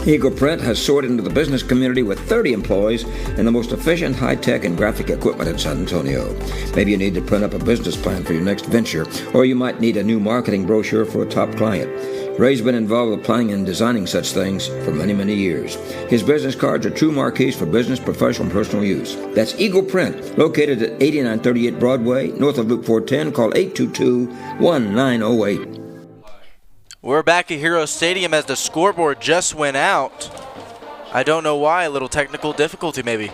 Eagle Print has soared into the business community with 30 employees and the most efficient high-tech and graphic equipment in San Antonio. Maybe you need to print up a business plan for your next venture, or you might need a new marketing brochure for a top client. Ray's been involved with planning and designing such things for many, many years. His business cards are true marquees for business, professional, and personal use. That's Eagle Print, located at 8938 Broadway, north of Loop 410. Call 822-1908. We're back at Hero Stadium as the scoreboard just went out. I don't know why. A little technical difficulty, maybe.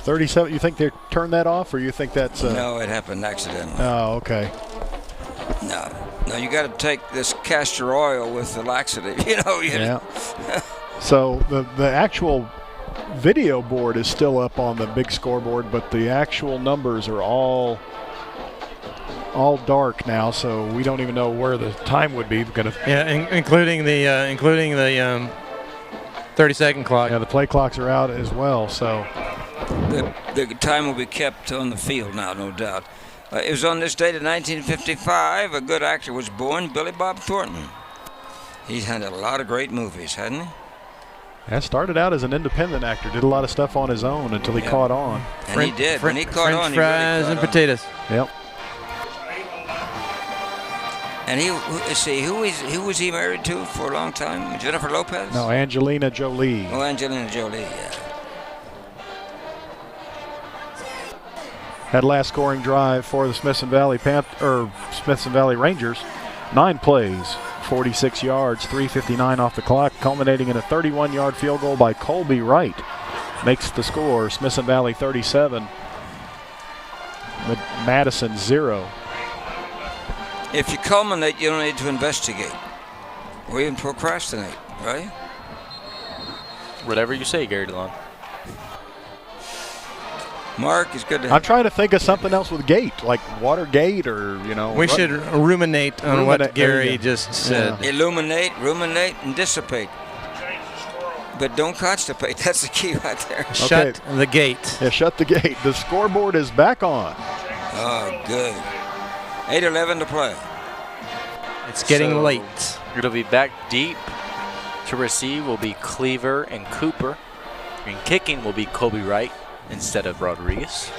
37. You think they turned that off, or you think that's? No, it happened accidentally. Oh, okay. No, you got to take this castor oil with the laxative. Yeah. So the actual video board is still up on the big scoreboard, but the actual numbers are all dark now, so we don't even know where the time would be. Including the 30-second clock. Yeah, the play clocks are out as well. So the time will be kept on the field now, no doubt. It was on this date in 1955. A good actor was born, Billy Bob Thornton. He's had a lot of great movies, hadn't he? Yeah, started out as an independent actor, did a lot of stuff on his own until he caught on. And he did. When he caught on, he really caught on. and potatoes. Yep. And who was he married to for a long time? Jennifer Lopez? No, Angelina Jolie. Oh, Angelina Jolie, yeah. Had last scoring drive for the Smithson Valley Rangers. 9 plays, 46 yards, 3:59 off the clock, culminating in a 31-yard field goal by Colby Wright. Makes the score Smithson Valley 37, Madison 0. If you culminate, you don't need to investigate or even procrastinate, right? Whatever you say, Gary DeLon. Mark is good to have. I'm trying to think of something else with gate, like Watergate or, We should ruminate on what Gary just said. Yeah. Illuminate, ruminate, and dissipate. But don't constipate. That's the key right there. Shut the gate. Yeah, shut the gate. The scoreboard is back on. Oh, good. 8:11 to play. It's getting late. It'll be back deep. To receive will be Cleaver and Cooper. And kicking will be Colby Wright instead of Rodriguez.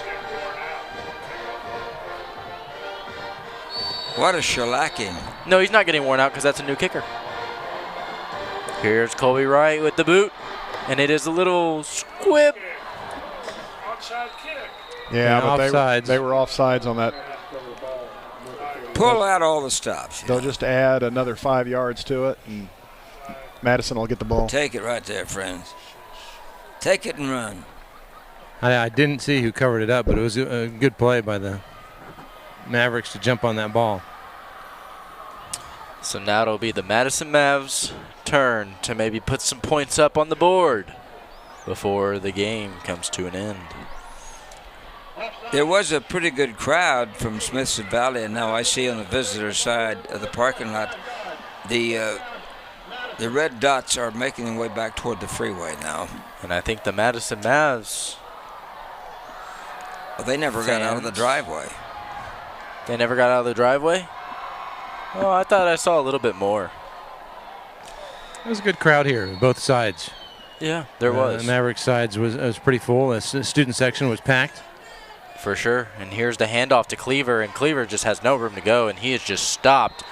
What a shellacking. No, he's not getting worn out because that's a new kicker. Here's Colby Wright with the boot. And it is a little squib. Outside kick. Yeah, but they were offsides on that. Pull out all the stops. They'll just add another 5 yards to it, and Madison will get the ball. Take it right there, friends. Take it and run. I didn't see who covered it up, but it was a good play by the Mavericks to jump on that ball. So now it'll be the Madison Mavs' turn to maybe put some points up on the board before the game comes to an end. There was a pretty good crowd from Smithson Valley, and now I see on the visitor side of the parking lot the red dots are making their way back toward the freeway now. And I think the Madison Mavs, they never got out of the driveway. They never got out of the driveway? Oh, I thought I saw a little bit more. It was a good crowd here, both sides. Yeah, there was. The Mavericks sides was pretty full. The student section was packed. For sure. And here's the handoff to Cleaver, and Cleaver just has no room to go, and he is just stopped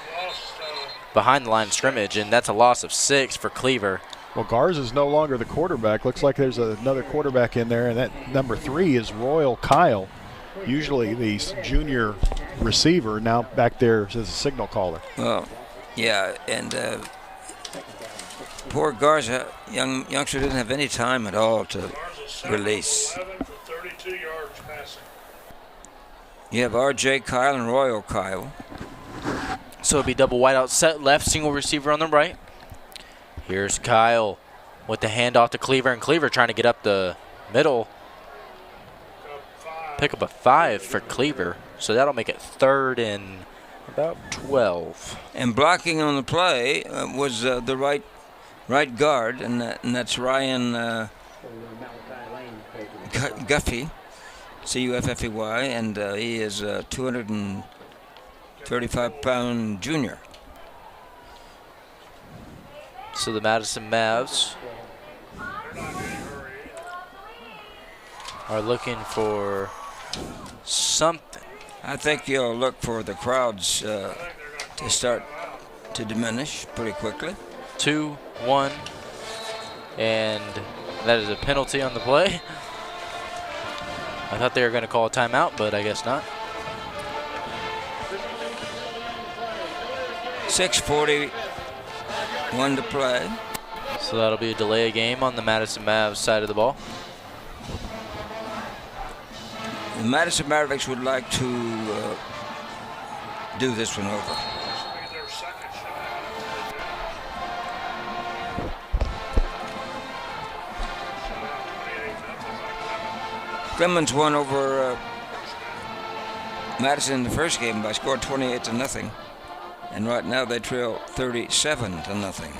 behind the line of scrimmage, and that's a loss of 6 for Cleaver. Well, Garza is no longer the quarterback. Looks like there's another quarterback in there, and that number 3 is Royal Kyle, usually the junior receiver, now back there as a signal caller. Well, yeah, and poor Garza, youngster, didn't have any time at all to release. 7 for 32 yards passing. You have R.J. Kyle and Royal Kyle. So it'll be double wideout set left, single receiver on the right. Here's Kyle with the handoff to Cleaver, and Cleaver trying to get up the middle. Pick up a 5 for Cleaver, so that'll make it 3rd and about 12. And blocking on the play was the right guard, and that's Ryan Guffey, C-U-F-F-E-Y, and he is a 235-pound junior. So the Madison Mavs are looking for something. I think you'll look for the crowds to start to diminish pretty quickly. 2-1, and that is a penalty on the play. I thought they were going to call a timeout, but I guess not. 6:41 to play. So that'll be a delay of game on the Madison Mavs side of the ball. The Madison Mavericks would like to do this one over. Clemens won over Madison in the first game by score 28-0, and right now they trail 37-0.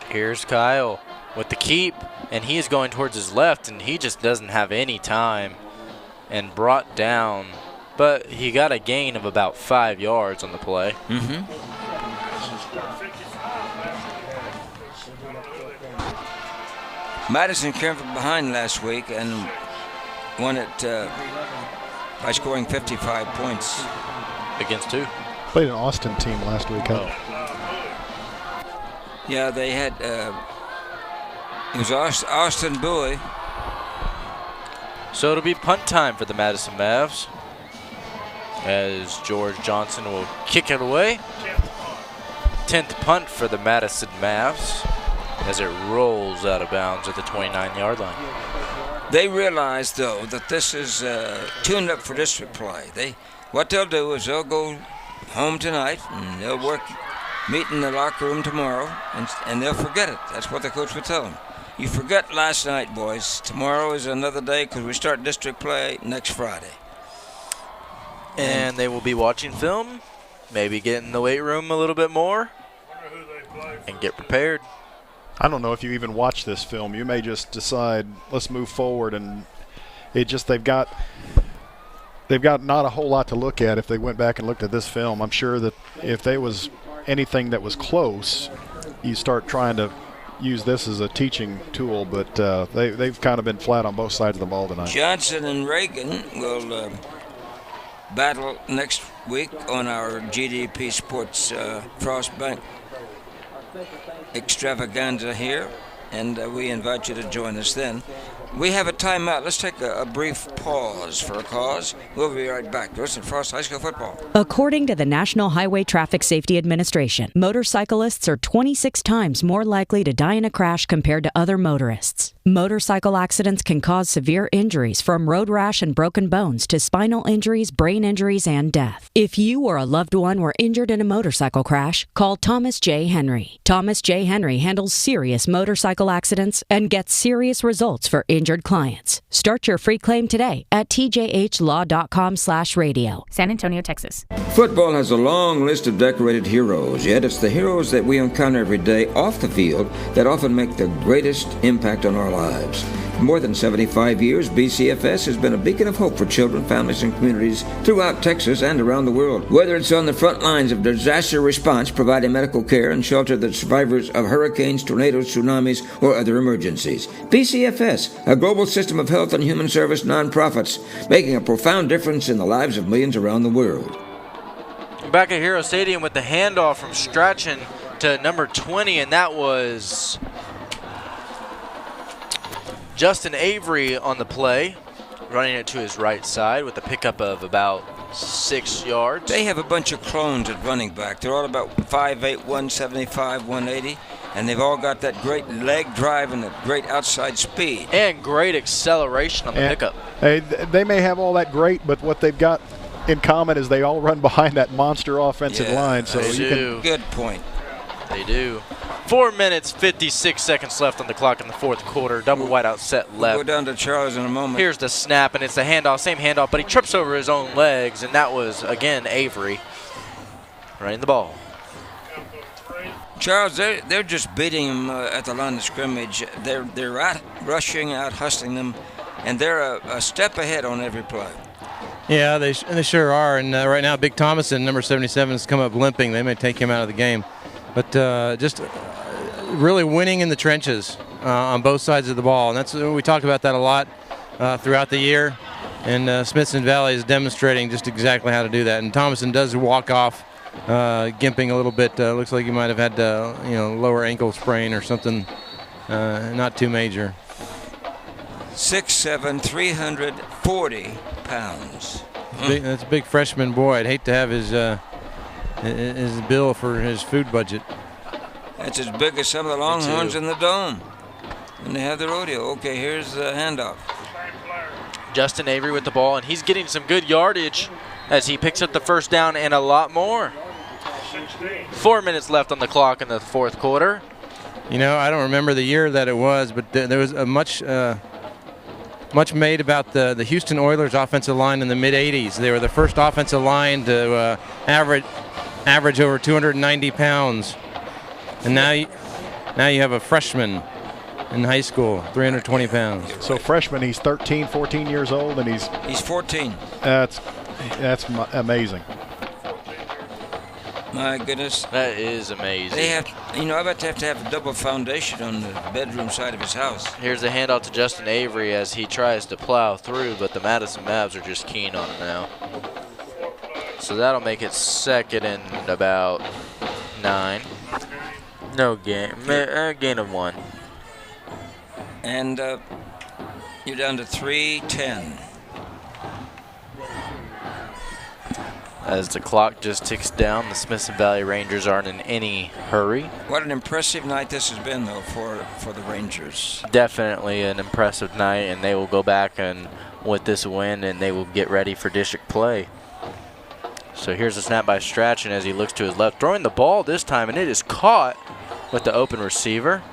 Here's Kyle with the keep, and he is going towards his left, and he just doesn't have any time, and brought down, but he got a gain of about 5 yards on the play. Madison came from behind last week and won it by scoring 55 points. Against who? Played an Austin team last week. Yeah, they had, it was Austin Bowie. So it'll be punt time for the Madison Mavs, as George Johnson will kick it away. 10th punt for the Madison Mavs as it rolls out of bounds at the 29-yard line. They realize, though, that this is tuned up for district play. What they'll do is they'll go home tonight and they'll meet in the locker room tomorrow, and they'll forget it. That's what the coach would tell them. You forget last night, boys. Tomorrow is another day because we start district play next Friday. And they will be watching film, maybe get in the weight room a little bit more, and get prepared. I don't know if you even watch this film. You may just decide, let's move forward, and they've got not a whole lot to look at if they went back and looked at this film. I'm sure that if there was anything that was close, you start trying to use this as a teaching tool, but they've kind of been flat on both sides of the ball tonight. Johnson and Reagan will battle next week on our GDP Sports Frostbank extravaganza here, and we invite you to join us then. We have a timeout. Let's take a brief pause for a cause. We'll be right back. Listen, Frost High School football. According to the National Highway Traffic Safety Administration, motorcyclists are 26 times more likely to die in a crash compared to other motorists. Motorcycle accidents can cause severe injuries, from road rash and broken bones to spinal injuries, brain injuries, and death. If you or a loved one were injured in a motorcycle crash, call Thomas J. Henry. Thomas J. Henry handles serious motorcycle accidents and gets serious results for injured clients. Start your free claim today at tjhlaw.com/radio. San Antonio, Texas. Football has a long list of decorated heroes, yet it's the heroes that we encounter every day off the field that often make the greatest impact on our lives. For more than 75 years, BCFS has been a beacon of hope for children, families, and communities throughout Texas and around the world. Whether it's on the front lines of disaster response, providing medical care and shelter to the survivors of hurricanes, tornadoes, tsunamis, or other emergencies. BCFS, a global system of health and human service nonprofits, making a profound difference in the lives of millions around the world. Back at Hero Stadium with the handoff from Strachan to number 20, and that was Justin Avery on the play, running it to his right side with a pickup of about 6 yards. They have a bunch of clones at running back. They're all about 5'8", 175, 180, and they've all got that great leg drive and that great outside speed. And great acceleration on the pickup. They may have all that great, but what they've got in common is they all run behind that monster offensive line. So they do. Good point. They do. 4 minutes, 56 seconds left on the clock in the fourth quarter. Double wideout set left. We'll go down to Charles in a moment. Here's the snap, and it's the handoff, same handoff, but he trips over his own legs, and that was, again, Avery running the ball. Charles, they're just beating him at the line of scrimmage. They're out rushing, out hustling them, and they're a step ahead on every play. Yeah, they sure are. And right now, Big Thomason, number 77, has come up limping. They may take him out of the game. But just really winning in the trenches on both sides of the ball. And we talked about that a lot throughout the year. And Smithson Valley is demonstrating just exactly how to do that. And Thomason does walk off, gimping a little bit. Looks like he might have had lower ankle sprain or something, not too major. 6'7", 340 pounds. That's a big freshman boy. I'd hate to have his bill for his food budget. That's as big as some of the Longhorns in the Dome when they have the rodeo. Okay, here's the handoff. Justin Avery with the ball, and he's getting some good yardage as he picks up the first down and a lot more. 4 minutes left on the clock in the fourth quarter. I don't remember the year that it was, but there was a much made about the Houston Oilers offensive line in the mid-'80s. They were the first offensive line to average over 290 pounds. And now you have a freshman in high school, 320 pounds. So freshman, he's 13, 14 years old, and he's 14. That's amazing. My goodness. That is amazing. They have, I bet they have to have a double foundation on the bedroom side of his house. Here's a handout to Justin Avery as he tries to plow through, but the Madison Mavs are just keen on it now. So that'll make it second and about 9. No gain. Gain of 1. And you're down to 3:10. As the clock just ticks down, the Smithson Valley Rangers aren't in any hurry. What an impressive night this has been, though, for the Rangers. Definitely an impressive night, and they will go back and with this win, and they will get ready for district play. So here's a snap by Strachan as he looks to his left, throwing the ball this time, and it is caught with the open receiver.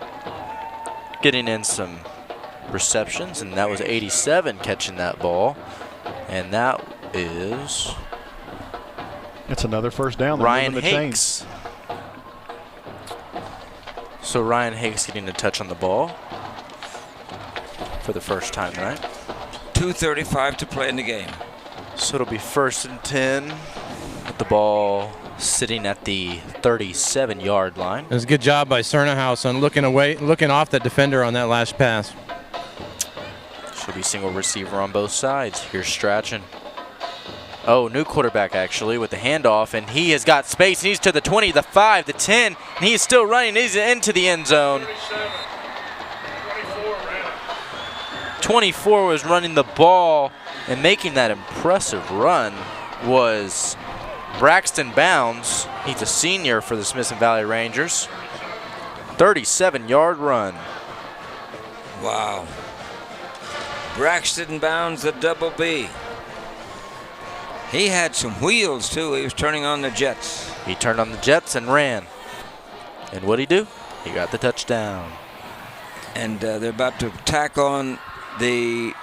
Getting in some receptions, and that was 87 catching that ball. And that is... It's another first down. Ryan Hakes. So Ryan Hakes getting a touch on the ball for the first time tonight. 2:35 to play in the game. So it'll be 1st and 10 with the ball sitting at the 37-yard line. It was a good job by Cernahouse on looking off that defender on that last pass. Should be single receiver on both sides. Here's Strachan. Oh, new quarterback actually with the handoff, and he has got space. He's to the 20, the 5, the 10, and he's still running. He's into the end zone. 24 was running the ball, and making that impressive run was Braxton Bounds. He's a senior for the Smithson Valley Rangers. 37-yard run. Wow. Braxton Bounds, the double B. He had some wheels, too. He was turning on the jets. He turned on the jets and ran. And what'd he do? He got the touchdown. And they're about to tack on the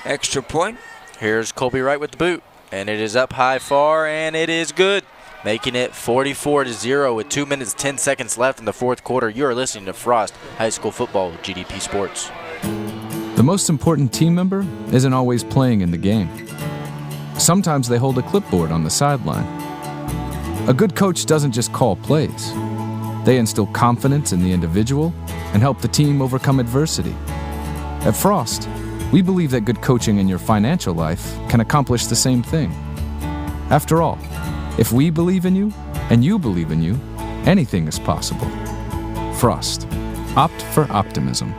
extra point. Here's Colby Wright with the boot. And it is up high far, and it is good. Making it 44-0 with 2 minutes, 10 seconds left in the fourth quarter. You are listening to Frost High School Football with GDP Sports. The most important team member isn't always playing in the game. Sometimes they hold a clipboard on the sideline. A good coach doesn't just call plays. They instill confidence in the individual and help the team overcome adversity. At Frost, we believe that good coaching in your financial life can accomplish the same thing. After all, if we believe in you and you believe in you, anything is possible. Frost. Opt for optimism.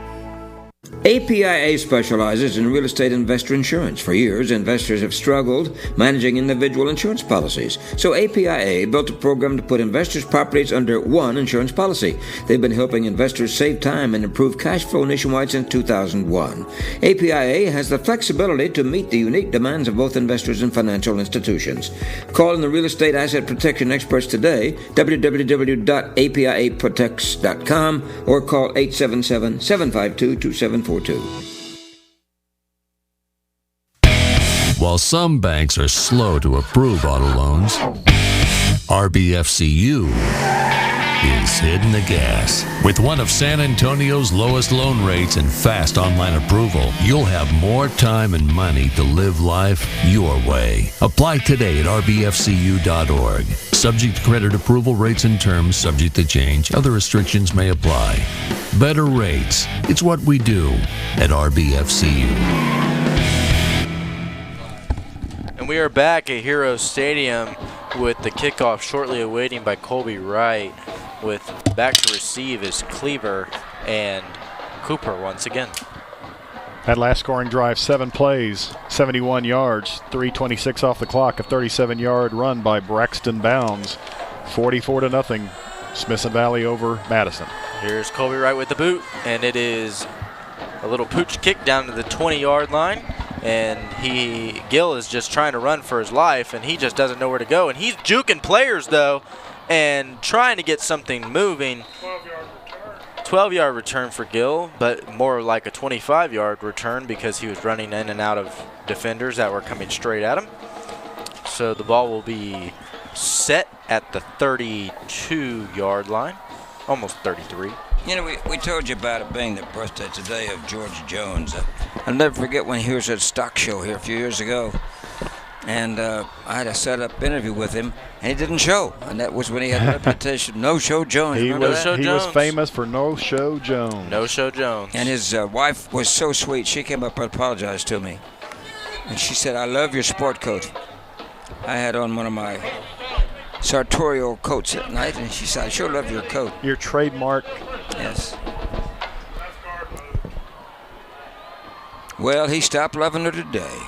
APIA specializes in real estate investor insurance. For years, investors have struggled managing individual insurance policies. So APIA built a program to put investors' properties under one insurance policy. They've been helping investors save time and improve cash flow nationwide since 2001. APIA has the flexibility to meet the unique demands of both investors and financial institutions. Call in the real estate asset protection experts today, www.apiaprotects.com, or call 877-752-2742. While some banks are slow to approve auto loans, RBFCU is Hitting the Gas. With one of San Antonio's lowest loan rates and fast online approval, you'll have more time and money to live life your way. Apply today at rbfcu.org. Subject to credit approval, rates and terms subject to change. Other restrictions may apply. Better rates. It's what we do at RBFCU. And we are back at Hero Stadium with the kickoff shortly awaiting by Colby Wright. With back to receive is Cleaver and Cooper once again. That last scoring drive, 7 plays, 71 yards, 3:26 off the clock, a 37-yard run by Braxton Bounds. 44-0, Smithson Valley over Madison. Here's Colby Wright with the boot, and it is a little pooch kick down to the 20-yard line. And Gill is just trying to run for his life, and he just doesn't know where to go. And he's juking players, though, and trying to get something moving. 12-yard return for Gill, but more like a 25-yard return because he was running in and out of defenders that were coming straight at him. So the ball will be set at the 32-yard line, almost 33. You know, we told you about it being the birthday today of George Jones. I'll never forget when he was at Stock Show here a few years ago. And I had a set-up interview with him, and he didn't show. And that was when he had a reputation, No-Show Jones. He was famous for No-Show Jones. No-Show Jones. And his wife was so sweet. She came up and apologized to me. And she said, I love your sport coat. I had on one of my sartorial coats at night, and she said, I sure love your coat. Your trademark. Yes. Well, he stopped loving her today.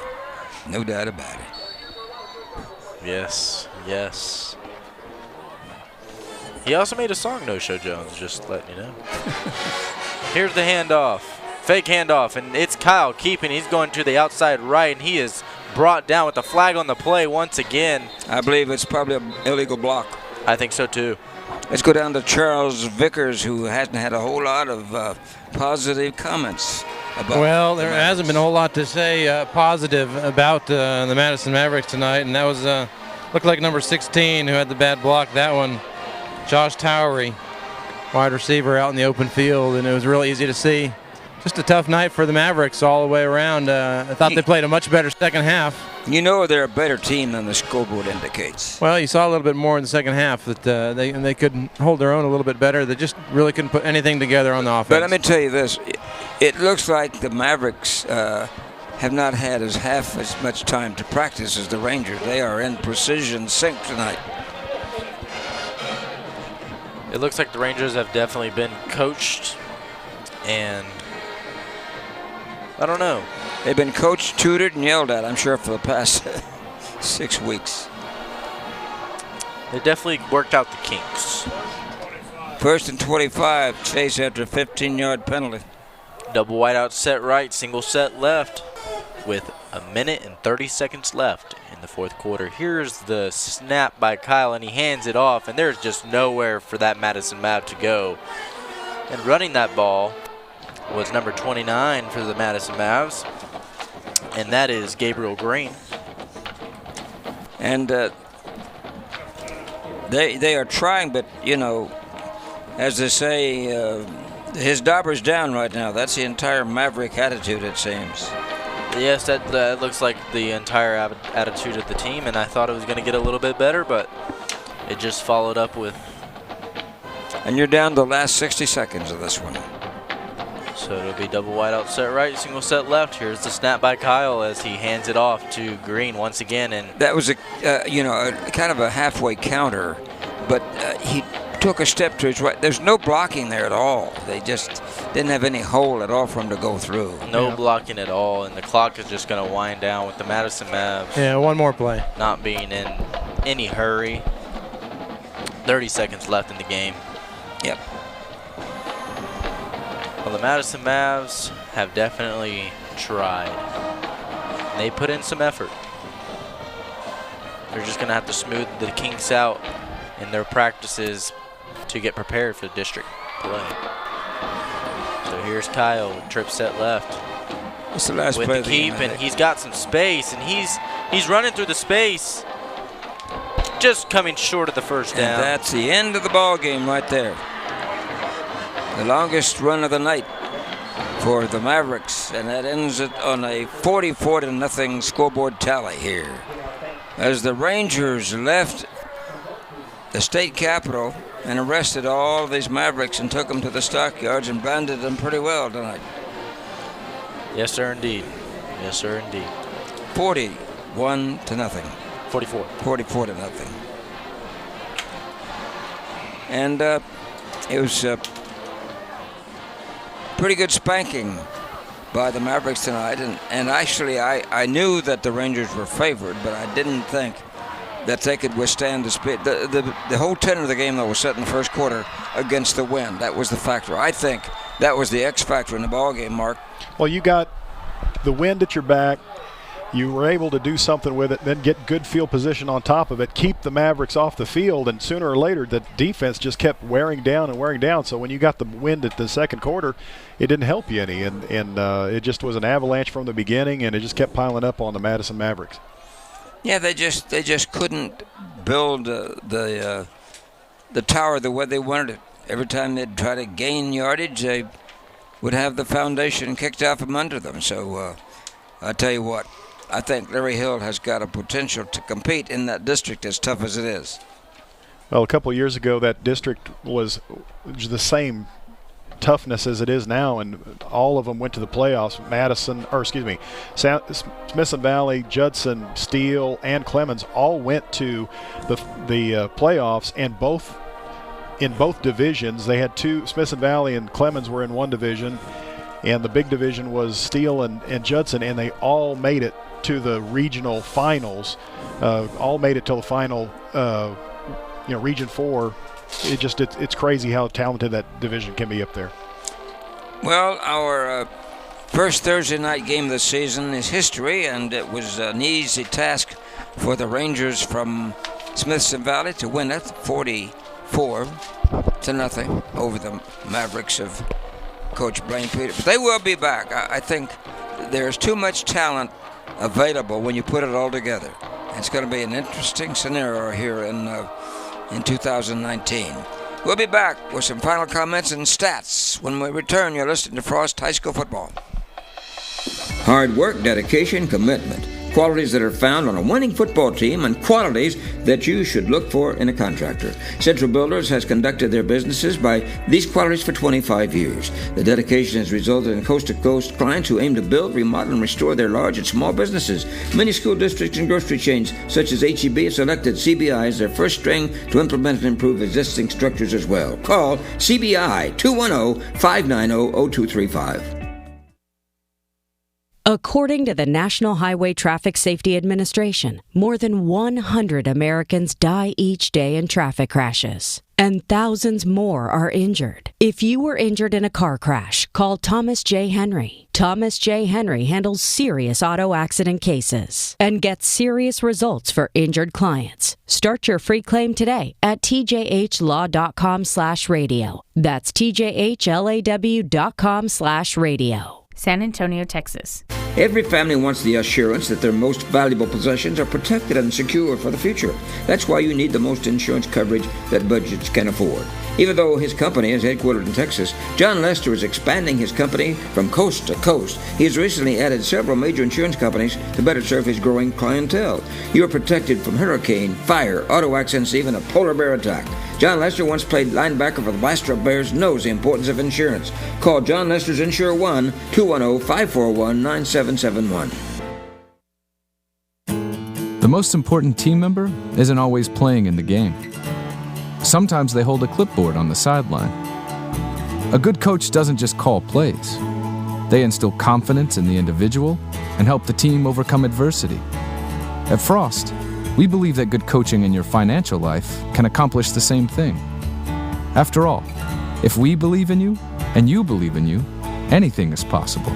No doubt about it. Yes, yes. He also made a song, No Show Jones, just letting you know. Here's the handoff. Fake handoff, and it's Kyle keeping. He's going to the outside right, and he is brought down with the flag on the play once again. I believe it's probably an illegal block. I think so, too. Let's go down to Charles Vickers, who hasn't had a whole lot of positive comments. Well, there hasn't been a whole lot to say positive about the Madison Mavericks tonight, and that was looked like number 16 who had the bad block. That one, Josh Towery, wide receiver out in the open field, and it was really easy to see. Just a tough night for the Mavericks all the way around. I thought they played a much better second half. You know they're a better team than the scoreboard indicates. Well, you saw a little bit more in the second half that they could hold their own a little bit better. They just really couldn't put anything together on the offense. But let me tell you this. It looks like the Mavericks have not had half as much time to practice as the Rangers. They are in precision sync tonight. It looks like the Rangers have definitely been coached, and I don't know. They've been coached, tutored, and yelled at, I'm sure, for the past 6 weeks. They definitely worked out the kinks. 1st and 25, chase after a 15-yard penalty. Double wide out set right, single set left with 1 minute and 30 seconds left in the fourth quarter. Here's the snap by Kyle, and he hands it off, and there's just nowhere for that Madison Mav to go. And running that ball was number 29 for the Madison Mavs, and that is Gabriel Green. And they are trying, but, you know, as they say, his dauber's down right now. That's the entire Maverick attitude, it seems. Yes, that looks like the entire attitude of the team, and I thought it was going to get a little bit better, but it just followed up with. And you're down to the last 60 seconds of this one. So it'll be double wide out set right, single set left. Here's the snap by Kyle as he hands it off to Green once again. And that was a kind of a halfway counter, but he took a step to his right. There's no blocking there at all. They just didn't have any hole at all for him to go through. No blocking at all, and the clock is just going to wind down with the Madison Mavs. Yeah, one more play. Not being in any hurry. 30 seconds left in the game. Yep. Well, the Madison Mavs have definitely tried. They put in some effort. They're just going to have to smooth the kinks out in their practices to get prepared for district play. So here's Kyle with trip set left. It's the last with play the keep, and he's got some space, and he's running through the space. just coming short of the first down. And that's the end of the ball game right there. The longest run of the night for the Mavericks, and that ends it on a 44-0 scoreboard tally here. As the Rangers left the state capitol and arrested all of these Mavericks and took them to the stockyards and branded them pretty well tonight. Yes, sir, indeed. Yes, sir, indeed. 41-0. 44. 44-0. And it was a pretty good spanking by the Mavericks tonight. And actually, I knew that the Rangers were favored, but I didn't think that they could withstand the speed. The whole tenor of the game, though, was set in the first quarter against the wind. That was the factor. I think that was the X factor in the ball game, Mark. Well, you got the wind at your back. You were able to do something with it, then get good field position on top of it, keep the Mavericks off the field, and sooner or later the defense just kept wearing down and wearing down. So when you got the wind at the second quarter, it didn't help you any, and it just was an avalanche from the beginning, and it just kept piling up on the Madison Mavericks. Yeah, they just couldn't build the tower the way they wanted it. Every time they'd try to gain yardage, they would have the foundation kicked out from under them. So I tell you what, I think Larry Hill has got a potential to compete in that district as tough as it is. Well, a couple of years ago, that district was the same toughness as it is now, and all of them went to the playoffs. Smithson Valley, Judson, Steele, and Clemens all went to the playoffs, and in both divisions. They had two. Smithson Valley and Clemens were in one division, and the big division was Steele and Judson, and they all made it to the regional finals. All made it till the final. Region 4. It's crazy how talented that division can be up there. Well, our first Thursday night game of the season is history, and it was an easy task for the Rangers from Smithson Valley to win it 44-0 over the Mavericks of Coach Blaine Peters. But they will be back. I think there's too much talent available when you put it all together. It's going to be an interesting scenario here in 2019. We'll be back with some final comments and stats. When we return, you're listening to Frost High School Football. Hard work, dedication, commitment. Qualities that are found on a winning football team and qualities that you should look for in a contractor. Central Builders has conducted their businesses by these qualities for 25 years. The dedication has resulted in coast-to-coast clients who aim to build, remodel, and restore their large and small businesses. Many school districts and grocery chains, such as H-E-B, have selected CBI as their first string to implement and improve existing structures as well. Call CBI 210-590-0235. According to the National Highway Traffic Safety Administration, more than 100 Americans die each day in traffic crashes, and thousands more are injured. If you were injured in a car crash, call Thomas J. Henry. Thomas J. Henry handles serious auto accident cases and gets serious results for injured clients. Start your free claim today at tjhlaw.com/radio. That's tjhlaw.com/radio. San Antonio, Texas. Every family wants the assurance that their most valuable possessions are protected and secure for the future. That's why you need the most insurance coverage that budgets can afford. Even though his company is headquartered in Texas, John Lester is expanding his company from coast to coast. He has recently added several major insurance companies to better serve his growing clientele. You are protected from hurricane, fire, auto accidents, even a polar bear attack. John Lester once played linebacker for the Bastrop Bears, knows the importance of insurance. Call John Lester's Insure 1-210-541-9771. The most important team member isn't always playing in the game. Sometimes they hold a clipboard on the sideline. A good coach doesn't just call plays. They instill confidence in the individual and help the team overcome adversity. At Frost, we believe that good coaching in your financial life can accomplish the same thing. After all, if we believe in you and you believe in you, anything is possible.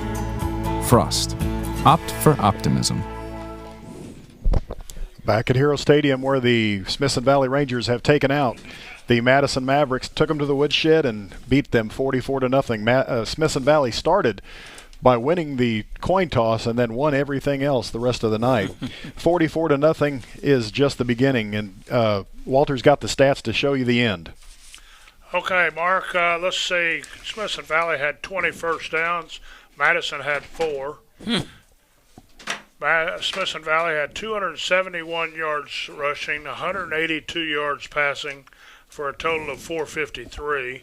Frost. Opt for optimism. Back at Hero Stadium, where the Smithson Valley Rangers have taken out the Madison Mavericks, took them to the woodshed and beat them 44-0. Smithson Valley started by winning the coin toss and then won everything else the rest of the night. 44-0 is just the beginning, and Walter's got the stats to show you the end. Okay, Mark, let's see. Smithson Valley had 20 first downs. Madison had 4. Smithson Valley had 271 yards rushing, 182 yards passing, for a total of 453.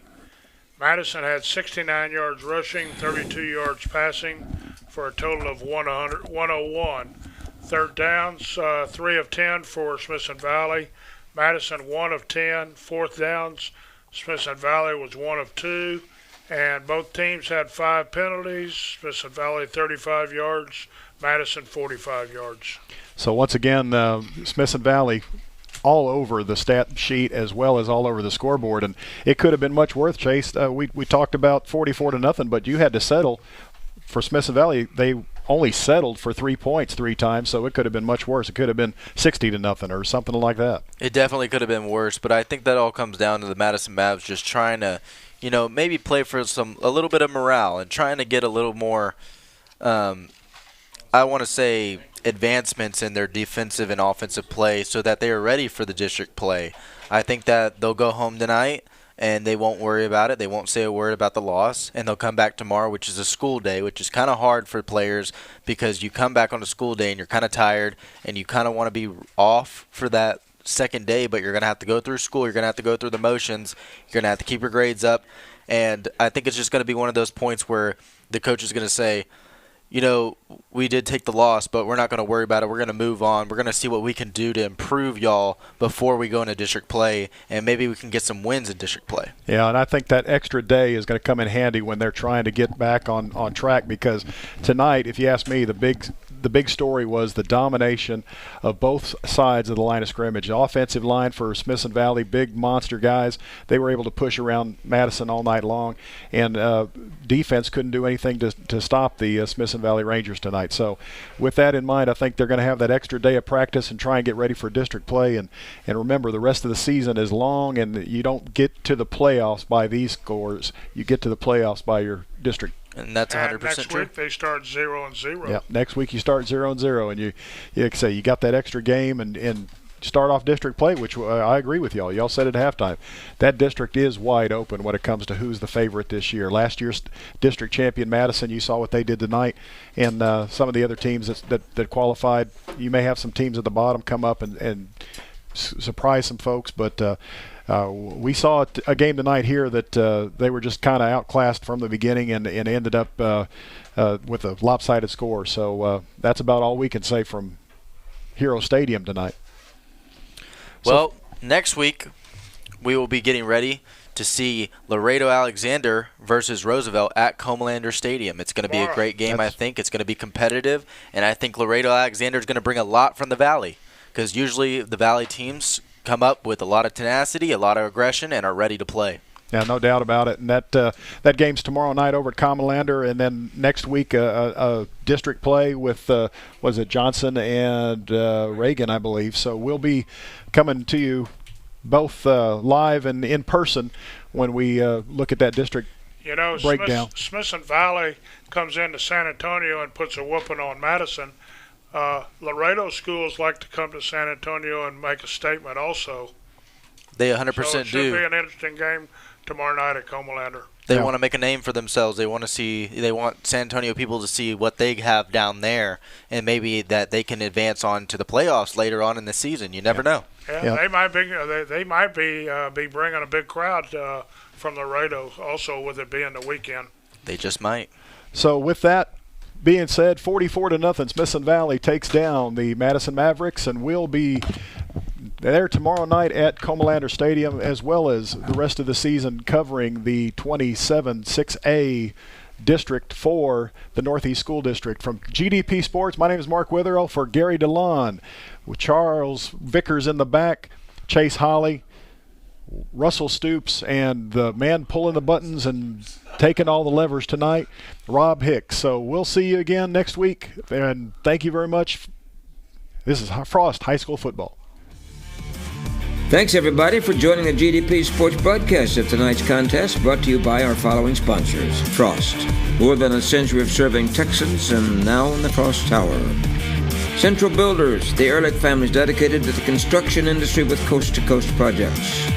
Madison had 69 yards rushing, 32 yards passing, for a total of 101. Third downs, 3 of 10 for Smithson Valley. Madison 1 of 10. Fourth downs, Smithson Valley was 1 of 2. And both teams had 5 penalties. Smithson Valley 35 yards, Madison 45 yards. So once again, Smithson Valley all over the stat sheet as well as all over the scoreboard, and it could have been much worse, Chase. We talked about 44-0, but you had to settle for Smithson Valley. They only settled for 3 points 3 times, so it could have been much worse. It could have been 60-0 or something like that. It definitely could have been worse, but I think that all comes down to the Madison Mavs just trying to, maybe play for a little bit of morale and trying to get a little more, I want to say, advancements in their defensive and offensive play so that they are ready for the district play. I think that they'll go home tonight and they won't worry about it. They won't say a word about the loss, and they'll come back tomorrow, which is a school day, which is kind of hard for players because you come back on a school day and you're kind of tired and you kind of want to be off for that second day, but you're going to have to go through school. You're going to have to go through the motions. You're going to have to keep your grades up. And I think it's just going to be one of those points where the coach is going to say, we did take the loss, but we're not going to worry about it. We're going to move on. We're going to see what we can do to improve y'all before we go into district play, and maybe we can get some wins in district play. Yeah, and I think that extra day is going to come in handy when they're trying to get back on track, because tonight, if you ask me, the big story was the domination of both sides of the line of scrimmage. The offensive line for Smithson Valley, big monster guys, they were able to push around Madison all night long, and defense couldn't do anything to stop the Smithson Valley Rangers tonight. So with that in mind, I think they're going to have that extra day of practice and try and get ready for district play. And remember, the rest of the season is long, and you don't get to the playoffs by these scores. You get to the playoffs by your district. And that's 100% next true. Week they start 0-0. Yeah, next week you start 0-0, and you got that extra game and start off district play, which I agree with y'all. Y'all said at halftime that district is wide open when it comes to who's the favorite this year. Last year's district champion Madison, you saw what they did tonight, and some of the other teams that qualified. You may have some teams at the bottom come up and surprise some folks, but. We saw a game tonight here that they were just kind of outclassed from the beginning and ended up with a lopsided score. So that's about all we can say from Hero Stadium tonight. Well, next week we will be getting ready to see Laredo Alexander versus Roosevelt at Comalander Stadium. It's going to be a great game, I think. It's going to be competitive, and I think Laredo Alexander is going to bring a lot from the Valley, because usually the Valley teams come up with a lot of tenacity, a lot of aggression, and are ready to play. Yeah, no doubt about it. And that game's tomorrow night over at Comalander, and then next week a district play with was it Johnson and Reagan, I believe. So we'll be coming to you both live and in person when we look at that district breakdown. Smithson Valley comes into San Antonio and puts a whooping on Madison. Laredo schools like to come to San Antonio and make a statement also. They 100% do. So it should be an interesting game tomorrow night at Comalander. They want to make a name for themselves. They want San Antonio people to see what they have down there, and maybe that they can advance on to the playoffs later on in the season. You never know. Yeah, they might be bringing a big crowd from Laredo also, with it being the weekend. They just might. So with that being said, 44-0, Smithson Valley takes down the Madison Mavericks, and we'll be there tomorrow night at Comalander Stadium, as well as the rest of the season, covering the 27-6A district for the Northeast School District. From GDP Sports, my name is Mark Witherell for Gary DeLon, with Charles Vickers in the back, Chase Holly, Russell Stoops, and the man pulling the buttons and taking all the levers tonight, Rob Hicks. So we'll see you again next week, and thank you very much. This is Frost High School Football. Thanks, everybody, for joining the GDP Sports broadcast of tonight's contest, brought to you by our following sponsors. Frost, more than a century of serving Texans, and now in the Frost Tower. Central Builders, the Ehrlich family is dedicated to the construction industry with coast-to-coast projects.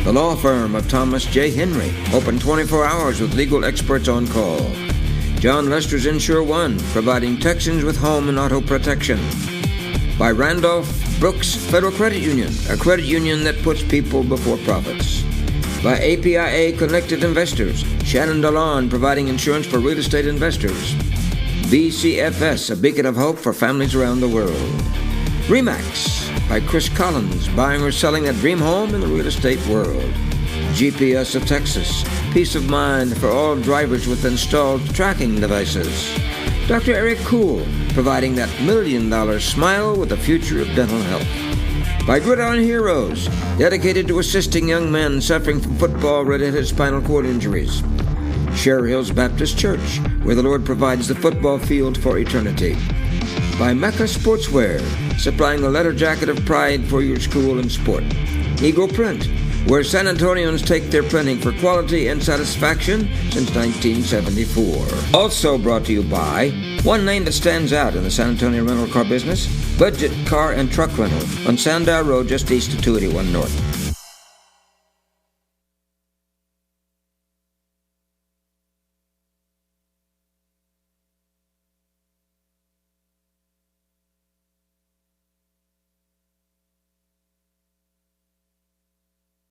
The law firm of Thomas J. Henry, open 24 hours with legal experts on call. John Lester's Insure One, providing Texans with home and auto protection. By Randolph Brooks Federal Credit Union, a credit union that puts people before profits. By APIA Connected Investors, Shannon DeLon, providing insurance for real estate investors. BCFS, a beacon of hope for families around the world. RE/MAX, by Chris Collins, buying or selling a dream home in the real estate world. GPS of Texas, peace of mind for all drivers with installed tracking devices. Dr. Eric Kuhl, providing that $1 million smile with a future of dental health. By Gridiron Heroes, dedicated to assisting young men suffering from football-related spinal cord injuries. Cher Hills Baptist Church, where the Lord provides the football field for eternity. By Mecca Sportswear, supplying the leather jacket of pride for your school and sport. Eagle Print, where San Antonians take their printing for quality and satisfaction since 1974. Also brought to you by one name that stands out in the San Antonio rental car business, Budget Car and Truck Rental on Sandow Road just east of 281 North.